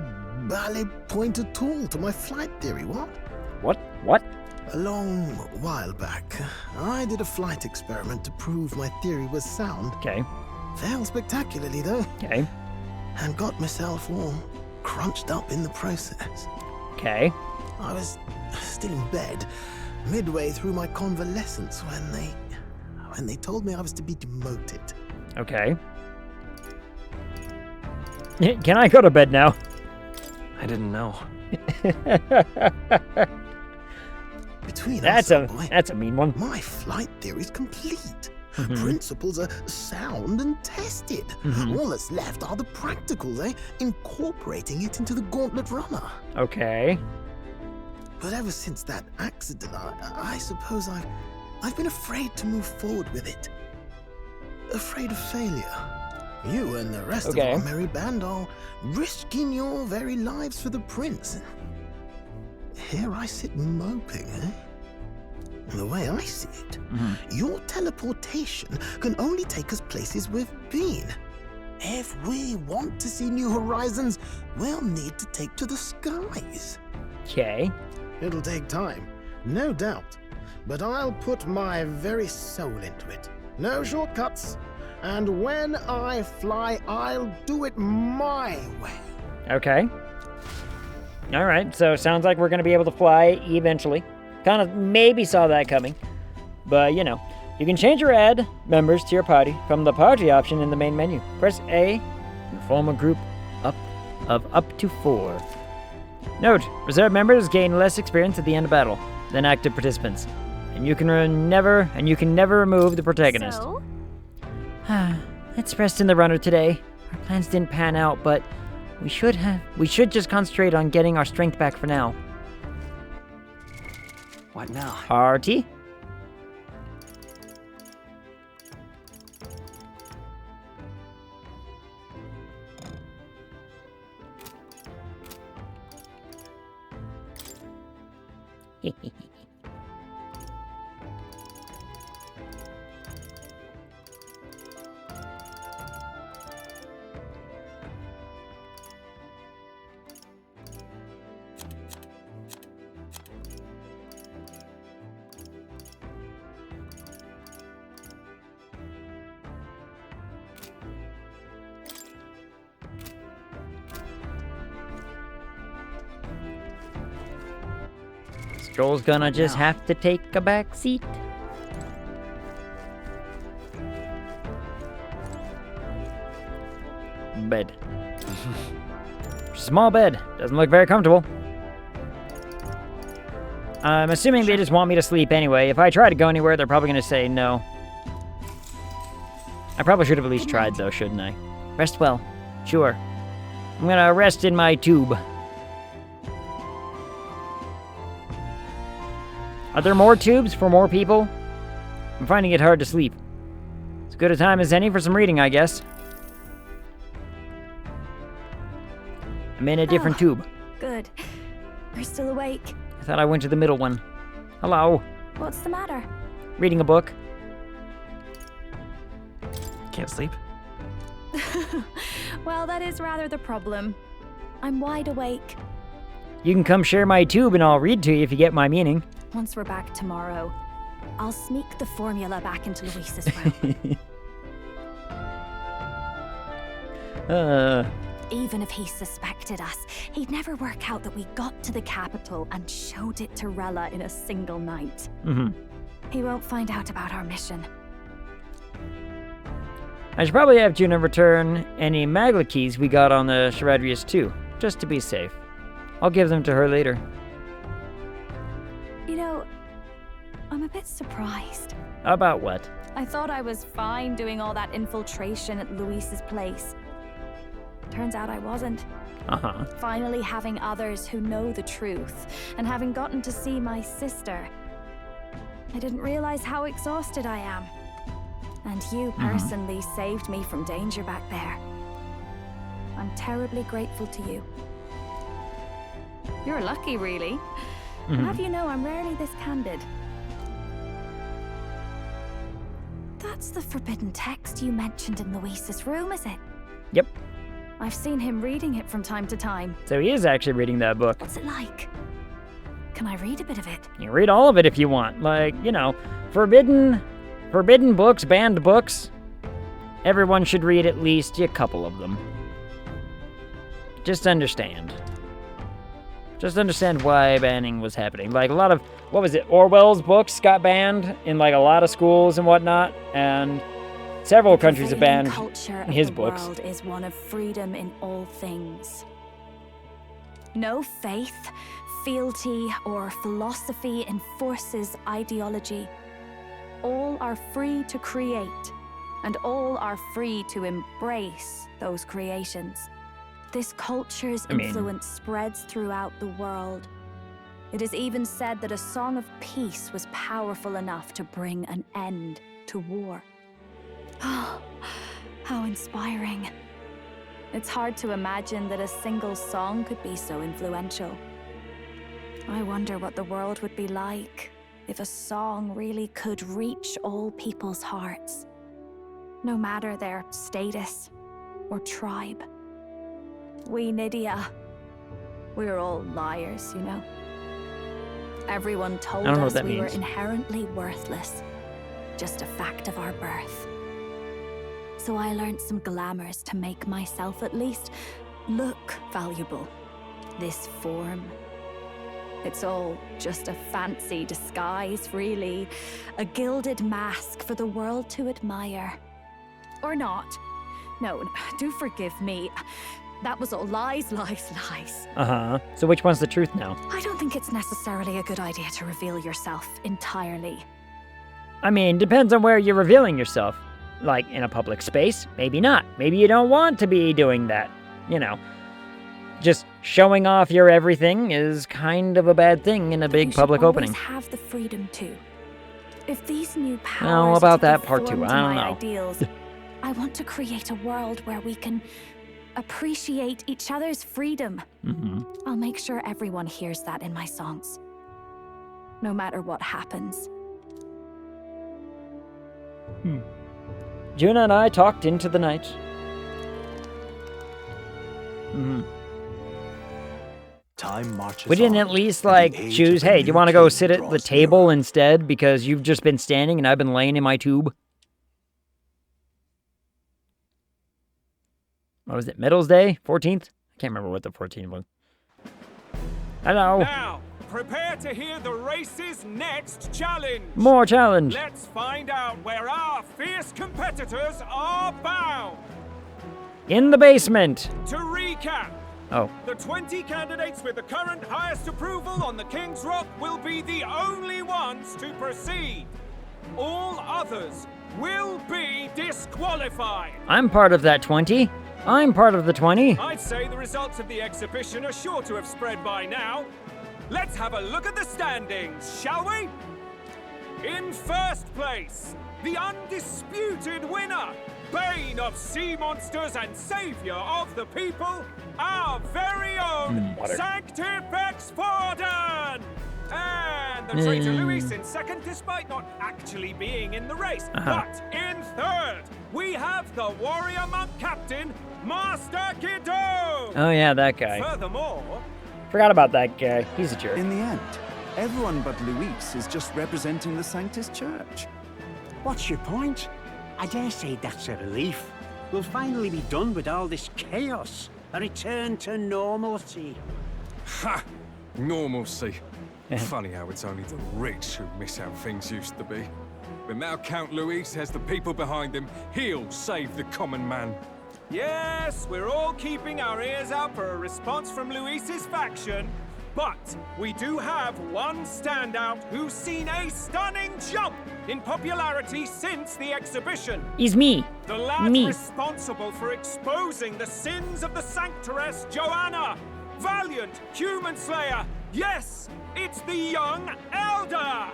valid point at all to my flight theory, what? What? A long while back, I did a flight experiment to prove my theory was sound. Okay. Failed spectacularly, though. Okay. And got myself all crunched up in the process. Okay. I was still in bed, midway through my convalescence, when they told me I was to be demoted. Okay. Can I go to bed now? I didn't know. Between that's us, boy, a mean one. My flight theory's complete. Mm-hmm. Principles are sound and tested. Mm-hmm. All that's left are the practicals, incorporating it into the Gauntlet Runner. Okay. But ever since that accident, I suppose I've been afraid to move forward with it. Afraid of failure. You and the rest of our merry band are risking your very lives for the prince. Here I sit moping, The way I see it, your teleportation can only take us places we've been. If we want to see new horizons, we'll need to take to the skies. Okay. It'll take time, no doubt, but I'll put my very soul into it. No shortcuts. And when I fly, I'll do it my way. Okay. All right, so sounds like we're going to be able to fly eventually. Kind of maybe saw that coming. But, you know, you can change or add members to your party from the party option in the main menu. Press A and form a group of up to 4. Note, reserve members gain less experience at the end of battle than active participants. And you can never remove the protagonist. So? Let's rest in the runner today. Our plans didn't pan out, but we should just concentrate on getting our strength back for now. What now? Party? Joel's gonna just have to take a back seat. Bed. Small bed. Doesn't look very comfortable. I'm assuming they just want me to sleep anyway. If I try to go anywhere, they're probably gonna say no. I probably should have at least tried though, shouldn't I? Rest well. Sure. I'm gonna rest in my tube. Are there more tubes for more people? I'm finding it hard to sleep. As good a time as any for some reading, I guess. I'm in a different tube. Good. You're still awake. I thought I went to the middle one. Hello. What's the matter? Reading a book. Can't sleep? Well, that is rather the problem. I'm wide awake. You can come share my tube and I'll read to you if you get my meaning. Once we're back tomorrow, I'll sneak the formula back into Luis's room. Even if he suspected us, he'd never work out that we got to the capital and showed it to Rella in a single night. He won't find out about our mission. I should probably have Juna return any Magla keys we got on the Charadrius too, just to be safe. I'll give them to her later. You know, I'm a bit surprised. About what? I thought I was fine doing all that infiltration at Luis's place. Turns out I wasn't. Finally having others who know the truth, and having gotten to see my sister. I didn't realize how exhausted I am. And you personally saved me from danger back there. I'm terribly grateful to you. You're lucky, really. Have you know, I'm rarely this candid. That's the forbidden text you mentioned in Luis's room, is it? Yep. I've seen him reading it from time to time. So he is actually reading that book. What's it like? Can I read a bit of it? You can read all of it if you want. Like, you know, forbidden books, banned books. Everyone should read at least a couple of them. Just understand. Just understand why banning was happening. Like, a lot of, what was it, Orwell's books got banned in, like, a lot of schools and whatnot, and several countries have banned his books. The world is one of freedom in all things. No faith, fealty, or philosophy enforces ideology. All are free to create, and all are free to embrace those creations. This culture's influence spreads throughout the world. It is even said that a song of peace was powerful enough to bring an end to war. Oh, how inspiring. It's hard to imagine that a single song could be so influential. I wonder what the world would be like if a song really could reach all people's hearts, no matter their status or tribe. We Nydia, we're all liars, you know. Everyone told us we were inherently worthless, just a fact of our birth. So I learned some glamours to make myself at least look valuable. This form, it's all just a fancy disguise, really. A gilded mask for the world to admire. Or not. No, do forgive me. That was all lies, lies, lies. So which one's the truth now? I don't think it's necessarily a good idea to reveal yourself entirely. I mean, depends on where you're revealing yourself. Like, in a public space, maybe not. Maybe you don't want to be doing that. You know, just showing off your everything is kind of a bad thing in a big public opening. Have the freedom to. If these new powers Oh, about that part too. I don't know. Ideals, I want to create a world where we can appreciate each other's freedom. I'll make sure everyone hears that in my songs, no matter what happens. Juna and I talked into the night. Time marches we didn't at least, like, choose, hey, do you want to go sit at the table instead because you've just been standing and I've been laying in my tube? What was it, Middle's Day? 14th? I can't remember what the 14th was. Hello. Now, prepare to hear the race's next challenge. More challenge. Let's find out where our fierce competitors are bound. In the basement. To recap, the 20 candidates with the current highest approval on the King's Rock will be the only ones to proceed. All others will be disqualified. I'm part of that 20. I'm part of the 20. I'd say the results of the exhibition are sure to have spread by now. Let's have a look at the standings, shall we? In first place, the undisputed winner, bane of sea monsters and savior of the people, our very own Sanctifex Forden! And the traitor Luis in second, despite not actually being in the race. But in third, we have the warrior monk captain, Master Guido! Oh yeah, that guy. Furthermore, forgot about that guy. He's a jerk. In the end, everyone but Luis is just representing the Sanctus Church. What's your point? I dare say that's a relief. We'll finally be done with all this chaos. A return to normalcy. Ha! Normalcy. Funny how it's only the rich who miss how things used to be. But now Count Luis has the people behind him. He'll save the common man. yes, we're all keeping our ears out for a response from Luis's faction. But we do have one standout who's seen a stunning jump in popularity since the exhibition. Is me. The lad responsible for exposing the sins of the Sanctress Joanna. Valiant human slayer. Yes, it's the young Elder.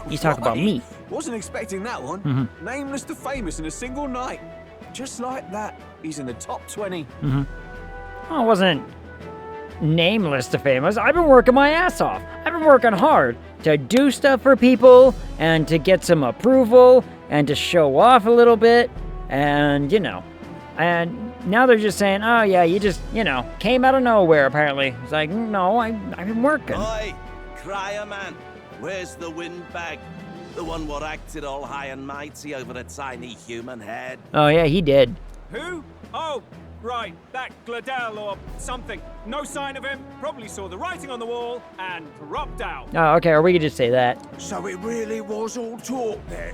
He's talking about me. Wasn't expecting that one. Nameless to famous in a single night. Just like that, he's in the top 20. Well, I wasn't nameless to famous. I've been working my ass off. I've been working hard to do stuff for people and to get some approval and to show off a little bit and, you know. And now they're just saying, oh, yeah, you just, you know, came out of nowhere, apparently. It's like, no, I've been working. Oi, crier man, where's the windbag? The one what acted all high and mighty over a tiny human head. Oh, yeah, he did. Who? Oh, right, that Gladel or something. No sign of him, probably saw the writing on the wall and dropped out. Oh, okay, or we could just say that. So it really was all talk then?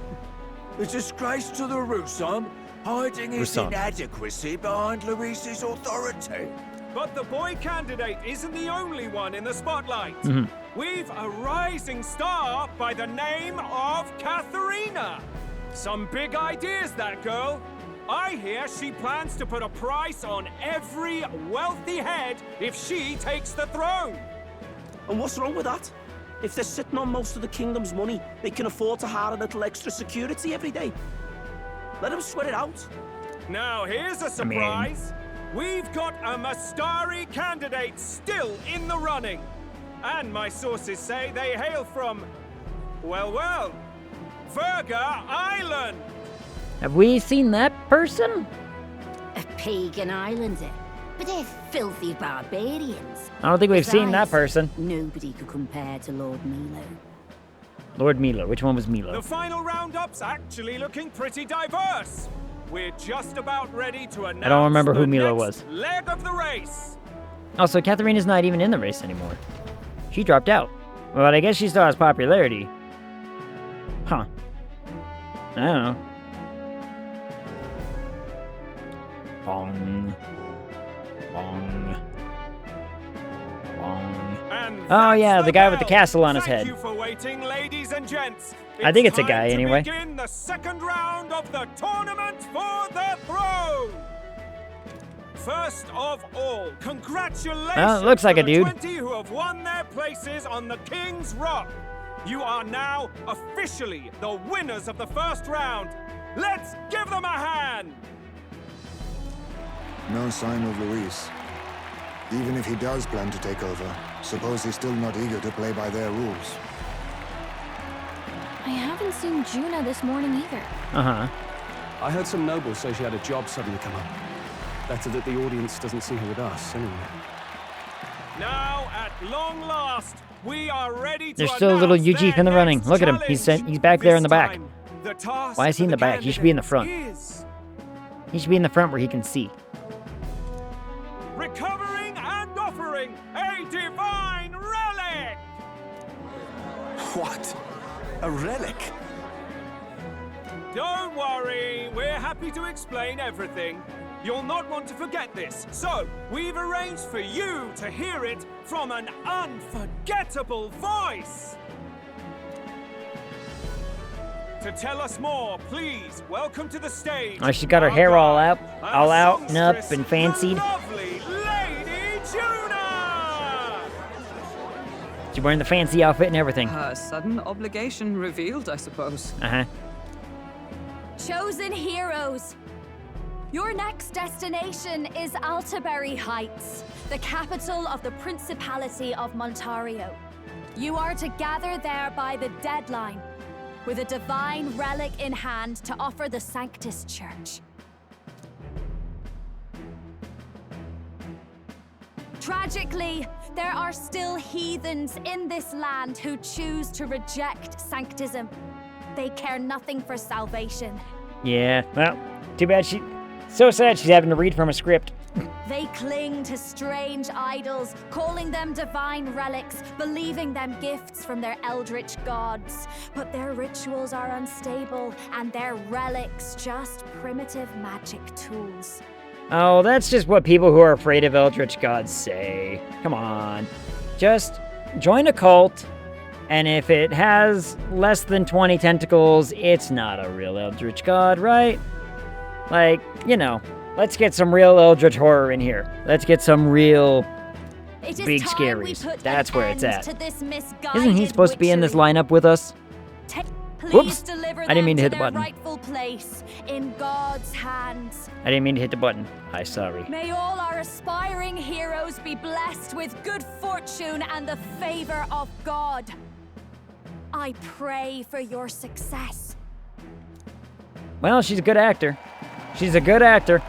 A disgrace to the Rusum, hiding his inadequacy behind Luis's authority. But the boy candidate isn't the only one in the spotlight. We've a rising star by the name of Katharina. Some big ideas, that girl. I hear she plans to put a price on every wealthy head if she takes the throne. And what's wrong with that? If they're sitting on most of the kingdom's money, they can afford to hire a little extra security every day. Let them sweat it out. Now, here's a surprise. We've got a Mastari candidate still in the running. And my sources say they hail from, well, Verga Island. Have we seen that person? A pagan islander, but they're filthy barbarians. I don't think we've seen that person. Nobody could compare to Lord Milo. Lord Milo. Which one was Milo? The final roundup's actually looking pretty diverse. We're just about ready to announce I don't remember who the Milo next was. leg of the race. Also, Katharina's not even in the race anymore. She dropped out. But I guess she still has popularity. Huh. I don't know. Bong. Bong. Bong. Oh yeah, the guy with the castle on his head. Thank you for waiting, ladies and gents. I think it's a guy anyway. Begin the second round of the tournament for the throne. First of all, congratulations Well, it looks like to a the dude. 20 who have won their places on the King's Rock. You are now officially the winners of the first round. Let's give them a hand. No sign of Luis. Even if he does plan to take over, suppose he's still not eager to play by their rules. I haven't seen Juna this morning either. I heard some nobles say she had a job suddenly come up. Better that the audience doesn't see her with us, anyway. Now, at long last, we are ready to There's still a little Eugene in the running. Look at him. He's back there in the back. Why is he in the back? He should be in the front. He should be in the front where he can see. Recovering and offering a divine relic! What? A relic? Don't worry, we're happy to explain everything. You'll not want to forget this, so we've arranged for you to hear it from an unforgettable voice. To tell us more, please welcome to the stage. Oh, she's got her hair all out and up and fancied. Lovely Lady Juna! She's wearing the fancy outfit and everything. Her sudden obligation revealed, I suppose. Chosen heroes! Your next destination is Altaberry Heights, the capital of the Principality of Montario. You are to gather there by the deadline, with a divine relic in hand to offer the Sanctus Church. Tragically, there are still heathens in this land who choose to reject sanctism. They care nothing for salvation. Yeah, well, too bad so sad she's having to read from a script. They cling to strange idols, calling them divine relics, believing them gifts from their eldritch gods. But their rituals are unstable, and their relics just primitive magic tools. Oh, that's just what people who are afraid of eldritch gods say. Come on. Just join a cult, and if it has less than 20 tentacles, it's not a real eldritch god, right? Like, you know, let's get some real eldritch horror in here. Let's get some real big scaries. That's where it's at. Isn't he supposed to be in this lineup with us? Please Whoops. deliver I didn't mean to hit the their button. rightful place in God's hands. I didn't mean to hit the button. I'm sorry. May all our aspiring heroes be blessed with good fortune and the favor of God. I pray for your success. Well, she's a good actor. She's a good actor.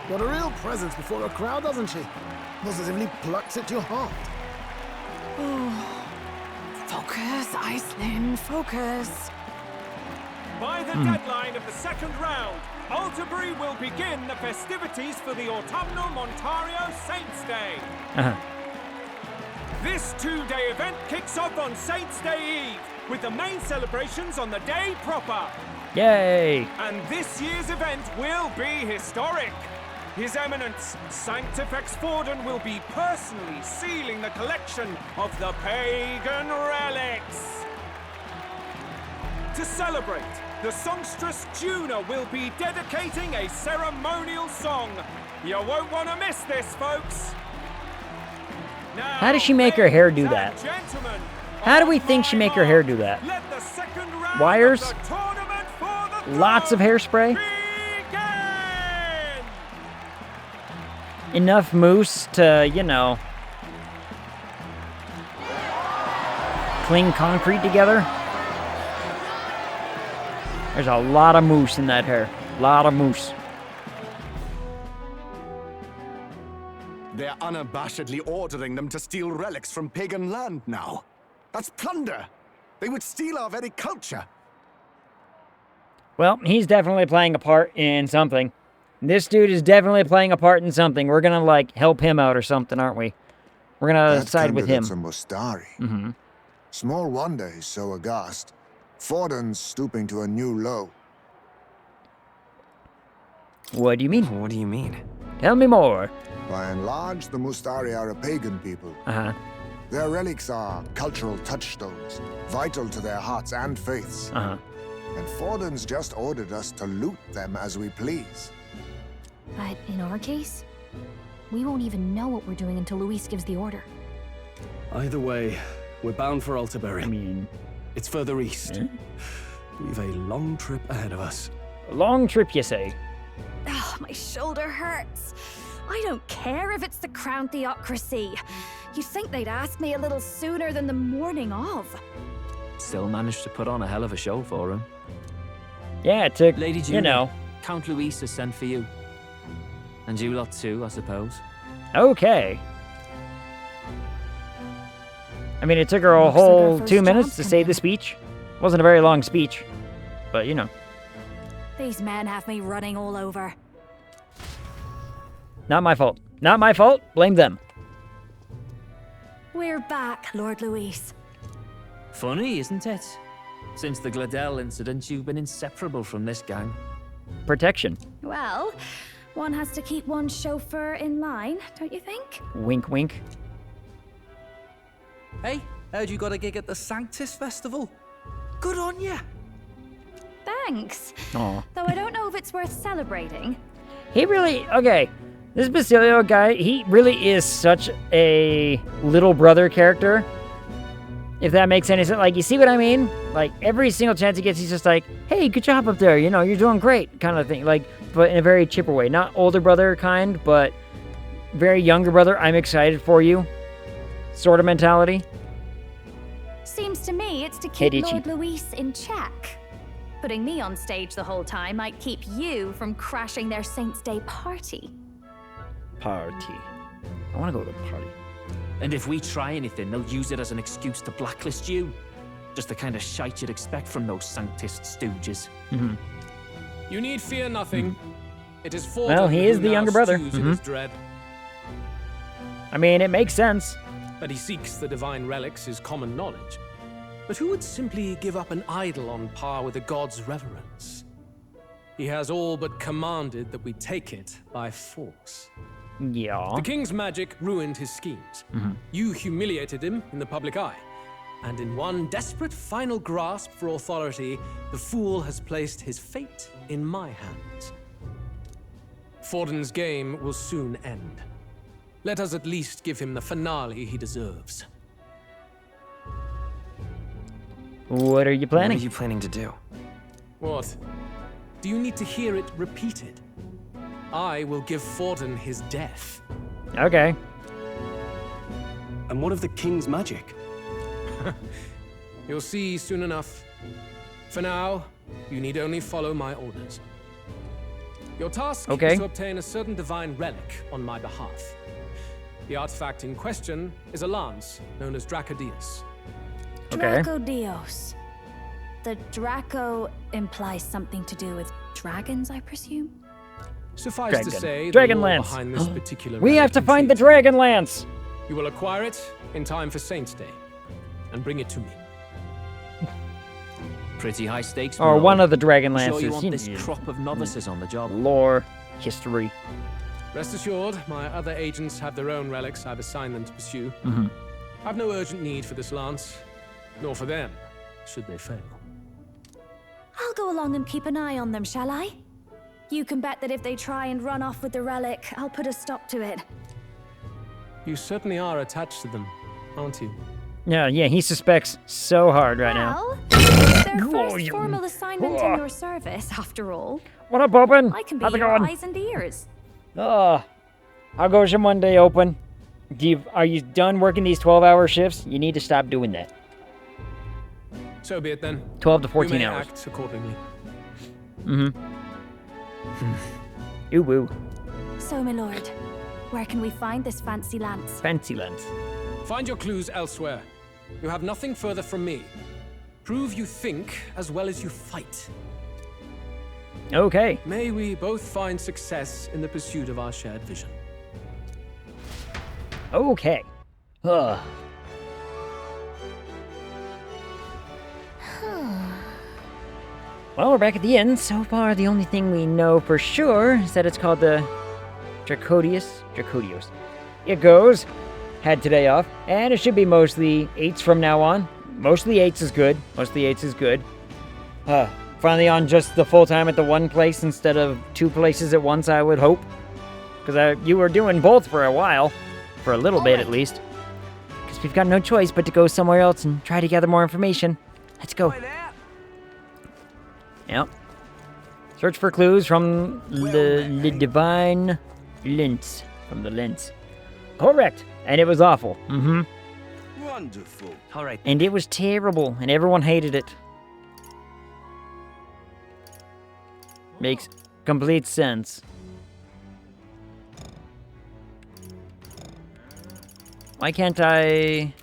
Got a real presence before a crowd, doesn't she? Positively plucks at your heart. Oh. Focus, Iceland, focus. By the deadline of the second round, Alderbury will begin the festivities for the Autumnal Montario Saints' Day. This two-day event kicks off on Saints' Day Eve, with the main celebrations on the day proper. Yay! And this year's event will be historic. His Eminence, Sanctifex Forden, will be personally sealing the collection of the pagan relics. To celebrate, the songstress Juna will be dedicating a ceremonial song. You won't want to miss this, folks. Now, How does she make her hair do that? How do we think she make her hair do that? Wires? Lots of hairspray? Enough mousse to, you know, cling concrete together? There's a lot of mousse in that hair. Lot of mousse. They're unabashedly ordering them to steal relics from pagan land now. That's plunder. They would steal our very culture. Well, he's definitely playing a part in something. This dude is definitely playing a part in something. We're gonna, like, help him out or something, aren't we? We're gonna side with him. That's a Mustari. Small wonder he's so aghast. Forden's stooping to a new low. What do you mean? What do you mean? Tell me more. By and large, the Mustari are a pagan people. Their relics are cultural touchstones, vital to their hearts and faiths. And Forden's just ordered us to loot them as we please. But in our case, we won't even know what we're doing until Luis gives the order. Either way, we're bound for Alderbury. I mean, it's further east. We've a long trip ahead of us. A long trip, you say? Oh, my shoulder hurts. I don't care if it's the Crown Theocracy. You'd think they'd ask me a little sooner than the morning of. Still managed to put on a hell of a show for him. Yeah, it took, Lady June, you know. Count Luis has sent for you. And you lot too, I suppose. Okay. I mean, it took her a whole 2 minutes to say the speech. Wasn't a very long speech, but you know. These men have me running all over. Not my fault. Not my fault. Blame them. We're back, Lord Luis. Funny, isn't it? Since the Gladell incident, you've been inseparable from this gang. Protection. Well, one has to keep one's chauffeur in line, don't you think? Wink, wink. Hey, heard you got a gig at the Sanctus Festival? Good on ya! Thanks. Aw. Though I don't know if it's worth celebrating. He really, okay, this Basilio guy, he really is such a little brother character. If that makes any sense. Like, you see what I mean? Like, every single chance he gets, he's just like, hey, good job up there, you know, you're doing great, kind of thing. Like, but in a very chipper way. Not older brother kind, but very younger brother, I'm excited for you sort of mentality. Seems to me it's to keep Hey, Lord Luis in check. Putting me on stage the whole time might keep you from crashing their Saints' Day party. Party. I want to go to a party. And if we try anything, they'll use it as an excuse to blacklist you. Just the kind of shite you'd expect from those Sanctist stooges. You need fear nothing. It is for Well, he is the younger brother. In his dread. I mean, it makes sense. That he seeks the divine relics is common knowledge. But who would simply give up an idol on par with a god's reverence? He has all but commanded that we take it by force. Yeah. The king's magic ruined his schemes. You humiliated him in the public eye. And in one desperate final grasp for authority, the fool has placed his fate in my hands. Forden's game will soon end. Let us at least give him the finale he deserves. What are you planning? What are you planning to do? What? Do you need to hear it repeated? I will give Forden his death. Okay. And what of the king's magic? You'll see soon enough. For now, you need only follow my orders. Your task is to obtain a certain divine relic on my behalf. The artifact in question is a lance known as Dracodius. Dracodios. The Draco implies something to do with dragons, I presume? Suffice to say, Dragon the lore Lance. behind this particular We relic have to find the Dragon Lance. You will acquire it in time for Saint's Day, and bring it to me. Pretty high stakes. Or one of the Dragon Lances. Sure you want this crop of novices on the job? Lore, history. Rest assured, my other agents have their own relics I've assigned them to pursue. Mm-hmm. I've no urgent need for this lance, nor for them, should they fail. I'll go along and keep an eye on them, shall I? You can bet that if they try and run off with the relic, I'll put a stop to it. You certainly are attached to them, aren't you? Yeah, he suspects so hard right now. Their first formal assignment in your service, after all. What up, Open? I can be How's it your going? eyes and ears. How goes your Monday, Open? Are you done working these 12-hour shifts? You need to stop doing that. So be it then. 12 to 14 you may hours. Act accordingly. Ooh woo. So, my lord, where can we find this fancy lance? Fancy lance. Find your clues elsewhere. You have nothing further from me. Prove you think as well as you fight. Okay. May we both find success in the pursuit of our shared vision. Okay. Ugh. Well, we're back at the end. So far, the only thing we know for sure is that it's called the Dracodius. It goes. Had today off, and it should be mostly 8s from now on. Mostly 8s is good. Finally on just the full time at the one place instead of 2 places at once, I would hope. Because you were doing both for a while. For a little bit, at least. Because we've got no choice but to go somewhere else and try to gather more information. Let's go. Yep. Search for clues from the divine lens. From the lens. Correct. And it was awful. Wonderful. All right. And it was terrible, and everyone hated it. Makes complete sense. Why can't I...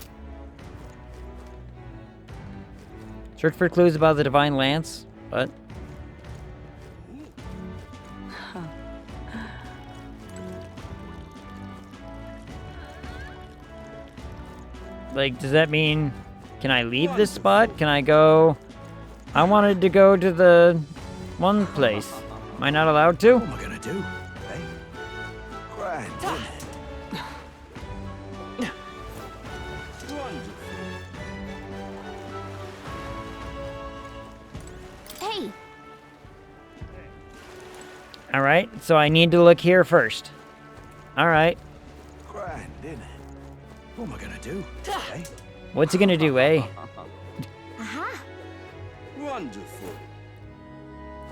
Search for clues about the divine lance? What? Like, does that mean... Can I leave this spot? Can I go... I wanted to go to the... one place. Am I not allowed to? What am I gonna do? Hey? Grand, isn't it? Hey! Alright, so I need to look here first. Alright. Grand, isn't it? What am I gonna do? Hey? What's it gonna do, eh? Aha! Wonderful.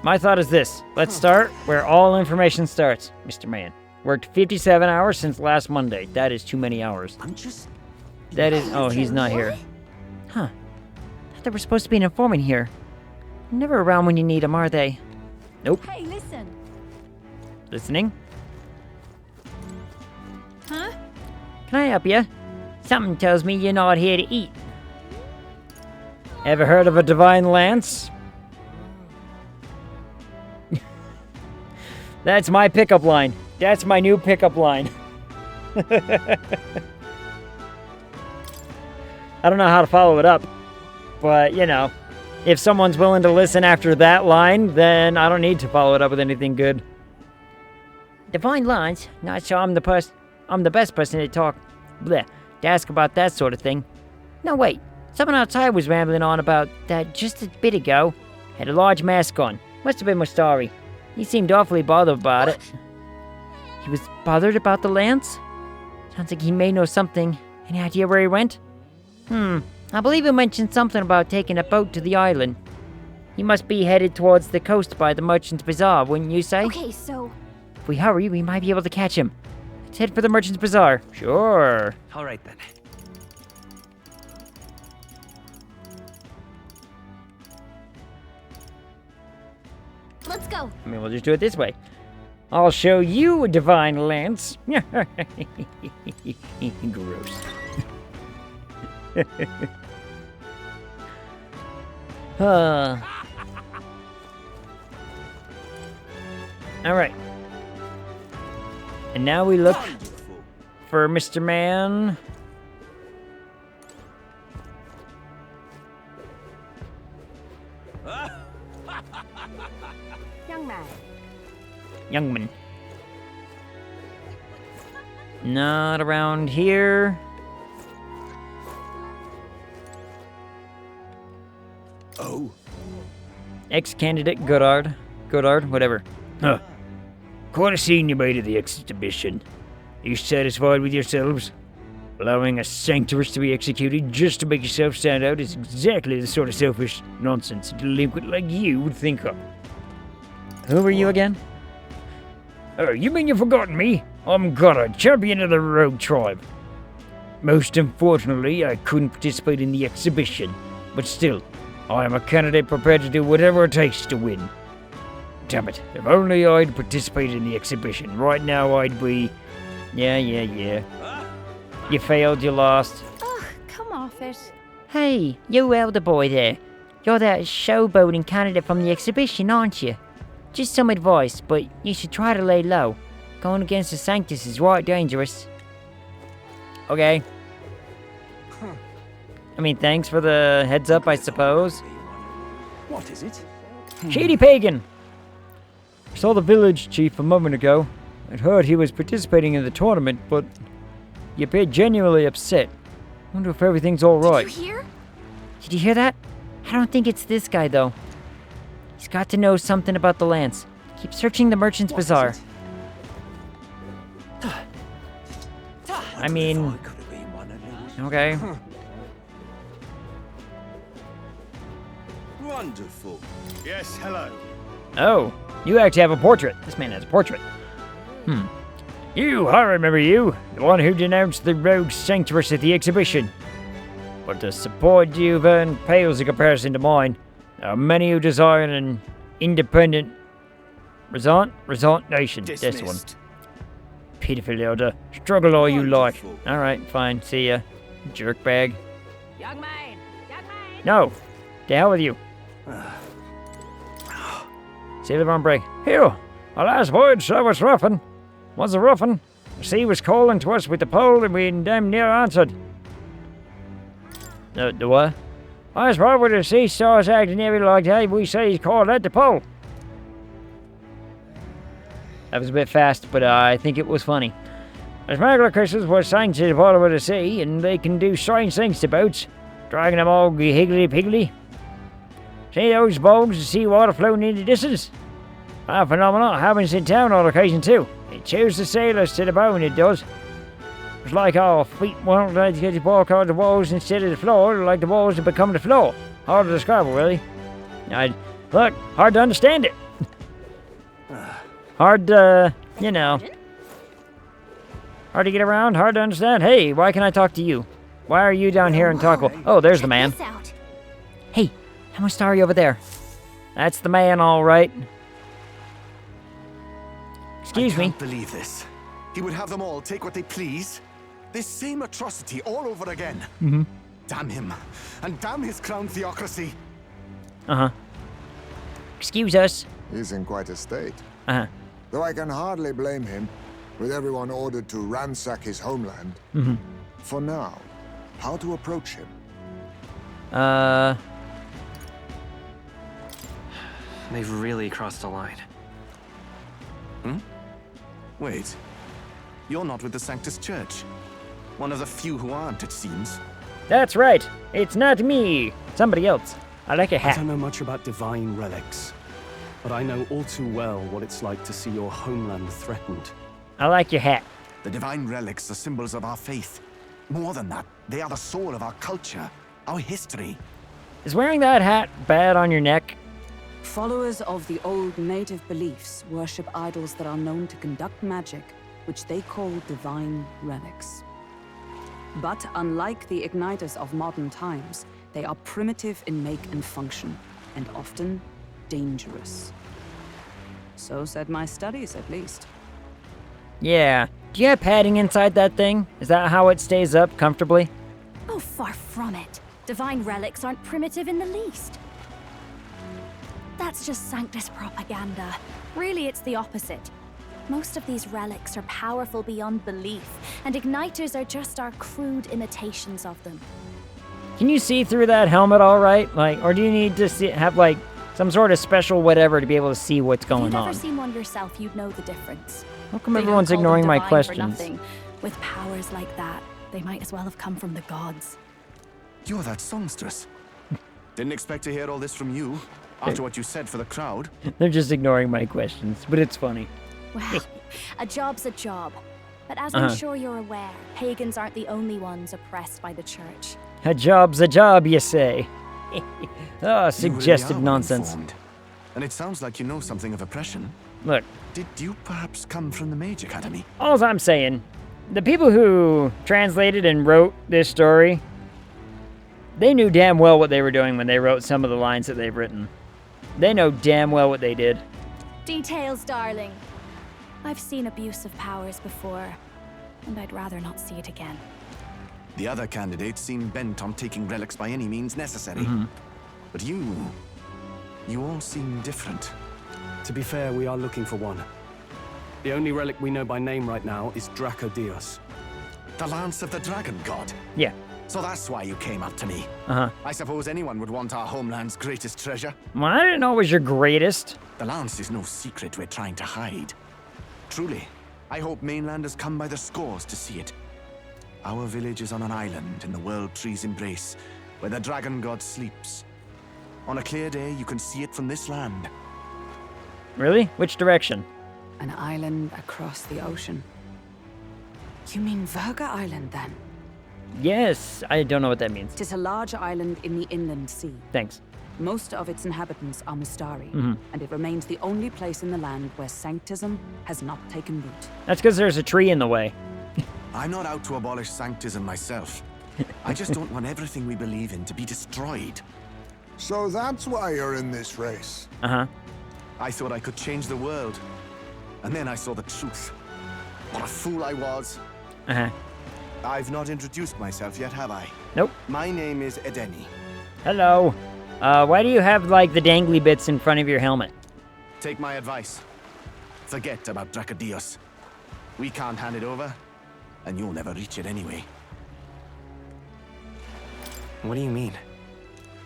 My thought is this. Let's start where all information starts, Mr. Man. Worked 57 hours since last Monday. That is too many hours. That is... Oh, he's not here. Huh. Thought there was supposed to be an informant here. Never around when you need them, are they? Nope. Hey, listen. Listening? Huh? Can I help you? Something tells me you're not here to eat. Ever heard of a divine lance? That's my pickup line. That's my new pickup line. I don't know how to follow it up. But, you know, if someone's willing to listen after that line, then I don't need to follow it up with anything good. Divine lines? Not sure I'm the best person to talk... bleh, to ask about that sort of thing. No, wait. Someone outside was rambling on about that just a bit ago. Had a large mask on. Must have been Mustari. He seemed awfully bothered about it. He was bothered about the lance? Sounds like he may know something. Any idea where he went? I I believe he mentioned something about taking a boat to the island. He must be headed towards the coast by the Merchant's Bazaar, wouldn't you say? Okay, so... If we hurry, we might be able to catch him. Let's head for the Merchant's Bazaar. Sure. All right, then. Let's go. I mean, we'll just do it this way. I'll show you a divine lance. Gross. Alright. And now we look for Mr. Man. Young man. Young man. Not around here. Oh. Ex-candidate Goddard. Goddard, whatever. Huh. Quite a scene you made at the exhibition. Are you satisfied with yourselves? Allowing a sanctuary to be executed just to make yourself stand out is exactly the sort of selfish nonsense a delinquent like you would think of. Who were you again? Oh, you mean you've forgotten me? I'm Goddard, champion of the Rogue Tribe. Most unfortunately, I couldn't participate in the exhibition, but still, I am a candidate prepared to do whatever it takes to win. Damn it, if only I'd participated in the exhibition. Right now I'd be... Yeah. You failed, you lost. Ugh, come off it. Hey, you elder boy there. You're that showboating candidate from the exhibition, aren't you? Just some advice, but you should try to lay low. Going against the Sanctus is right dangerous. Okay. I mean, thanks for the heads up, I suppose. What is it? Shady pagan! I saw the village chief a moment ago. I'd heard he was participating in the tournament, but he appeared genuinely upset. Wonder if everything's all right. Did you hear? Did you hear that? I don't think it's this guy, though. He's got to know something about the lance. Keep searching the Merchant's Bazaar. I mean... Okay. Wonderful. Yes, hello. Oh, you actually have a portrait. This man has a portrait. You, I remember you. The one who denounced the rogue sanctuary at the exhibition. But the support you've earned pales in comparison to mine. There are many who desire an independent... Resort nation. Dismissed. This one. Pitiful elder. Struggle all you like. Alright, fine. See ya. Jerkbag. Young man! Young man! No. To hell with you. Save the break. Here. Our last voyage I was roughing. Was a roughing. The sea was calling to us with the pole and we damn near answered. The what? I was probably the sea stars acting every like that we say he's called at the pole. That was a bit fast, but I think it was funny. As regular crystals were signs to the bottom of the sea, and they can do strange things to boats, dragging them all higgly-piggly. See those bulbs of seawater floating in the distance? That phenomenon happens in town on occasion too. It chews the sailors to the bone, it does. It's like our feet won't let you walk on the walls instead of the floor, like the walls have become the floor. Hard to describe, really. Look, hard to understand it. Hard you know. Hard to get around, hard to understand. Hey, why can I talk to you? Why are you down here in Taco? Oh, there's the man. Hey, how much are you over there? That's the man, all right. Excuse me. I can't believe this. He would have them all take what they please. This same atrocity all over again. Damn him. And damn his crown theocracy. Excuse us. He's in quite a state. Uh-huh. Though I can hardly blame him, with everyone ordered to ransack his homeland. Mm-hmm. For now, how to approach him? They've really crossed the line. Hmm? Wait. You're not with the Sanctus Church. One of the few who aren't, it seems. That's right. It's not me. Somebody else. I like a hat. I don't know much about divine relics, but I know all too well what it's like to see your homeland threatened. I like your hat. The divine relics are symbols of our faith. More than that, they are the soul of our culture. our history. Is wearing that hat bad on your neck? Followers of the old native beliefs worship idols that are known to conduct magic, which they call divine relics. But unlike the igniters of modern times, they are primitive in make and function, and often dangerous. So said my studies, at least. Yeah. Do you have padding inside that thing? Is that how it stays up comfortably? Oh, far from it. Divine relics aren't primitive in the least. That's just Sanctus propaganda. Really, it's the opposite. Most of these relics are powerful beyond belief, and igniters are just our crude imitations of them. Can you see through that helmet all right? Like, or do you need to have, like, some sort of special whatever to be able to see what's going on? If you'd ever seen one yourself, you'd know the difference. How come everyone's ignoring my questions? With powers like that, they might as well have come from the gods. You're that songstress. Didn't expect to hear all this from you, after what you said for the crowd. They're just ignoring my questions, but it's funny. Well, a job's a job. But as I'm sure you're aware, pagans aren't the only ones oppressed by the church. A job's a job, you say? Oh, suggested really nonsense. Informed. And it sounds like you know something of oppression. Look. Did you perhaps come from the Mage Academy? All I'm saying, the people who translated and wrote this story, they knew damn well what they were doing when they wrote some of the lines that they've written. They know damn well what they did. Details, darling. I've seen abuse of powers before, and I'd rather not see it again. The other candidates seem bent on taking relics by any means necessary. But you all seem different. To be fair, we are looking for one. The only relic we know by name right now is Draco Dios. The Lance of the Dragon God? Yeah. So that's why you came up to me. I suppose anyone would want our homeland's greatest treasure. Well, I didn't know it was your greatest. The Lance is no secret we're trying to hide. Truly, I hope mainlanders come by the scores to see it. Our village is on an island in the World Tree's embrace, where the Dragon God sleeps. On a clear day, you can see it from this land. Really? Which direction? An island across the ocean. You mean Verga Island, then? Yes, I don't know what that means. It is a large island in the inland sea. Thanks. Most of its inhabitants are Mustari, and it remains the only place in the land where sanctism has not taken root. That's because there's a tree in the way. I'm not out to abolish sanctism myself. I just don't want everything we believe in to be destroyed. So that's why you're in this race. I thought I could change the world. And then I saw the truth. What a fool I was. I've not introduced myself yet, have I? Nope. My name is Edeni. Hello. Why do you have, like, the dangly bits in front of your helmet? Take my advice. Forget about Draco Dios. We can't hand it over, and you'll never reach it anyway. What do you mean?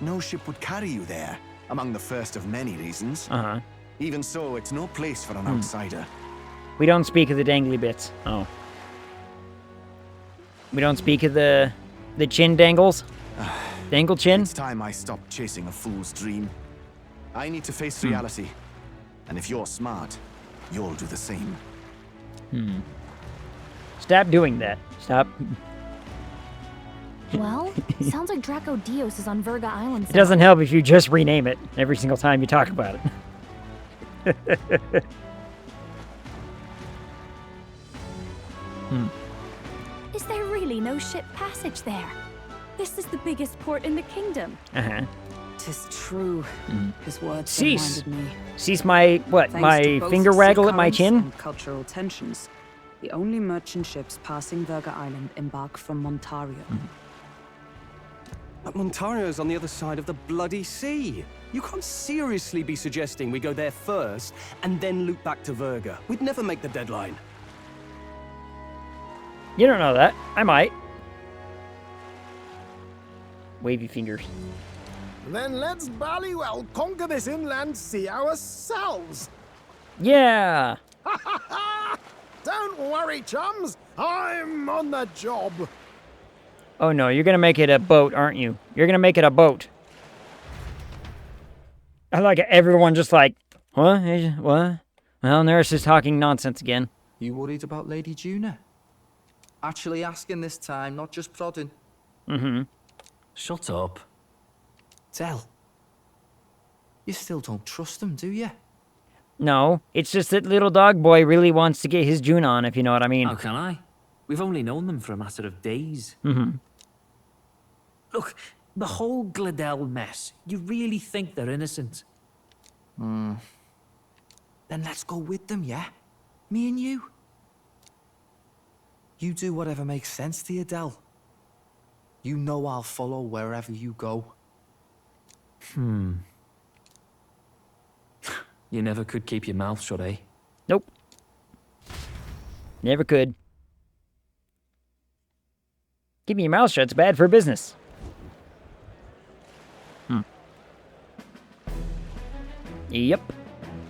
No ship would carry you there, among the first of many reasons. Even so, it's no place for an outsider. We don't speak of the dangly bits. Oh. We don't speak of the chin dangles? Dangle chin? It's time I stopped chasing a fool's dream. I need to face reality. And if you're smart, you'll do the same. Stop doing that. Stop. Well, sounds like Draco Dios is on Verga Island. It doesn't help if you just rename it every single time you talk about it. Is there really no ship passage there? This is the biggest port in the kingdom. 'Tis true. His words reminded me. Cease my, what, Thanks my to both finger waggle sea at my currents chin? and cultural tensions, the only merchant ships passing Verga Island embark from Montario. But Montario's on the other side of the bloody sea. You can't seriously be suggesting we go there first and then loop back to Verga. We'd never make the deadline. You don't know that. I might. Wavy fingers. Then let's bally well conquer this inland sea ourselves. Yeah. Don't worry, chums. I'm on the job. Oh no, you're gonna make it a boat, aren't you? You're gonna make it a boat. I like everyone just like, what? What? Well, Nurse is talking nonsense again. You worried about Lady Juna? Actually asking this time, not just prodding. Shut up. Del, you still don't trust him, do you? No, it's just that little dog boy really wants to get his June on, if you know what I mean. How can I? We've only known them for a matter of days. Look, the whole Gladell mess, you really think they're innocent? Then let's go with them, yeah? Me and you. You do whatever makes sense to you, Del. You know I'll follow wherever you go. You never could keep your mouth shut, eh? Nope. Never could. Keeping your mouth shut's bad for business. Yep.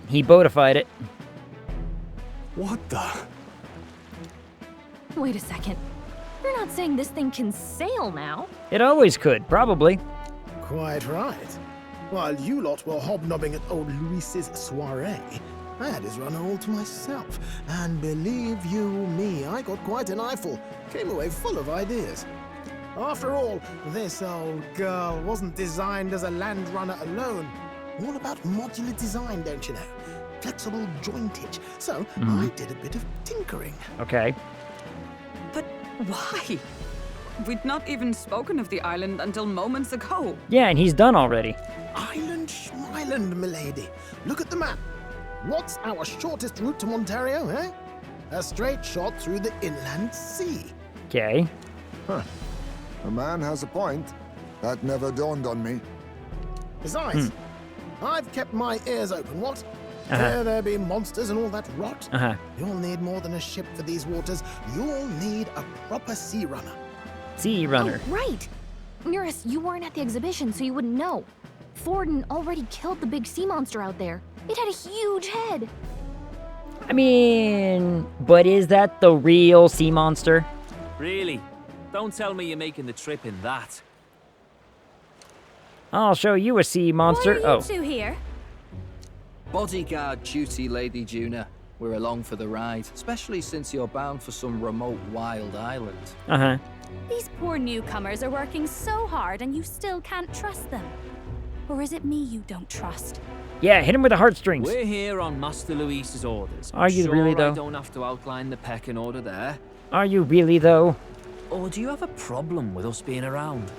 He boatified it. What the? Wait a second. You're not saying this thing can sail now? It always could, probably. Quite right. While you lot were hobnobbing at old Luis's soiree, I had his runner all to myself. And believe you me, I got quite an eyeful. Came away full of ideas. After all, this old girl wasn't designed as a land runner alone. All about modular design, don't you know? Flexible jointage. So I did a bit of tinkering. Okay. But why? We'd not even spoken of the island until moments ago. Yeah, and he's done already. Island Schmeiland, milady. Look at the map. What's our shortest route to Montario, eh? A straight shot through the inland sea. Okay. Huh. A man has a point. That never dawned on me. Besides, I've kept my ears open, what? There be monsters and all that rot. You'll need more than a ship for these waters. You'll need a proper sea runner. Sea runner. Oh, right. Nearest, you weren't at the exhibition, so you wouldn't know. Forden already killed the big sea monster out there. It had a huge head. I mean, but is that the real sea monster? Really? Don't tell me you're making the trip in that. I'll show you a sea monster. Why are you two here? Bodyguard duty, Lady Juna. We're along for the ride, especially since you're bound for some remote wild island. These poor newcomers are working so hard and you still can't trust them. Or is it me you don't trust? Yeah, hit him with the heartstrings. We're here on Master Luis's orders. Are you sure really, though? I don't have to outline the pecking order there. Are you really, though? Or do you have a problem with us being around?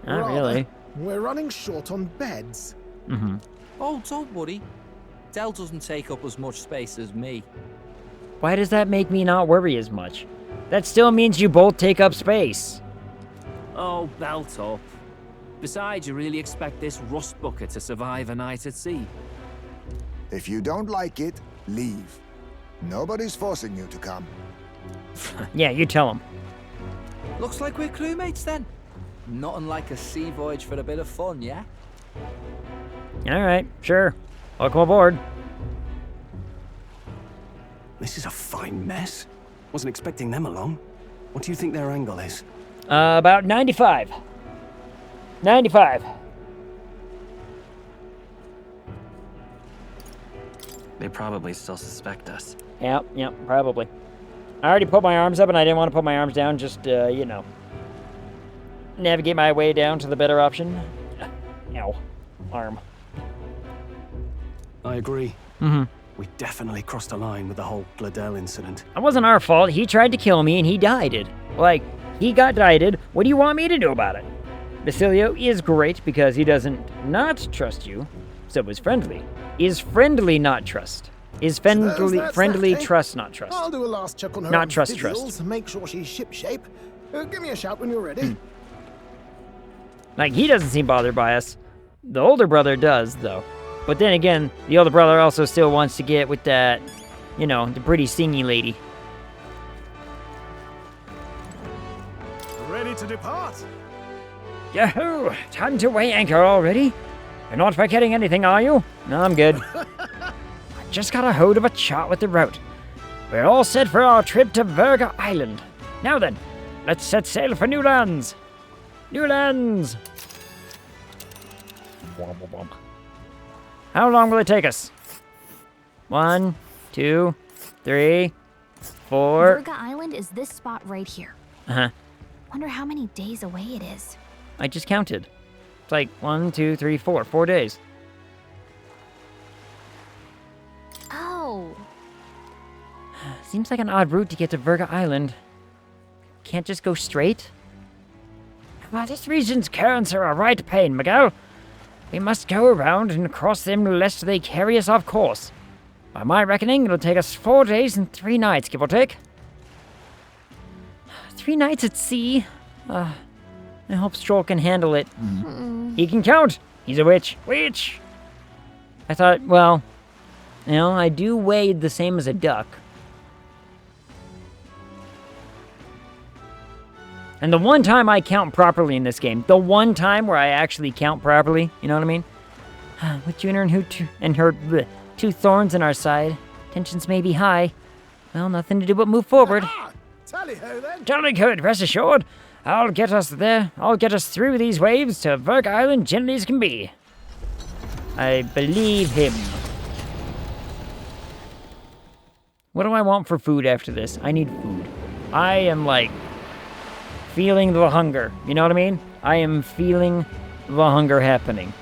Not really. We're running short on beds. Oh, don't worry. Del doesn't take up as much space as me. Why does that make me not worry as much? That still means you both take up space. Oh, belt up. Besides, you really expect this rust bucket to survive a night at sea? If you don't like it, leave. Nobody's forcing you to come. Yeah, you tell him. Looks like we're crewmates then. Not unlike a sea voyage for a bit of fun, yeah? Alright, sure. Welcome aboard. This is a fine mess. Wasn't expecting them along. What do you think their angle is? About 95. 95. They probably still suspect us. Yep, probably. I already put my arms up and I didn't want to put my arms down, just, you know. Navigate my way down to the better option. Ow. Arm. I agree. We definitely crossed a line with the whole Gladell incident. It wasn't our fault. He tried to kill me and he died. Like, he got dieted. What do you want me to do about it? Basilio is great because he doesn't not trust you. So is friendly. Is friendly not trust. Is friendly trust not trust. I'll do a last check on her. Not trust visuals, trust. Make sure she's shipshape. Give me a shout when you're ready. Like, he doesn't seem bothered by us. The older brother does, though. But then again, the older brother also still wants to get with that, you know, the pretty singy lady. Ready to depart? Yahoo! Time to weigh anchor already? You're not forgetting anything, are you? No, I'm good. I just got a hold of a chart with the route. We're all set for our trip to Verga Island. Now then, let's set sail for new lands. New lands! How long will it take us? 1, 2, 3, 4. Verga Island is this spot right here. Uh-huh. Wonder how many days away it is. I just counted. It's like 1, 2, 3, 4. 4 days. Oh. Seems like an odd route to get to Virga Island. Can't just go straight? This region's currents are a right pain, Miguel. We must go around and cross them lest they carry us off course. By my reckoning, it'll take us 4 days and 3 nights, give or take. 3 nights at sea? I hope Stroll can handle it. He can count! He's a witch. Witch! I thought, well, you know, I do wade the same as a duck. And the one time I count properly in this game, the one time where I actually count properly, you know what I mean? With Junior and her 2 thorns in our side, tensions may be high. Well, nothing to do but move forward. Tally-ho then. Jolly good, rest assured. I'll get us there. I'll get us through these waves to Virg Island gently as can be. I believe him. What do I want for food after this? I need food. I am like feeling the hunger. You know what I mean? I am feeling the hunger happening.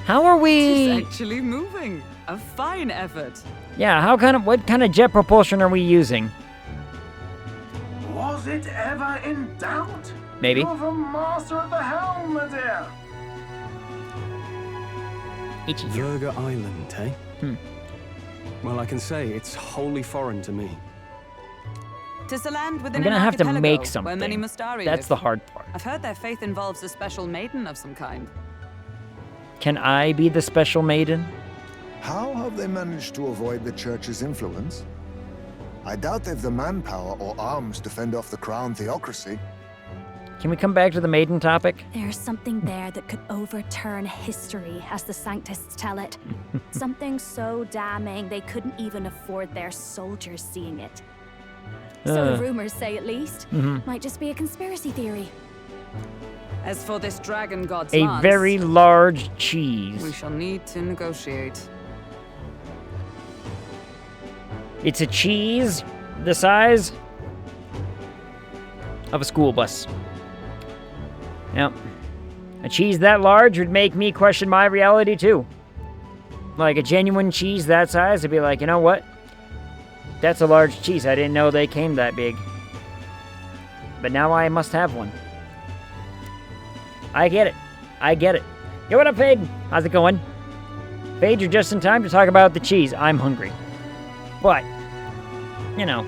How are we? It's actually moving. A fine effort. Yeah, what kind of jet propulsion are we using? Was it ever in doubt? Maybe. You're the master at the helm, my dear. Virga Island, eh? Well, I can say it's wholly foreign to me. Tis a land within I'm gonna an have to archipelago make something. where many Mustari That's live. the hard part. I've heard their faith involves a special maiden of some kind. Can I be the special maiden? How have they managed to avoid the church's influence? I doubt they've the manpower or arms to fend off the crown theocracy. Can we come back to the maiden topic? There's something there that could overturn history, as the Sanctists tell it. Something so damning they couldn't even afford their soldiers seeing it. So rumors say, at least. Might just be a conspiracy theory. As for this dragon god's A lance, very large cheese. we shall need to negotiate. It's a cheese the size of a school bus. Yep. A cheese that large would make me question my reality too. Like a genuine cheese that size, I'd be like, you know what? That's a large cheese. I didn't know they came that big. But now I must have one. I get it. I get it. Yo, what up, Fade? How's it going? Fade, you're just in time to talk about the cheese. I'm hungry. But, you know,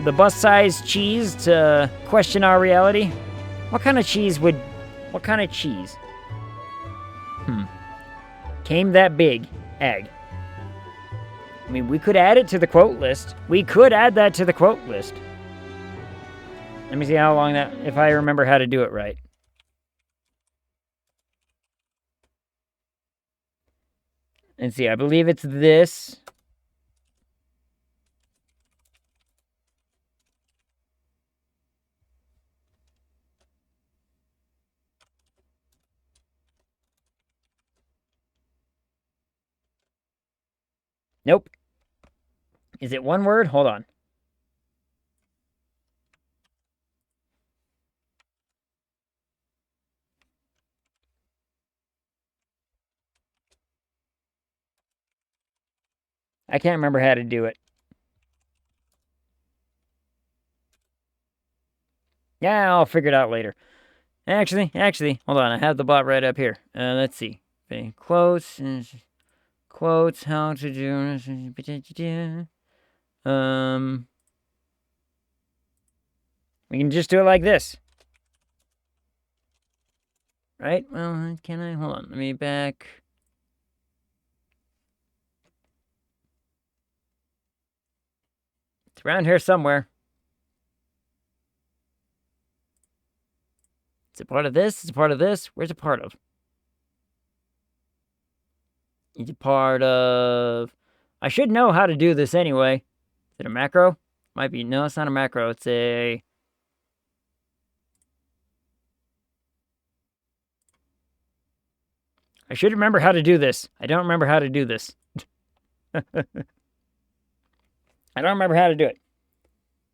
the bus-sized cheese to question our reality. What kind of cheese would... What kind of cheese? Came that big. Egg. I mean, we could add it to the quote list. We could add that to the quote list. Let me see how long that... If I remember how to do it right. Let's see, I believe it's this. Nope. Is it one word? Hold on. I can't remember how to do it. Yeah, I'll figure it out later. Actually, hold on. I have the bot right up here. Let's see. Okay, quotes, how to do. We can just do it like this. Right? Well, can I? Hold on. Let me back. It's around here somewhere. It's a part of this. It's a part of this. Where's it part of? It's a part of... I should know how to do this anyway. Is it a macro? Might be. No, it's not a macro. It's a... I should remember how to do this. I don't remember how to do this. I don't remember how to do it.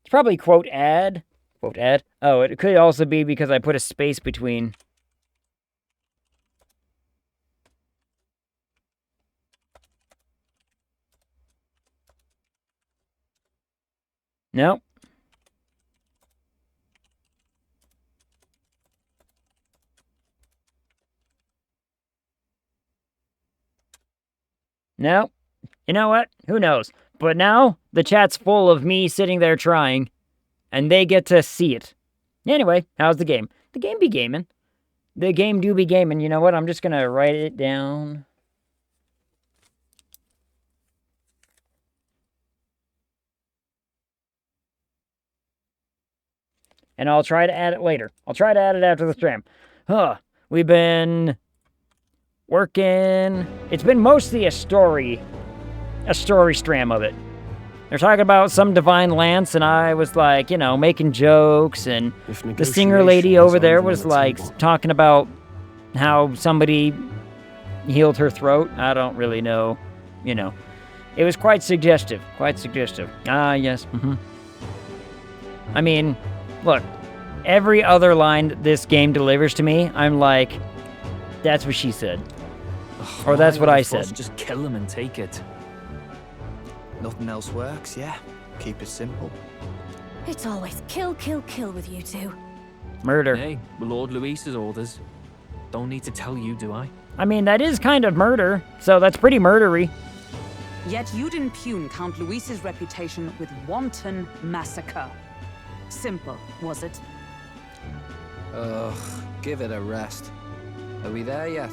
It's probably quote add, Quote add. Oh, it could also be because I put a space between. No. No. You know what? Who knows? But now, the chat's full of me sitting there trying, and they get to see it. Anyway, how's the game? The game be gaming. The game do be gaming. You know what? I'm just gonna write it down. And I'll try to add it later. I'll try to add it after the stream. We've been working. It's been mostly a story stream of it. They're talking about some divine lance, and I was like, you know, making jokes, and the singer lady over there was like talking about how somebody healed her throat. I don't really know, you know. It was quite suggestive. Quite suggestive. Ah, yes. I mean, look, every other line this game delivers to me, I'm like, that's what she said. Or that's what I said. Just kill him and take it. Nothing else works, yeah. Keep it simple. It's always kill, kill, kill with you two. Murder. Hey, Lord Luis's orders. Don't need to tell you, do I? I mean, that is kind of murder, so that's pretty murdery. Yet you'd impugn Count Luis's reputation with wanton massacre. Simple, was it? Ugh, give it a rest. Are we there yet?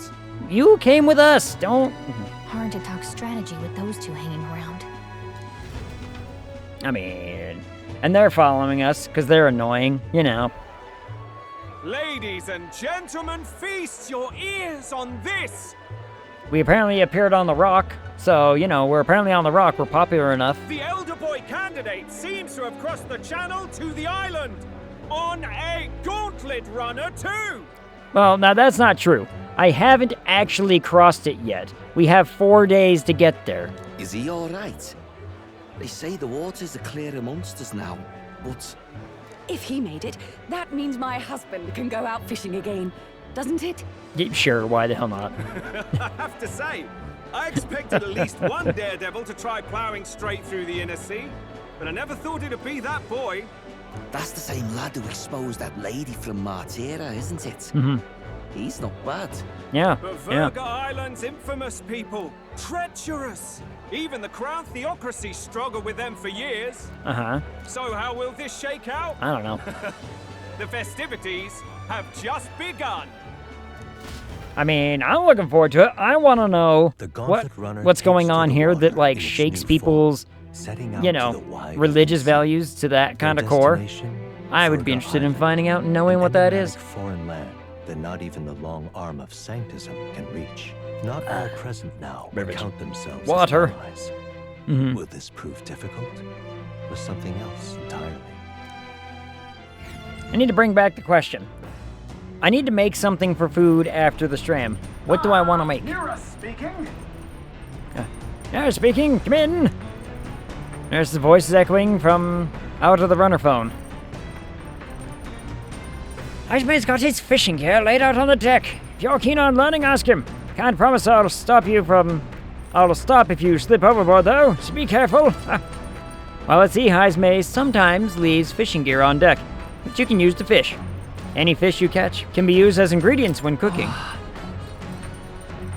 You came with us, don't... Hard to talk strategy with those two hanging around. I mean... And they're following us, because they're annoying, you know. Ladies and gentlemen, feast your ears on this! We apparently appeared on the rock, so, you know, we're apparently on the rock, we're popular enough. The elder boy candidate seems to have crossed the channel to the island! On a gauntlet runner, too! Well, now that's not true. I haven't actually crossed it yet. We have 4 days to get there. Is he alright? They say the waters are clear amongst us now, but... If he made it, that means my husband can go out fishing again, doesn't it? Yeah, sure, why the hell not? I have to say, I expected at least one daredevil to try plowing straight through the inner sea, but I never thought it'd be that boy. That's the same lad who exposed that lady from Martira, isn't it? Mm-hmm. He's not bad. Yeah, But Virga Island's infamous people. Treacherous. Even the Crown Theocracy struggled with them for years. Uh-huh. So how will this shake out? I don't know. The festivities have just begun. I mean, I'm looking forward to it. I want to know what's going on here that, like, shakes people's, you know, religious values to that kind of core. I would be interested in finding out and knowing what that is. Foreign land that not even the long arm of sanctism can reach. Not all present now count themselves Water. as allies. Mm-hmm. Will this prove difficult? Or something else entirely? I need to bring back the question. I need to make something for food after the stream. What do I want to make? Nira speaking. Nira speaking. Come in. There's the voices echoing from out of the runner phone. Iceman's got his fishing gear laid out on the deck. If you're keen on learning, ask him. Can't promise I'll stop if you slip overboard, though, so be careful. While at sea, Heismay sometimes leaves fishing gear on deck, which you can use to fish. Any fish you catch can be used as ingredients when cooking.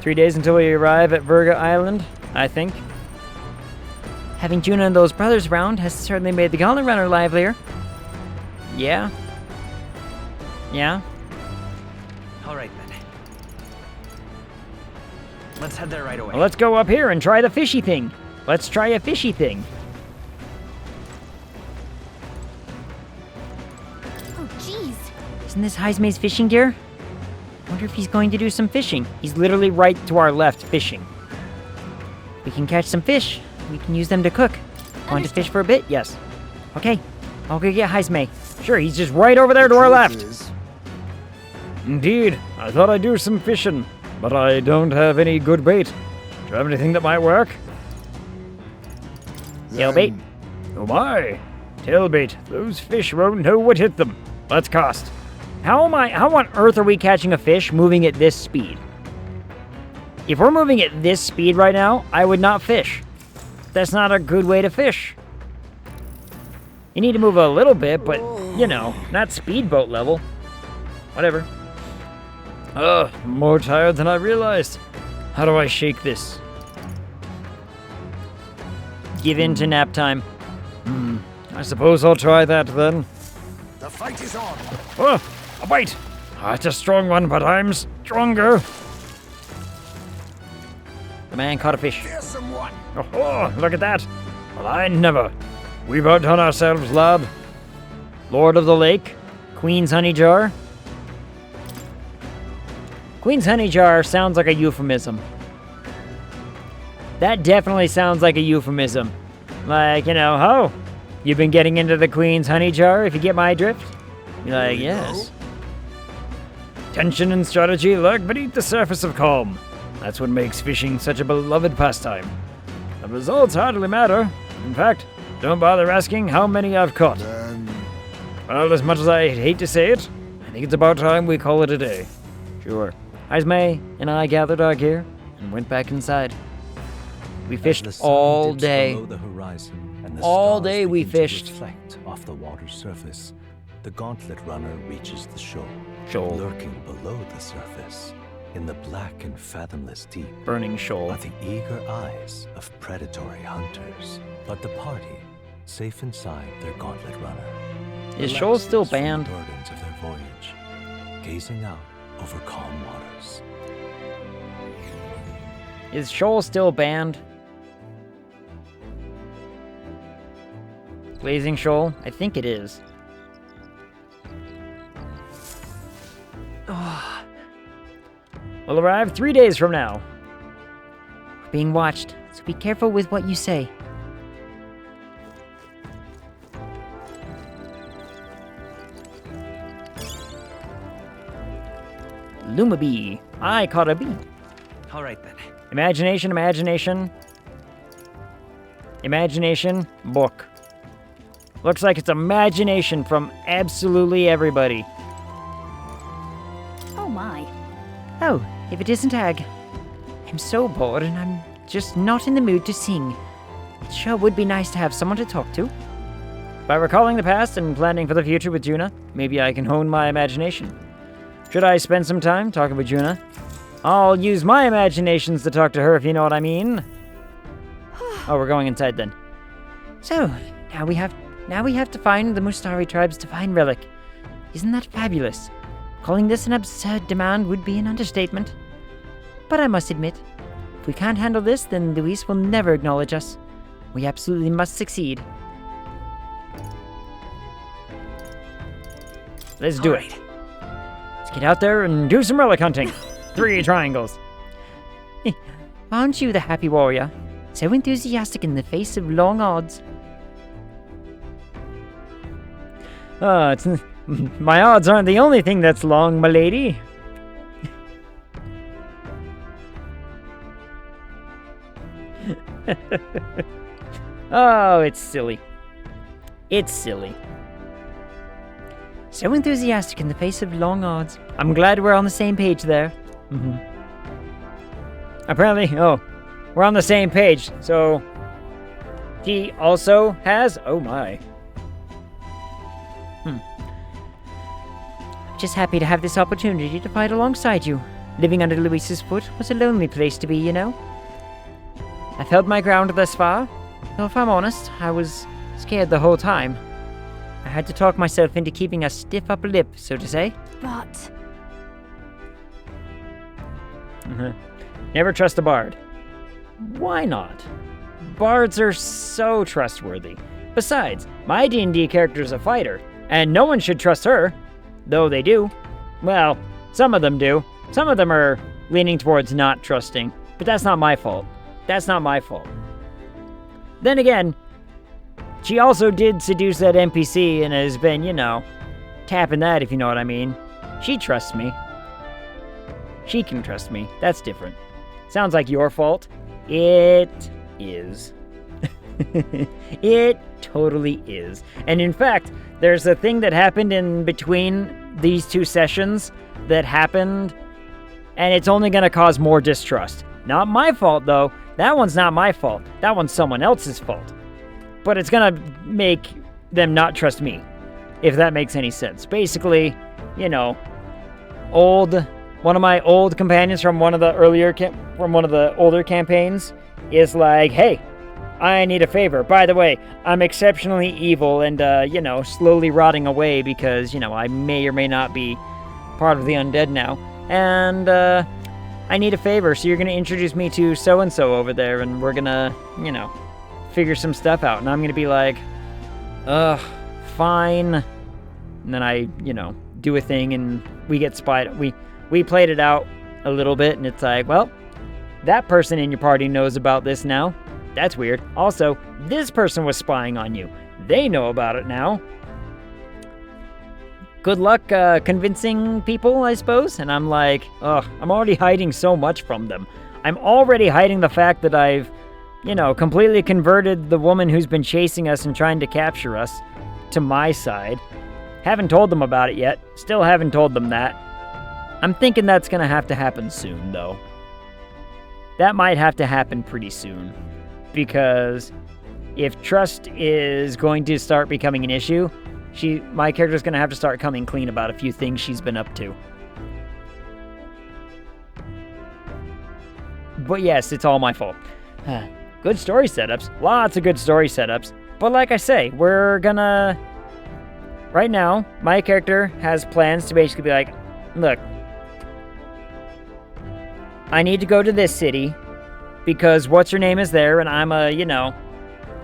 3 days until we arrive at Virga Island, I think. Having Juna and those brothers around has certainly made the Gauntlet Runner livelier. Yeah. Yeah. All right, then. Let's head there right away. Well, let's go up here and try the fishy thing. Let's try a fishy thing. Oh, jeez. Isn't this Heismay's fishing gear? I wonder if he's going to do some fishing. He's literally right to our left fishing. We can catch some fish. We can use them to cook. Want to fish for a bit? Yes. Okay. I'll go get Heismay. Sure, he's just right over there to our left. Indeed. I thought I'd do some fishing, but I don't have any good bait. Do you have anything that might work? Yo, bait. Oh my. Tailbait. Those fish won't know what hit them. Let's cast. How on earth are we catching a fish moving at this speed? If we're moving at this speed right now, I would not fish. That's not a good way to fish. You need to move a little bit, but, you know, not speedboat level. Whatever. Ugh, I'm more tired than I realized. How do I shake this? Give in to nap time. I suppose I'll try that then. The fight is on. Oh, a bite. It's a strong one, but I'm stronger. The man caught a fish. Fearsome one. Oh, look at that. Well, I never. We've outdone ourselves, lad. Lord of the Lake. Queen's Honey Jar. Queen's Honey Jar sounds like a euphemism. That definitely sounds like a euphemism. Like, you know, oh, you've been getting into the Queen's Honey Jar, if you get my drift? You're like, yes. Tension and strategy lurk beneath the surface of calm. That's what makes fishing such a beloved pastime. The results hardly matter. In fact, don't bother asking how many I've caught. Well, as much as I hate to say it, I think it's about time we call it a day. Sure. Ismay and I gathered our gear and went back inside. We fished all day. All day we fished. Reflect off the water's surface. The gauntlet runner reaches the shoal. Lurking below the surface, in the black and fathomless deep, burning shoal, are the eager eyes of predatory hunters. But the party, safe inside their gauntlet runner, is shoal still banned? The burdens of their voyage, gazing out over calm waters. Is shoal still banned? Blazing shoal? I think it is. Oh. We'll arrive 3 days from now. We're being watched, so be careful with what you say. Luma bee. I caught a bee. All right then. Imagination, imagination. Imagination, book. Looks like it's imagination from absolutely everybody. Oh my. Oh, if it isn't Ag. I'm so bored and I'm just not in the mood to sing. It sure would be nice to have someone to talk to. By recalling the past and planning for the future with Juna, maybe I can hone my imagination. Should I spend some time talking with Juna? I'll use my imaginations to talk to her, if you know what I mean. Oh, we're going inside then. So, now we have to find the Mustari tribe's divine relic. Isn't that fabulous? Calling this an absurd demand would be an understatement. But I must admit, if we can't handle this, then Luis will never acknowledge us. We absolutely must succeed. Let's do it. Let's get out there and do some relic hunting. 3 triangles. Aren't you the happy warrior? So enthusiastic in the face of long odds. My odds aren't the only thing that's long, my lady. Oh, it's silly. It's silly. So enthusiastic in the face of long odds. I'm glad we're on the same page there. Apparently, we're on the same page, so he also has, oh my. Just happy to have this opportunity to fight alongside you. Living under Luis's foot was a lonely place to be, you know. I've held my ground thus far, though if I'm honest, I was scared the whole time. I had to talk myself into keeping a stiff upper lip, so to say. But... Never trust a bard. Why not? Bards are so trustworthy. Besides, my D&D character's a fighter, and no one should trust her. Though they do. Well, some of them do. Some of them are leaning towards not trusting, but that's not my fault. That's not my fault. Then again, she also did seduce that NPC and has been, you know, tapping that, if you know what I mean. She trusts me. She can trust me. That's different. Sounds like your fault. It is. It totally is. And in fact, there's a thing that happened in between these two sessions that happened, and it's only going to cause more distrust. Not my fault, though. That one's not my fault. That one's someone else's fault. But it's going to make them not trust me, if that makes any sense. Basically, you know, one of my old companions from one of the older campaigns is like, hey, I need a favor. By the way, I'm exceptionally evil and, slowly rotting away because, I may or may not be part of the undead now. And, I need a favor, so you're going to introduce me to so-and-so over there, and we're going to, figure some stuff out. And I'm going to be like, fine. And then I, do a thing, and we get spied. We played it out a little bit, and it's like, well, that person in your party knows about this now. That's weird. Also, this person was spying on you. They know about it now. Good luck convincing people, I suppose. And I'm like, I'm already hiding so much from them. I'm already hiding the fact that I've, completely converted the woman who's been chasing us and trying to capture us to my side. Haven't told them about it yet. Still haven't told them that. I'm thinking that's going to have to happen soon, though. That might have to happen pretty soon. Because if trust is going to start becoming an issue, my character's going to have to start coming clean about a few things she's been up to. But yes, it's all my fault. Good story setups. Lots of good story setups. But like I say, we're gonna... Right now, my character has plans to basically be like, look, I need to go to this city because what's-her-name is there, and I'm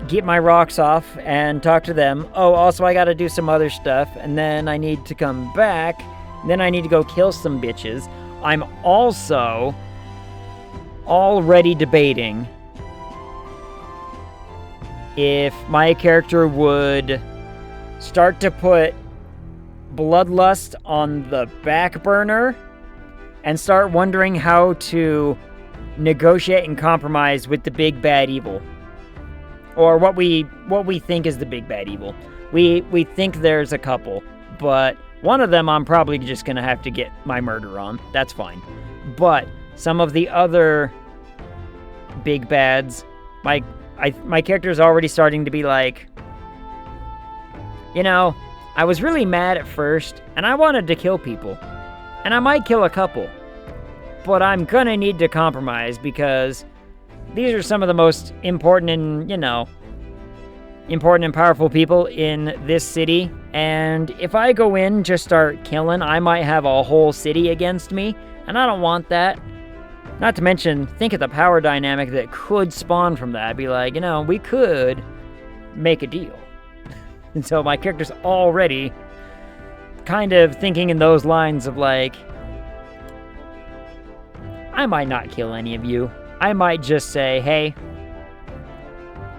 get my rocks off and talk to them. Oh, also I gotta do some other stuff, and then I need to come back, and then I need to go kill some bitches. I'm also already debating if my character would start to put bloodlust on the back burner and start wondering how to negotiate and compromise with the big bad evil. Or what we think is the big bad evil. We think there's a couple, but one of them I'm probably just gonna have to get my murder on. That's fine. But some of the other big bads, my character's already starting to be like, I was really mad at first, and I wanted to kill people. And I might kill a couple. But I'm gonna need to compromise because these are some of the most important and, important and powerful people in this city. And if I go in, just start killing, I might have a whole city against me. And I don't want that. Not to mention, think of the power dynamic that could spawn from that. I'd be like, we could make a deal. And so my character's already kind of thinking in those lines of like, I might not kill any of you. I might just say, hey,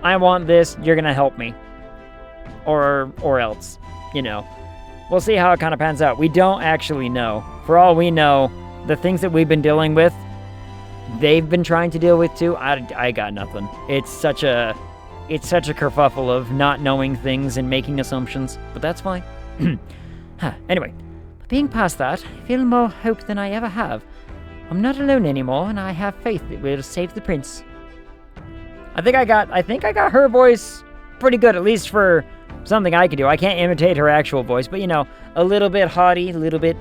I want this, you're gonna help me. Or else, We'll see how it kind of pans out. We don't actually know. For all we know, the things that we've been dealing with, they've been trying to deal with too. I got nothing. It's such a kerfuffle of not knowing things and making assumptions, but that's fine. Anyway, being past that, I feel more hope than I ever have. I'm not alone anymore, and I have faith that we'll save the prince. I think I got her voice pretty good, at least for something I could do. I can't imitate her actual voice, but a little bit haughty, a little bit,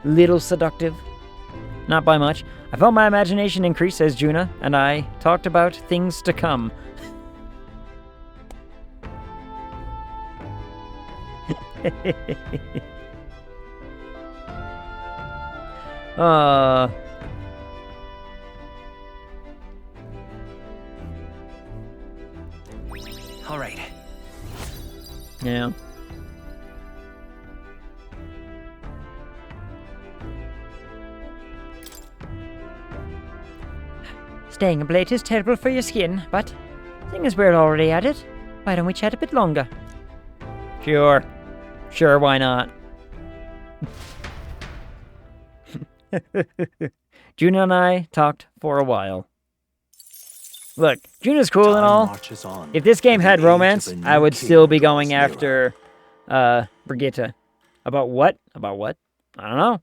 little seductive. Not by much. I felt my imagination increase as Juna and I talked about things to come. All right. Yeah. Staying up late is terrible for your skin, but seeing as we're already at it, why don't we chat a bit longer? Sure. Sure, why not? Juna and I talked for a while. Look, Juna's cool and all. If this game had romance, I would still be going after Brigitte. About what? About what? I don't know.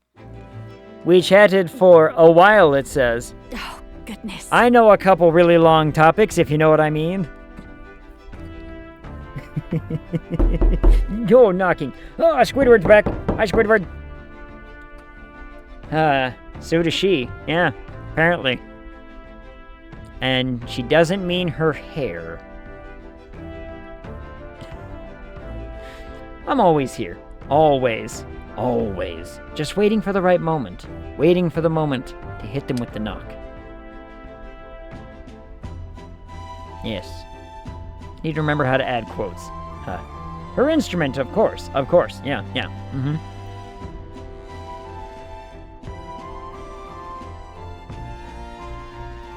We chatted for a while, it says. Oh, goodness. I know a couple really long topics, if you know what I mean. You're knocking. Oh, Squidward's back. Hi, Squidward. So does she. Yeah, apparently. And she doesn't mean her hair. I'm always here. Always. Always. Just waiting for the right moment. Waiting for the moment to hit them with the knock. Yes. Need to remember how to add quotes. Her instrument, of course. Of course. Yeah, yeah. Mm-hmm.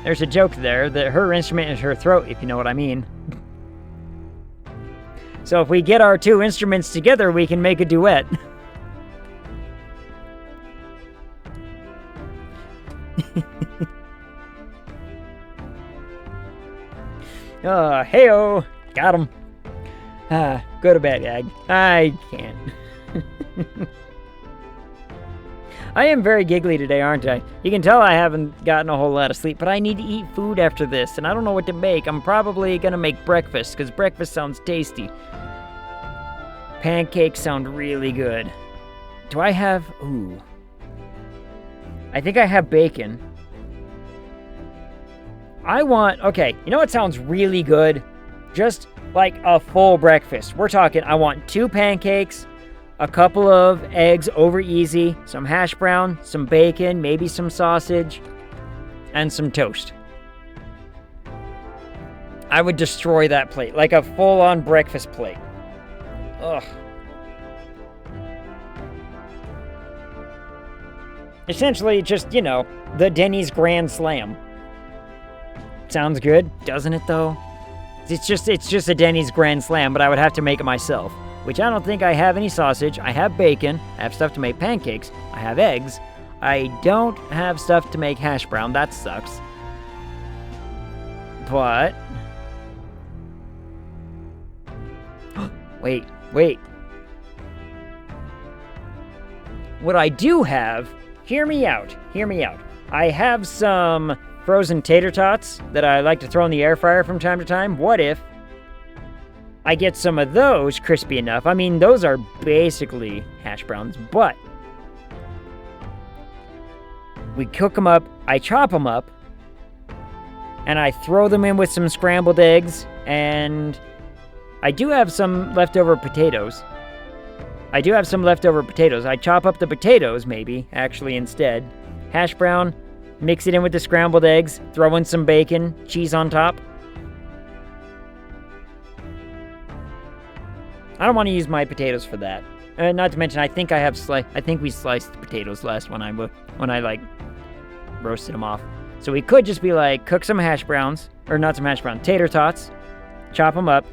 There's a joke there that her instrument is her throat, if you know what I mean. So if we get our two instruments together, we can make a duet. Hey-oh! Got him. Go to bed, Ag. I can't. I am very giggly today, aren't I? You can tell I haven't gotten a whole lot of sleep, but I need to eat food after this, and I don't know what to make. I'm probably gonna make breakfast, because breakfast sounds tasty. Pancakes sound really good. Do I have... Ooh. I think I have bacon. I want... Okay, you know what sounds really good? Just like a full breakfast. We're talking, I want 2 pancakes, a couple of eggs over easy, some hash brown, some bacon, maybe some sausage, and some toast. I would destroy that plate, like a full-on breakfast plate. Ugh. Essentially, just, you know, the Denny's Grand Slam. Sounds good, doesn't it, though? It's just a Denny's Grand Slam, but I would have to make it myself. Which I don't think I have any sausage. I have bacon. I have stuff to make pancakes. I have eggs. I don't have stuff to make hash brown. That sucks. But... Wait. What I do have... Hear me out. I have some frozen tater tots that I like to throw in the air fryer from time to time. What if I get some of those crispy enough? I mean, those are basically hash browns, but we cook them up, I chop them up, and I throw them in with some scrambled eggs, and I do have some leftover potatoes. I chop up the potatoes, maybe, actually, instead. Hash brown, mix it in with the scrambled eggs, throw in some bacon, cheese on top. I don't want to use my potatoes for that. Not to mention, I think we sliced the potatoes last when I like roasted them off. So we could just be like, cook some hash browns, or not some hash browns, tater tots, chop them up,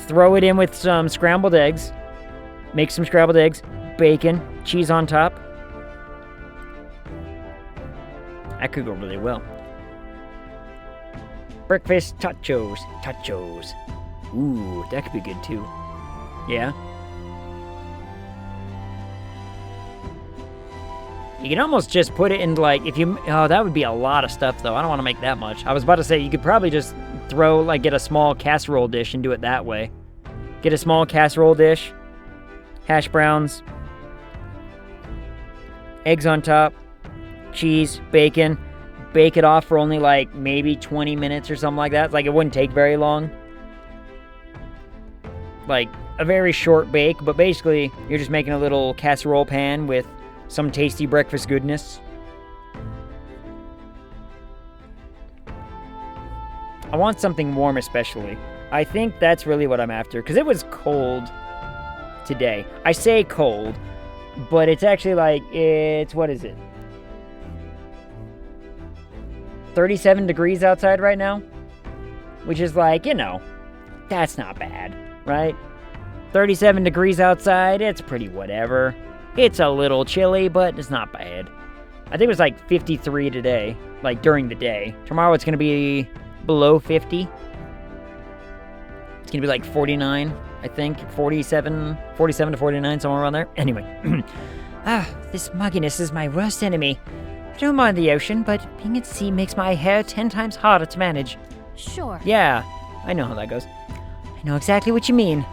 throw it in with some scrambled eggs, make some scrambled eggs, bacon, cheese on top. That could go really well. Breakfast tachos. Ooh, that could be good too. Yeah. You can almost just put it in, like, if you... Oh, that would be a lot of stuff, though. I don't want to make that much. I was about to say, you could probably just throw, like, get a small casserole dish and do it that way. Get a small casserole dish, hash browns, eggs on top, cheese, bacon, bake it off for only, like, maybe 20 minutes or something like that. Like, it wouldn't take very long. Like, a very short bake, but basically, you're just making a little casserole pan with some tasty breakfast goodness. I want something warm especially. I think that's really what I'm after, because it was cold today. I say cold, but it's actually like, what is it? 37 degrees outside right now? Which is like, you know, that's not bad, right? 37 degrees outside, it's pretty whatever. It's a little chilly, but it's not bad. I think it was like 53 today, like during the day. Tomorrow it's going to be below 50. It's gonna be like 49, I think. 47 to 49, somewhere around there. Anyway. This mugginess is my worst enemy. I don't mind the ocean, but being at sea makes my hair 10 times harder to manage. Sure. Yeah, I know how that goes. I know exactly what you mean.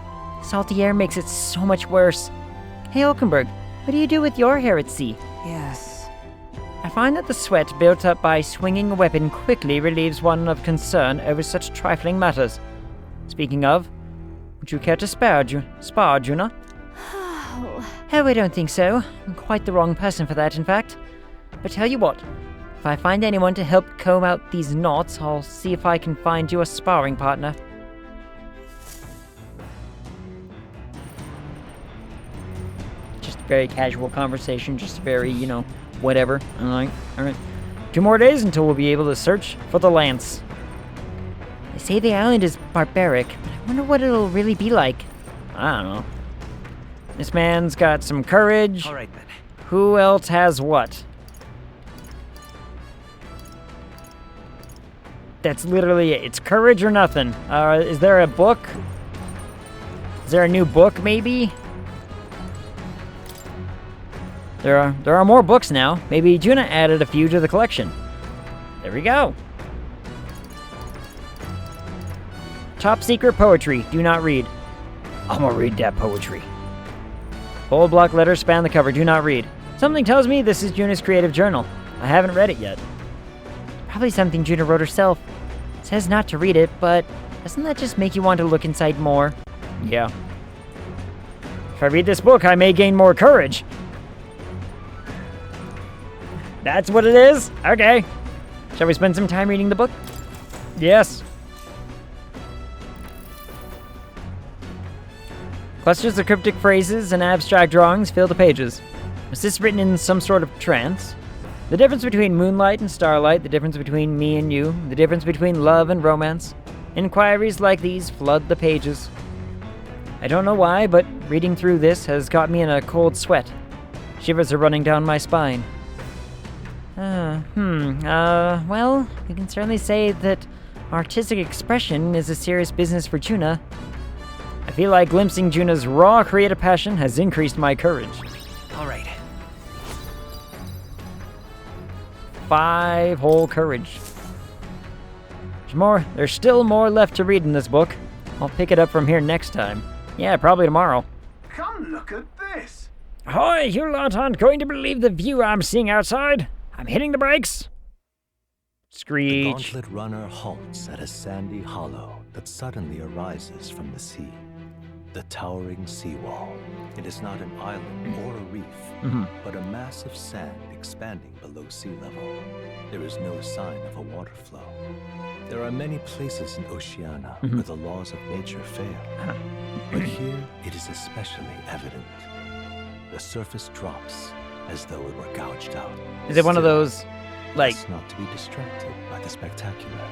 Salty air makes it so much worse. Hey, Olkenberg, what do you do with your hair at sea? Yes. I find that the sweat built up by swinging a weapon quickly relieves one of concern over such trifling matters. Speaking of, would you care to spar, Juna? Oh, I don't think so. I'm quite the wrong person for that, in fact. But tell you what, if I find anyone to help comb out these knots, I'll see if I can find you a sparring partner. Just a very casual conversation, just very, whatever. Alright. 2 more days until we'll be able to search for the lance. They say the island is barbaric, but I wonder what it'll really be like. I don't know. This man's got some courage. All right, then. Who else has what? That's literally it. It's courage or nothing. Is there a book? Is there a new book, maybe? There are more books now. Maybe Juna added a few to the collection. There we go. Top secret poetry. Do not read. I'm gonna read that poetry. Bold block letters span the cover. Do not read. Something tells me this is Juna's creative journal. I haven't read it yet. Probably something Juna wrote herself. It says not to read it, but doesn't that just make you want to look inside more? Yeah. If I read this book, I may gain more courage. That's what it is? Okay. Shall we spend some time reading the book? Yes. Clusters of cryptic phrases and abstract drawings fill the pages. Was this written in some sort of trance? The difference between moonlight and starlight, the difference between me and you, the difference between love and romance. Inquiries like these flood the pages. I don't know why, but reading through this has got me in a cold sweat. Shivers are running down my spine. Well, we can certainly say that artistic expression is a serious business for Juna. I feel like glimpsing Juna's raw creative passion has increased my courage. All right. 5 whole courage. There's still more left to read in this book. I'll pick it up from here next time. Yeah, probably tomorrow. Come look at this. Ahoy, you lot aren't going to believe the view I'm seeing outside. I'm hitting the brakes. Screech. The gauntlet runner halts at a sandy hollow that suddenly arises from the sea. The towering seawall. It is not an island or a reef, but a mass of sand expanding below sea level. There is no sign of a water flow. There are many places in Oceania where the laws of nature fail, but here it is especially evident. The surface drops as though it were gouged out. Is it one of those, like... It's not to be distracted by the spectacular.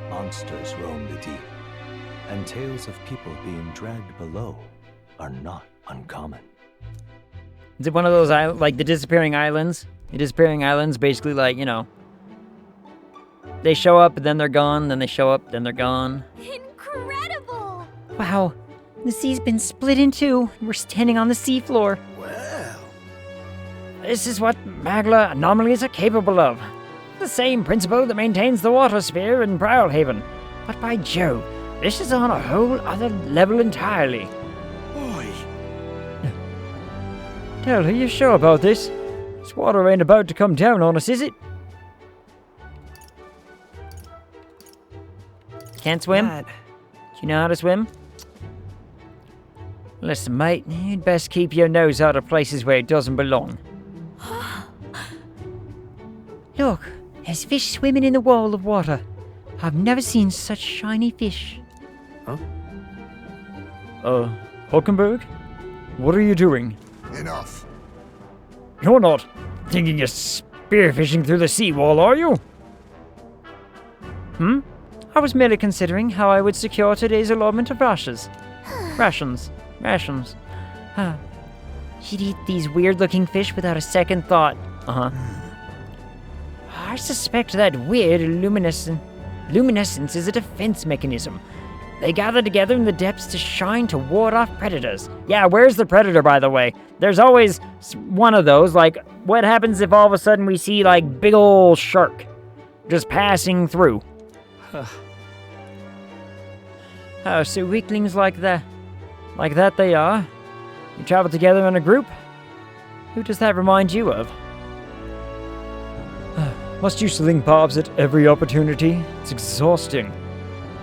Monsters roam the deep, and tales of people being dragged below are not uncommon. Is it one of those, like the disappearing islands? The disappearing islands, basically like, they show up, and then they're gone, then they show up, then they're gone. Incredible! Wow, the sea's been split in two, and we're standing on the seafloor. Well... This is what Magla anomalies are capable of. The same principle that maintains the water sphere in Browlhaven. But by Jove, this is on a whole other level entirely. Oi! Del, are you sure about this? This water ain't about to come down on us, is it? Can't swim? Matt. Do you know how to swim? Listen, mate, you'd best keep your nose out of places where it doesn't belong. Look, there's fish swimming in the wall of water. I've never seen such shiny fish. Huh? Hulkenberg? What are you doing? Enough. You're not thinking of spearfishing through the seawall, are you? I was merely considering how I would secure today's allotment of rations. Rations. She'd eat these weird-looking fish without a second thought. Uh-huh. I suspect that weird, luminescent Luminescence is a defense mechanism. They gather together in the depths to shine to ward off predators. Yeah, where's the predator, by the way? There's always one of those. Like, what happens if all of a sudden we see, like, big ol' shark just passing through? Oh, so weaklings like that they are? You travel together in a group? Who does that remind you of? Must you sling paths at every opportunity? It's exhausting.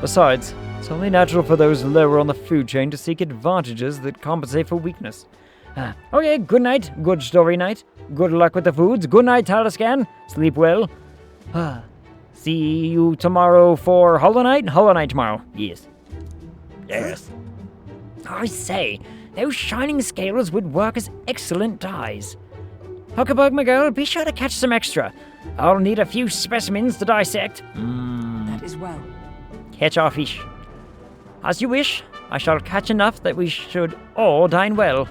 Besides, it's only natural for those lower on the food chain to seek advantages that compensate for weakness. Okay, good night. Good story night. Good luck with the foods. Good night, Taliscan. Sleep well. See you tomorrow for Hollow Knight? Hollow Knight tomorrow. Yes. Yes. I say, those shining scales would work as excellent dyes. Huckabug, my girl, be sure to catch some extra. I'll need a few specimens to dissect. That is well. Catch our fish. As you wish, I shall catch enough that we should all dine well.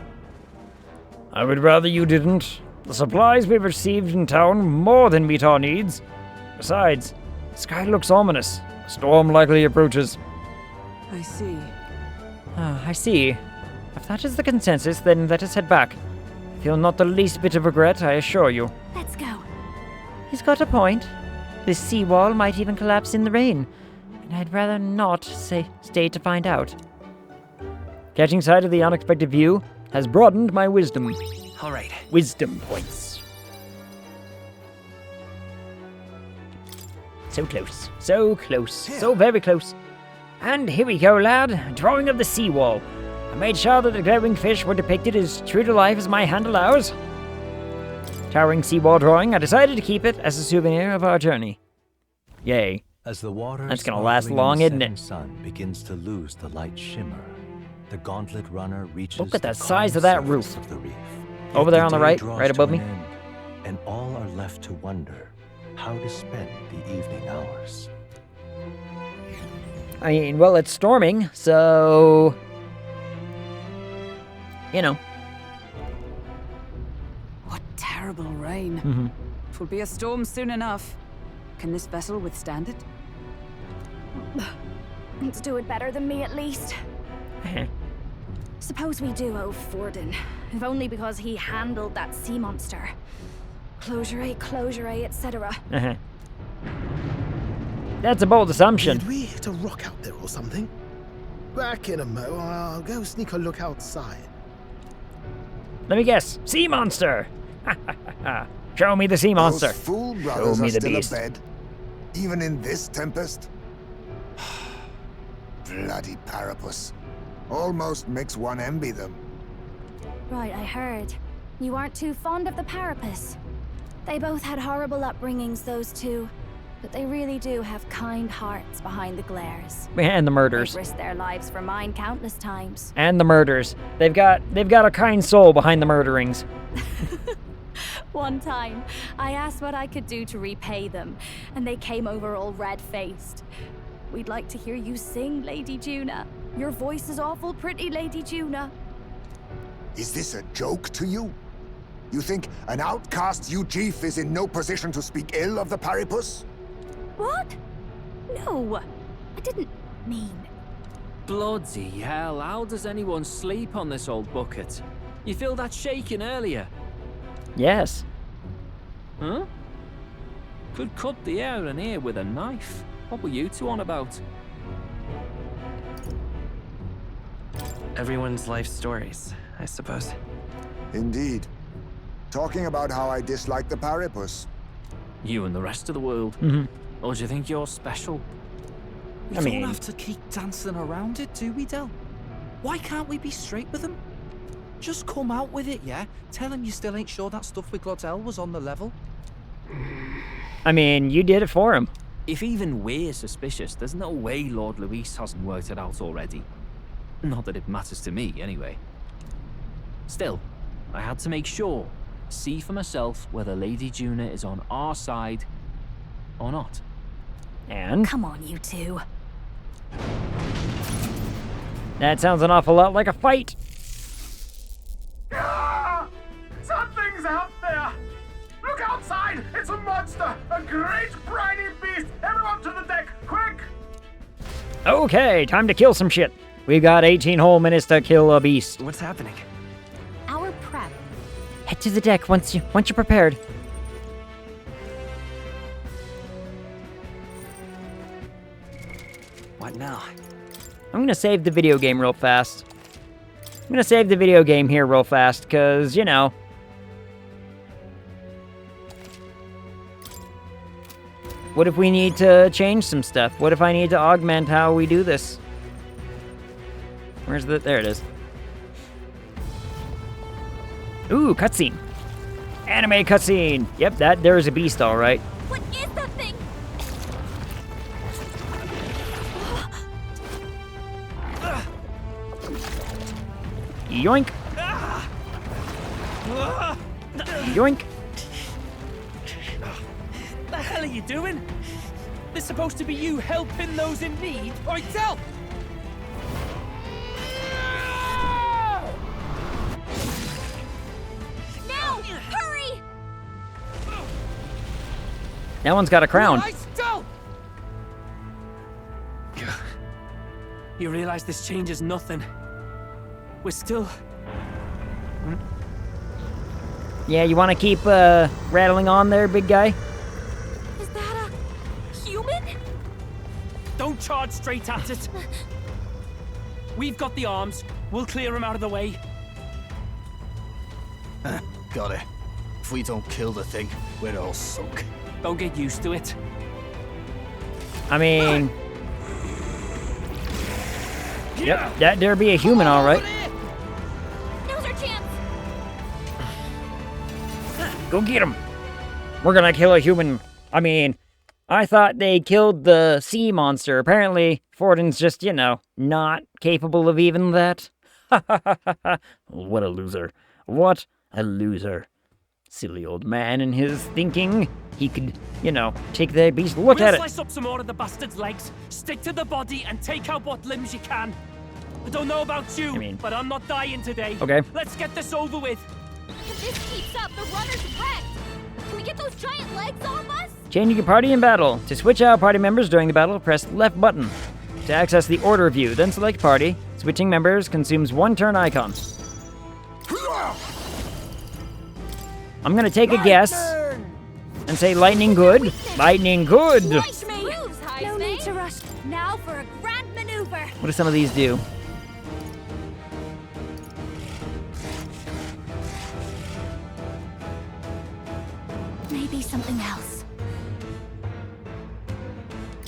I would rather you didn't. The supplies we've received in town more than meet our needs. Besides, the sky looks ominous. A storm likely approaches. I see. I see. If that is the consensus, then let us head back. I feel not the least bit of regret, I assure you. Let's go. He's got a point. This seawall might even collapse in the rain, and I'd rather not stay to find out. Catching sight of the unexpected view has broadened my wisdom. All right. Wisdom points. So close. So close. So very close. And here we go, lad. Drawing of the seawall. I made sure that the glowing fish were depicted as true to life as my hand allows. Towering seawall drawing, I decided to keep it as a souvenir of our journey. Yay. As the water That's gonna last long, isn't it? The sun begins to lose the light shimmer. The gauntlet runner reaches. Look at the the size of calm that roof. surface of the reef. Over Yet there the on the day right, draws right above to me. an end, and all are left to wonder how to spend the evening hours. I mean, well, it's storming, so... You know. What terrible rain. Mm-hmm. Twill be a storm soon enough. Can this vessel withstand it? Let's do it better than me, at least. Suppose we do owe Forden, if only because he handled that sea monster. Closure, etc. That's a bold assumption. Did we hit a rock out there or something? Back in a mo. I'll go sneak a look outside. Let me guess. Sea monster! Show me the sea monster. Those fool Show brothers me are the still beast. abed, even in this tempest. Bloody Parapus. Almost makes one envy them. Right, I heard. You aren't too fond of the Parapus. They both had horrible upbringings, those two. But they really do have kind hearts behind the glares. And the murders. They've risked their lives for mine countless times. And the murders. They've got a kind soul behind the murderings. One time, I asked what I could do to repay them, and they came over all red-faced. We'd like to hear you sing, Lady Juna. Your voice is awful pretty, Lady Juna. Is this a joke to you? You think an outcast chief is in no position to speak ill of the Paripus? What? No, I didn't mean. Bloody hell, how does anyone sleep on this old bucket? You feel that shaking earlier? Yes. Huh? Could cut the air in here with a knife. What were you two on about? Everyone's life stories, I suppose. Indeed. Talking about how I dislike the Paripus. You and the rest of the world? Mm-hmm. Or do you think you're special? We don't have to keep dancing around it, do we, Del? Why can't we be straight with him? Just come out with it, yeah? Tell him you still ain't sure that stuff with Glottel was on the level. I mean, you did it for him. If even we're suspicious, there's no way Lord Luis hasn't worked it out already. Not that it matters to me, anyway. Still, I had to make sure, see for myself whether Lady Juna is on our side or not. And? Come on, you two. That sounds an awful lot like a fight. Something's out there! Look outside! It's a monster! A great briny beast! Everyone to the deck! Quick! Okay, time to kill some shit. We've got 18 whole minutes to kill a beast. What's happening? Our prep. Head to the deck once you're prepared. What now? I'm gonna save the video game real fast. I'm gonna save the video game here real fast, cause, you know. What if we need to change some stuff? What if I need to augment how we do this? Where's the... There it is. Ooh, cutscene. Anime cutscene. Yep, there's a beast, all right. What is that thing? Yoink. Yoink. The hell are you doing? This supposed to be you helping those in need. Oi, tell! Now! Hurry! That one's got a crown. You realize this changes nothing. We're still... Yeah, you want to keep rattling on there, big guy? Is that a human? Don't charge straight at it. We've got the arms. We'll clear him out of the way. Got it. If we don't kill the thing, we're all sunk. Don't get used to it. I mean... Yep, that there be a human, all right. Now's our chance. Go get him. We're gonna kill a human. I mean, I thought they killed the sea monster. Apparently, Fortin's just, you know, not capable of even that. What a loser. What a loser. Silly old man and his thinking he could, you know, take that beast. Look at it. We'll slice up some more of the bastard's legs, stick to the body, and take out what limbs you can. I don't know about you, but I'm not dying today. Okay. Let's get this over with. If this keeps up, the runner's wrecked. Can we get those giant legs off us? Changing your party in battle. To switch out party members during the battle, press left button. To access the order view, then select party. Switching members consumes 1 turn icon. I'm gonna take a guess and say lightning good. Lightning good. No need to rush. Now for a grand maneuver. What do some of these do? Maybe something else.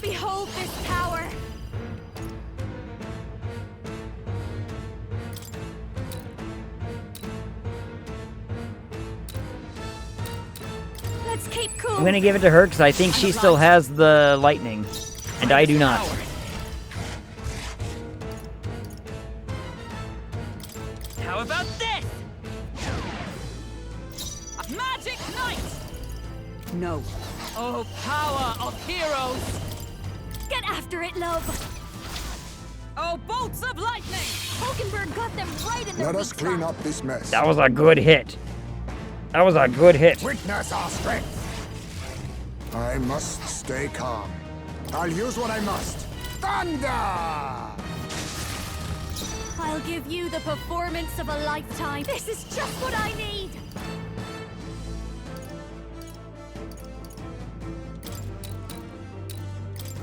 Behold this power. Let's keep cool. I'm gonna give it to her because I think she still has the lightning, and I do not. How about this? Magic Knight! No. Oh, power of heroes! Get after it, love. Oh, bolts of lightning! Hulkenberg got them right in their Let us clean up this mess. That was a good hit. That was a good hit. Witness our strength. I must stay calm. I'll use what I must. Thunder! I'll give you the performance of a lifetime. This is just what I need.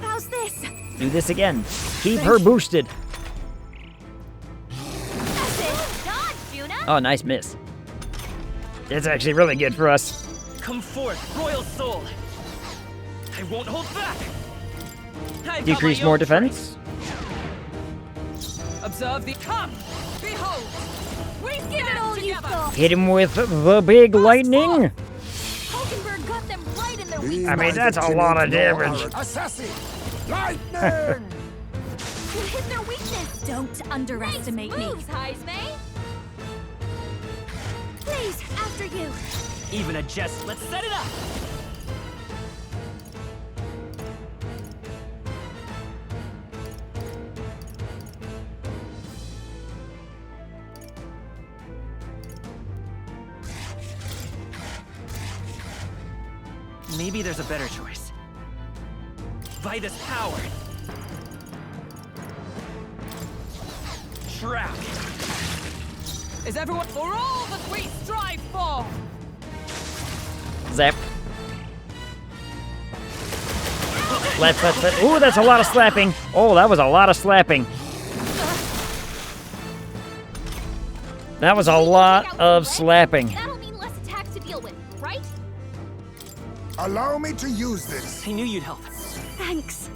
How's this? Do this again. Keep her boosted. That's it. Dodge, Juna. Oh, nice miss. It's actually really good for us. Come forth, royal soul! I won't hold back! Decrease more defense. Observe the... Come! Behold! We've given all you've got. Hit him with the big lightning. Hulkenberg got them right in their weak I mean, that's a lot of damage. Assassin! Lightning! You hit their weakness. Don't underestimate nice me. moves, Heisme. Please, after you. Even a jest, let's set it up! Maybe there's a better choice. By this power, trap. Is everyone for all that we strive for? Zap. Let's. Ooh, that's a lot of slapping. Oh, that was a lot of slapping. That was a lot of slapping. That'll mean less attacks to deal with, right? Allow me to use this. I knew you'd help. Thanks.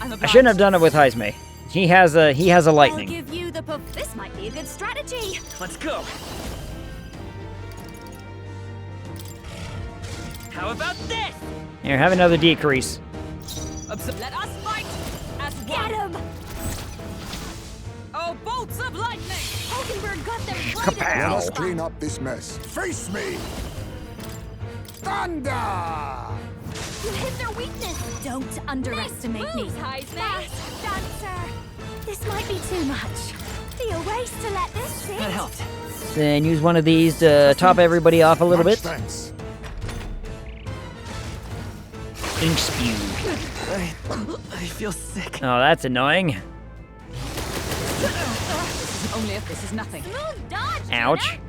I shouldn't have done it with Heisme. He has a lightning. I'll give you the This might be a good strategy. Let's go. How about this? Here, have another decrease. Let us fight as one. Get him! Oh, bolts of lightning! Hulkenberg got them right Let us clean up this mess. Face me! Thunder! You hit their weakness. Don't underestimate me. Fast dancer. This might be too much. Be a waste to let this sit. That helped. Then use one of these to top everybody off a little bit. Thanks. Ink spew. I feel sick. Oh, that's annoying. Only if this is nothing. Smooth dodge. Ouch.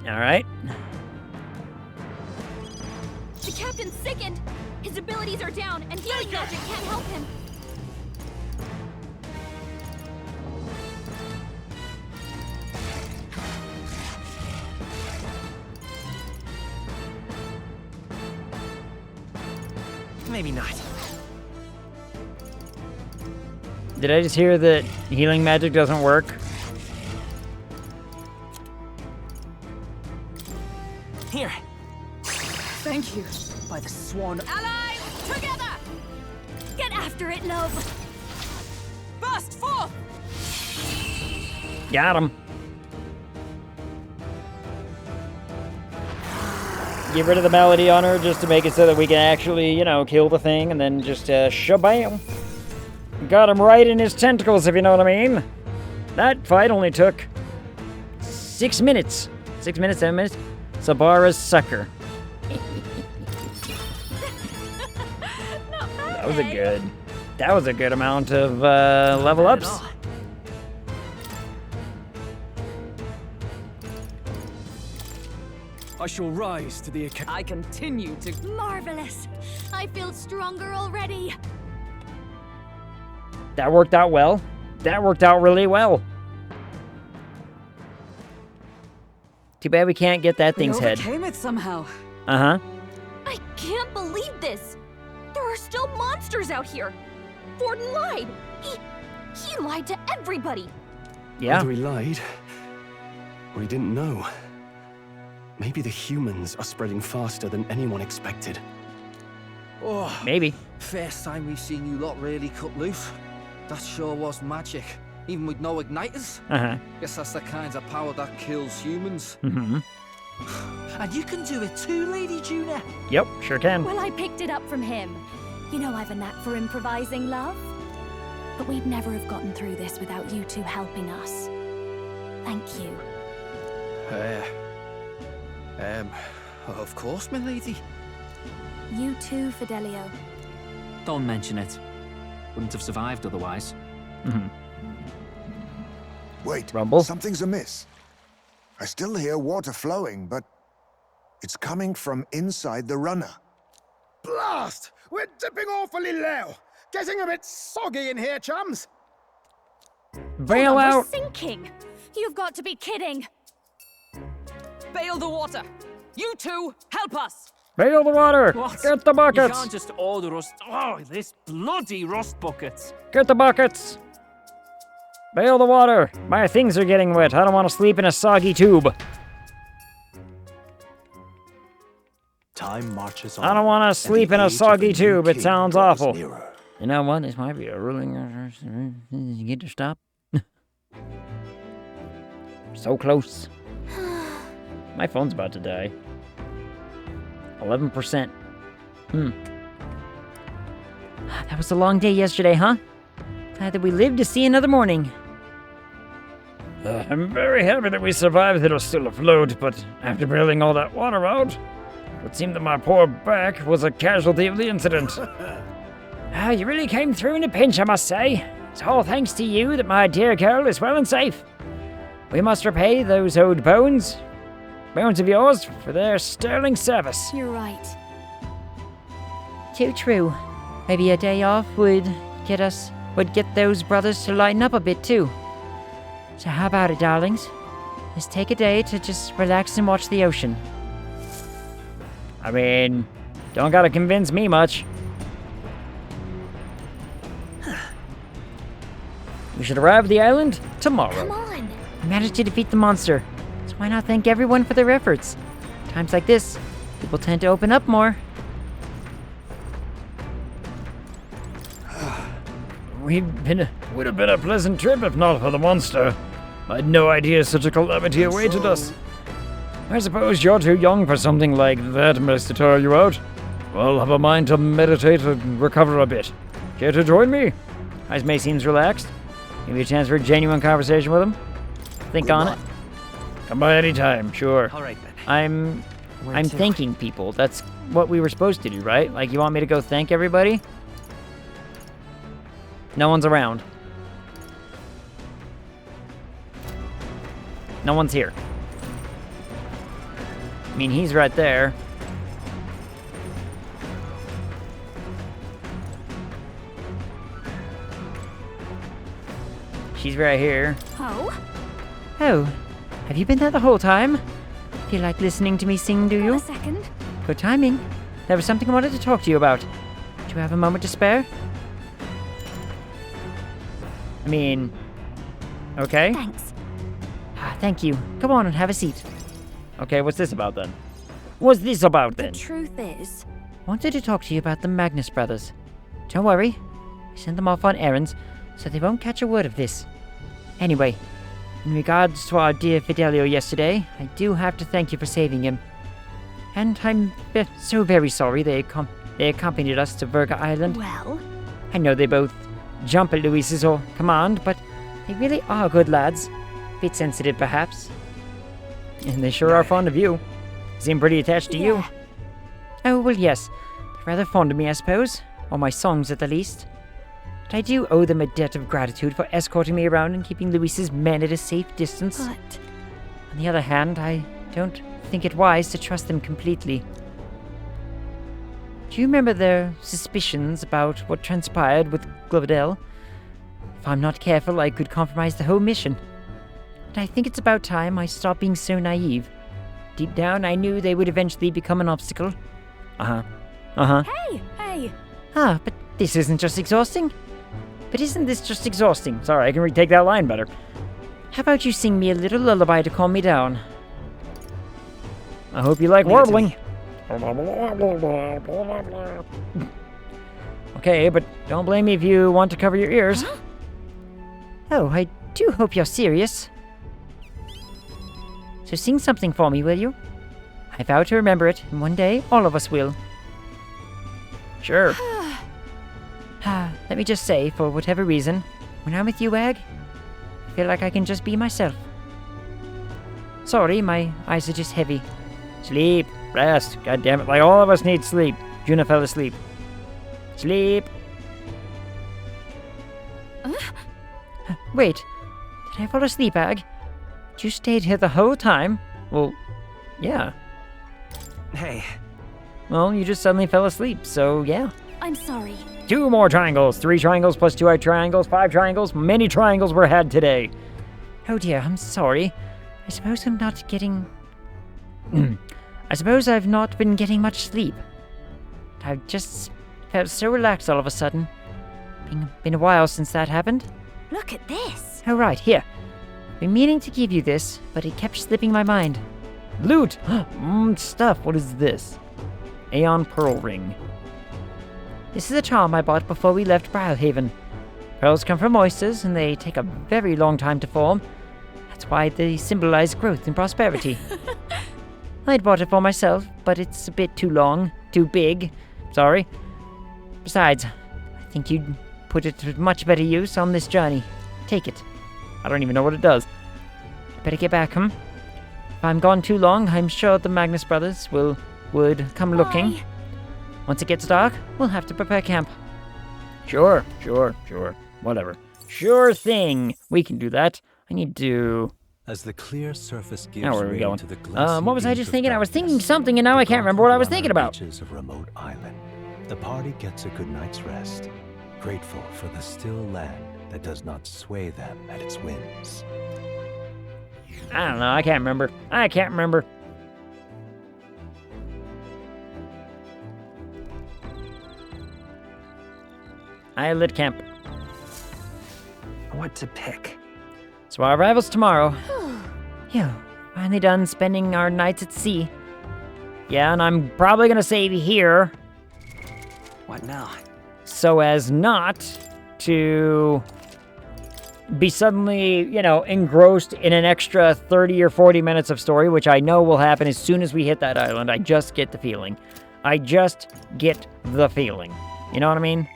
All right. The captain's sickened. His abilities are down, and healing magic can't help him. Maybe not. Did I just hear that healing magic doesn't work? Here. Thank you. By the swan. Allies, together! Get after it, love. Burst forth! Got him. Get rid of the melody on her just to make it so that we can actually, you know, kill the thing and then just shabam. Got him right in his tentacles, if you know what I mean. That fight only took 6 minutes. 6 minutes, 7 minutes. Sabara's sucker. That was a good amount of level ups. I shall rise to the occasion. I continue to... Marvelous. I feel stronger already. That worked out well. That worked out really well. Too bad we can't get that thing's head. We overcame it somehow. Uh-huh. I can't believe this. There are still monsters out here. Forden lied. He lied to everybody. Yeah. Either he lied, or he didn't know. Maybe the humans are spreading faster than anyone expected. Oh, maybe. First time we've seen you lot really cut loose. That sure was magic, even with no igniters. Uh-huh. Guess that's the kind of power that kills humans. Mm-hmm. And you can do it too, Lady Juna. Yep, sure can. Well, I picked it up from him. You know I've a knack for improvising, love. But we'd never have gotten through this without you two helping us. Thank you. Of course, my lady. You too, Fidelio. Don't mention it. Wouldn't have survived otherwise. Mm-hmm. Wait, Rumble? Something's amiss. I still hear water flowing, but it's coming from inside the runner. Blast! We're dipping awfully low. Getting a bit soggy in here, chums. Bail We're out. sinking. You've got to be kidding. Bail the water. You two, help us. Bail the water. What? Get the You buckets. can't just order us. Oh, this bloody rust buckets. Get the buckets. Bail the water. My things are getting wet. I don't want to sleep in a soggy tube. Time marches on. I don't want to sleep in a soggy tube. It sounds awful. Nearer. You know what? This might be a ruling. You get to stop. So close. My phone's about to die. 11%. That was a long day yesterday, huh? Glad that we lived to see another morning. I'm very happy that we survived that are still afloat, but after bailing all that water out, it seemed that my poor back was a casualty of the incident. You really came through in a pinch, I must say. It's all thanks to you that my dear girl is well and safe. We must repay those old bones of yours, for their sterling service. You're right. Too true. Maybe a day off would get those brothers to lighten up a bit too. So how about it, darlings? Let's take a day to just relax and watch the ocean. I mean, don't gotta convince me much. We should arrive at the island tomorrow. Come on. We managed to defeat the monster, so why not thank everyone for their efforts? Times like this, people tend to open up more. Would have been a pleasant trip if not for the monster. I had no idea such a calamity awaited us. I suppose you're too young for something like that mess to tire you out. Well, have a mind to meditate and recover a bit. Care to join me? Ismay seems relaxed. Give me a chance for a genuine conversation with him. Think on it. Come by any time, sure. All right, then. I'm thanking people. That's what we were supposed to do, right? Like, you want me to go thank everybody? No one's around. No one's here. I mean, he's right there. She's right here. Oh, have you been there the whole time? Feel like listening to me sing, do you? A second. Good timing. There was something I wanted to talk to you about. Do you have a moment to spare? I mean, okay. Thanks. Thank you. Come on and have a seat. Okay, what's this about then? What's this about then? The truth is, wanted to talk to you about the Magnus brothers. Don't worry. I sent them off on errands, so they won't catch a word of this. Anyway, in regards to our dear Fidelio yesterday, I do have to thank you for saving him. And I'm so very sorry they accompanied us to Virga Island. well, I know they both jump at Luis's command, but they really are good lads. Bit sensitive, perhaps. And they sure are fond of you. Seem pretty attached to you. Oh, well, yes. They're rather fond of me, I suppose. Or my songs, at the least. But I do owe them a debt of gratitude for escorting me around and keeping Luis's men at a safe distance. but On the other hand, I don't think it wise to trust them completely. Do you remember their suspicions about what transpired with Glovedell? If I'm not careful, I could compromise the whole mission. And I think it's about time I stopped being so naive. Deep down, I knew they would eventually become an obstacle. hey! Ah, but this isn't just exhausting. But isn't this just exhausting? Sorry, I can retake that line better. How about you sing me a little lullaby to calm me down? I hope you like warbling. Okay, but don't blame me if you want to cover your ears. Huh? Oh, I do hope you're serious. So sing something for me, will you? I vow to remember it, and one day all of us will. Sure. Let me just say, for whatever reason, when I'm with you, Ag, I feel like I can just be myself. Sorry, my eyes are just heavy. Sleep. Rest. God damn it. Like all of us need sleep. Juna fell asleep. Sleep. Wait. Did I fall asleep, Ag? You stayed here the whole time? Well, yeah. Hey. Well, you just suddenly fell asleep, so yeah. I'm sorry. 2 more triangles. 3 triangles plus 2 triangles. 5 triangles. Many triangles were had today. Oh dear, I'm sorry. I suppose I'm not getting... I suppose I've not been getting much sleep. I've just felt so relaxed all of a sudden. Been a while since that happened. Look at this. Oh right, here. Been meaning to give you this, but it kept slipping my mind. Loot! Stuff. What is this? Aeon Pearl Ring. This is a charm I bought before we left Briarhaven. Pearls come from oysters, and they take a very long time to form. That's why they symbolize growth and prosperity. I'd bought it for myself, but it's a bit too long, too big. Sorry. Besides, I think you'd put it to much better use on this journey. Take it. I don't even know what it does. Better get back, If I'm gone too long, I'm sure the Magnus brothers would come looking. Bye. Once it gets dark, we'll have to prepare camp. Sure. Whatever. Sure thing. We can do that. I need to... As the clear surface gives now where are we going? to the glassy What was I just thinking? I was thinking darkness, something and now I can't remember what I was thinking about. Reaches of remote island. The party gets a good night's rest, grateful for the still land that does not sway them at its whims. I don't know. I can't remember. Islet camp. What to pick? So our arrival's tomorrow. Phew. Finally done spending our nights at sea. Yeah, and I'm probably gonna save here. What now? So as not to be suddenly, engrossed in an extra 30 or 40 minutes of story, which I know will happen as soon as we hit that island. I just get the feeling. You know what I mean?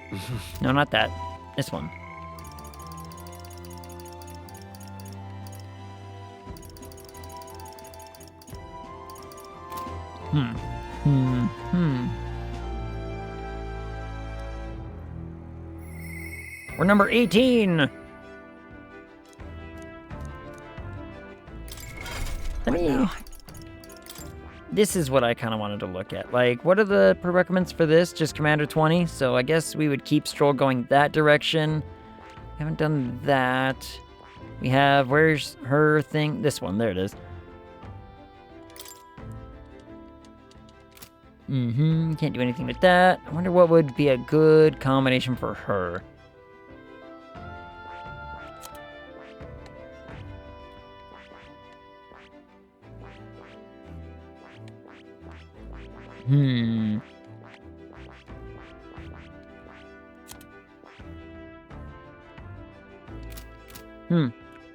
No, not that. This one. We're number 18. This is what I kind of wanted to look at. Like, what are the prerequisites for this? Just Commander 20. So I guess we would keep Stroll going that direction. Haven't done that. We have, where's her thing? This one, there it is. Can't do anything with that. I wonder what would be a good combination for her.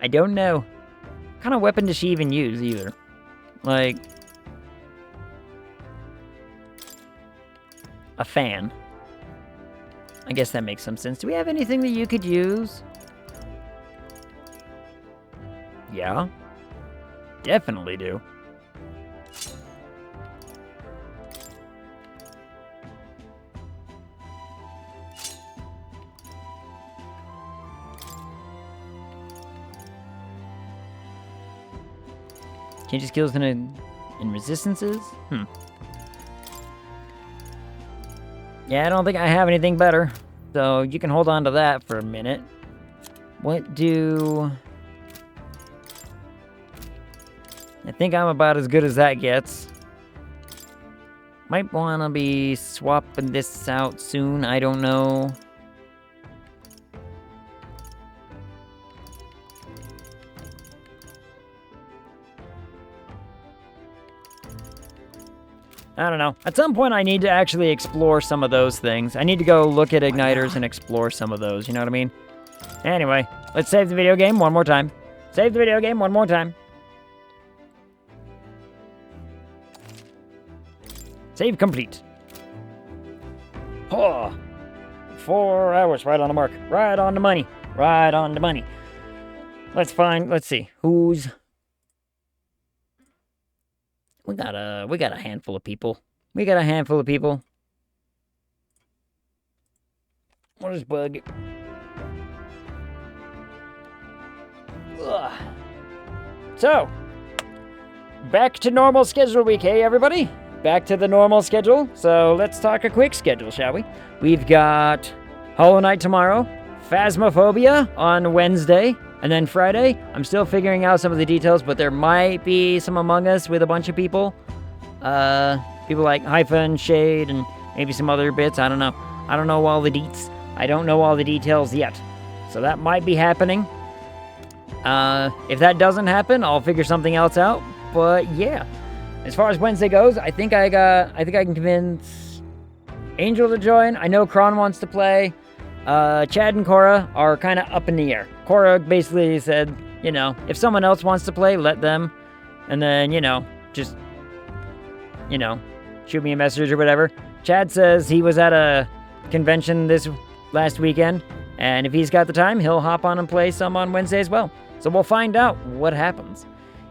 I don't know. What kind of weapon does she even use, either? Like... a fan. I guess that makes some sense. Do we have anything that you could use? Yeah. Definitely do. Change skills in resistances? Yeah, I don't think I have anything better. So you can hold on to that for a minute. What do... I think I'm about as good as that gets. Might want to be swapping this out soon. I don't know. I don't know. At some point, I need to actually explore some of those things. I need to go look at igniters and explore some of those, you know what I mean? Anyway, let's save the video game one more time. Save the video game one more time. Save complete. Oh, 4 hours, right on the mark. Right on the money. Right on the money. Let's see, who's... We got a handful of people. What is bug? Ugh. So, back to normal schedule week, hey everybody? Back to the normal schedule. So let's talk a quick schedule, shall we? We've got Hollow Knight tomorrow, Phasmophobia on Wednesday, and then Friday, I'm still figuring out some of the details, but there might be some Among Us with a bunch of people. People like Hyphen, Shade, and maybe some other bits. I don't know. I don't know all the deets. I don't know all the details yet. So that might be happening. If that doesn't happen, I'll figure something else out. But yeah, as far as Wednesday goes, I think I can convince Angel to join. I know Kron wants to play. Chad and Cora are kind of up in the air. Cora basically said, if someone else wants to play, let them. And then, just, shoot me a message or whatever. Chad says he was at a convention this last weekend, and if he's got the time, he'll hop on and play some on Wednesday as well. So we'll find out what happens.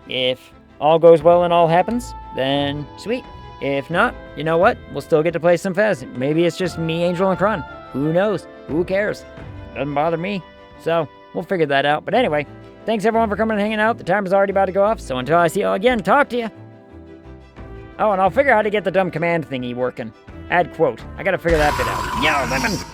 If all goes well and all happens, then sweet. If not, you know what? We'll still get to play some Fez. Maybe it's just me, Angel, and Kron. Who knows? Who cares? Doesn't bother me. So, we'll figure that out. But anyway, thanks everyone for coming and hanging out. The time is already about to go off, so until I see you all again, talk to you. Oh, and I'll figure out how to get the dumb command thingy working. Add quote. I gotta figure that bit out. Yo, women!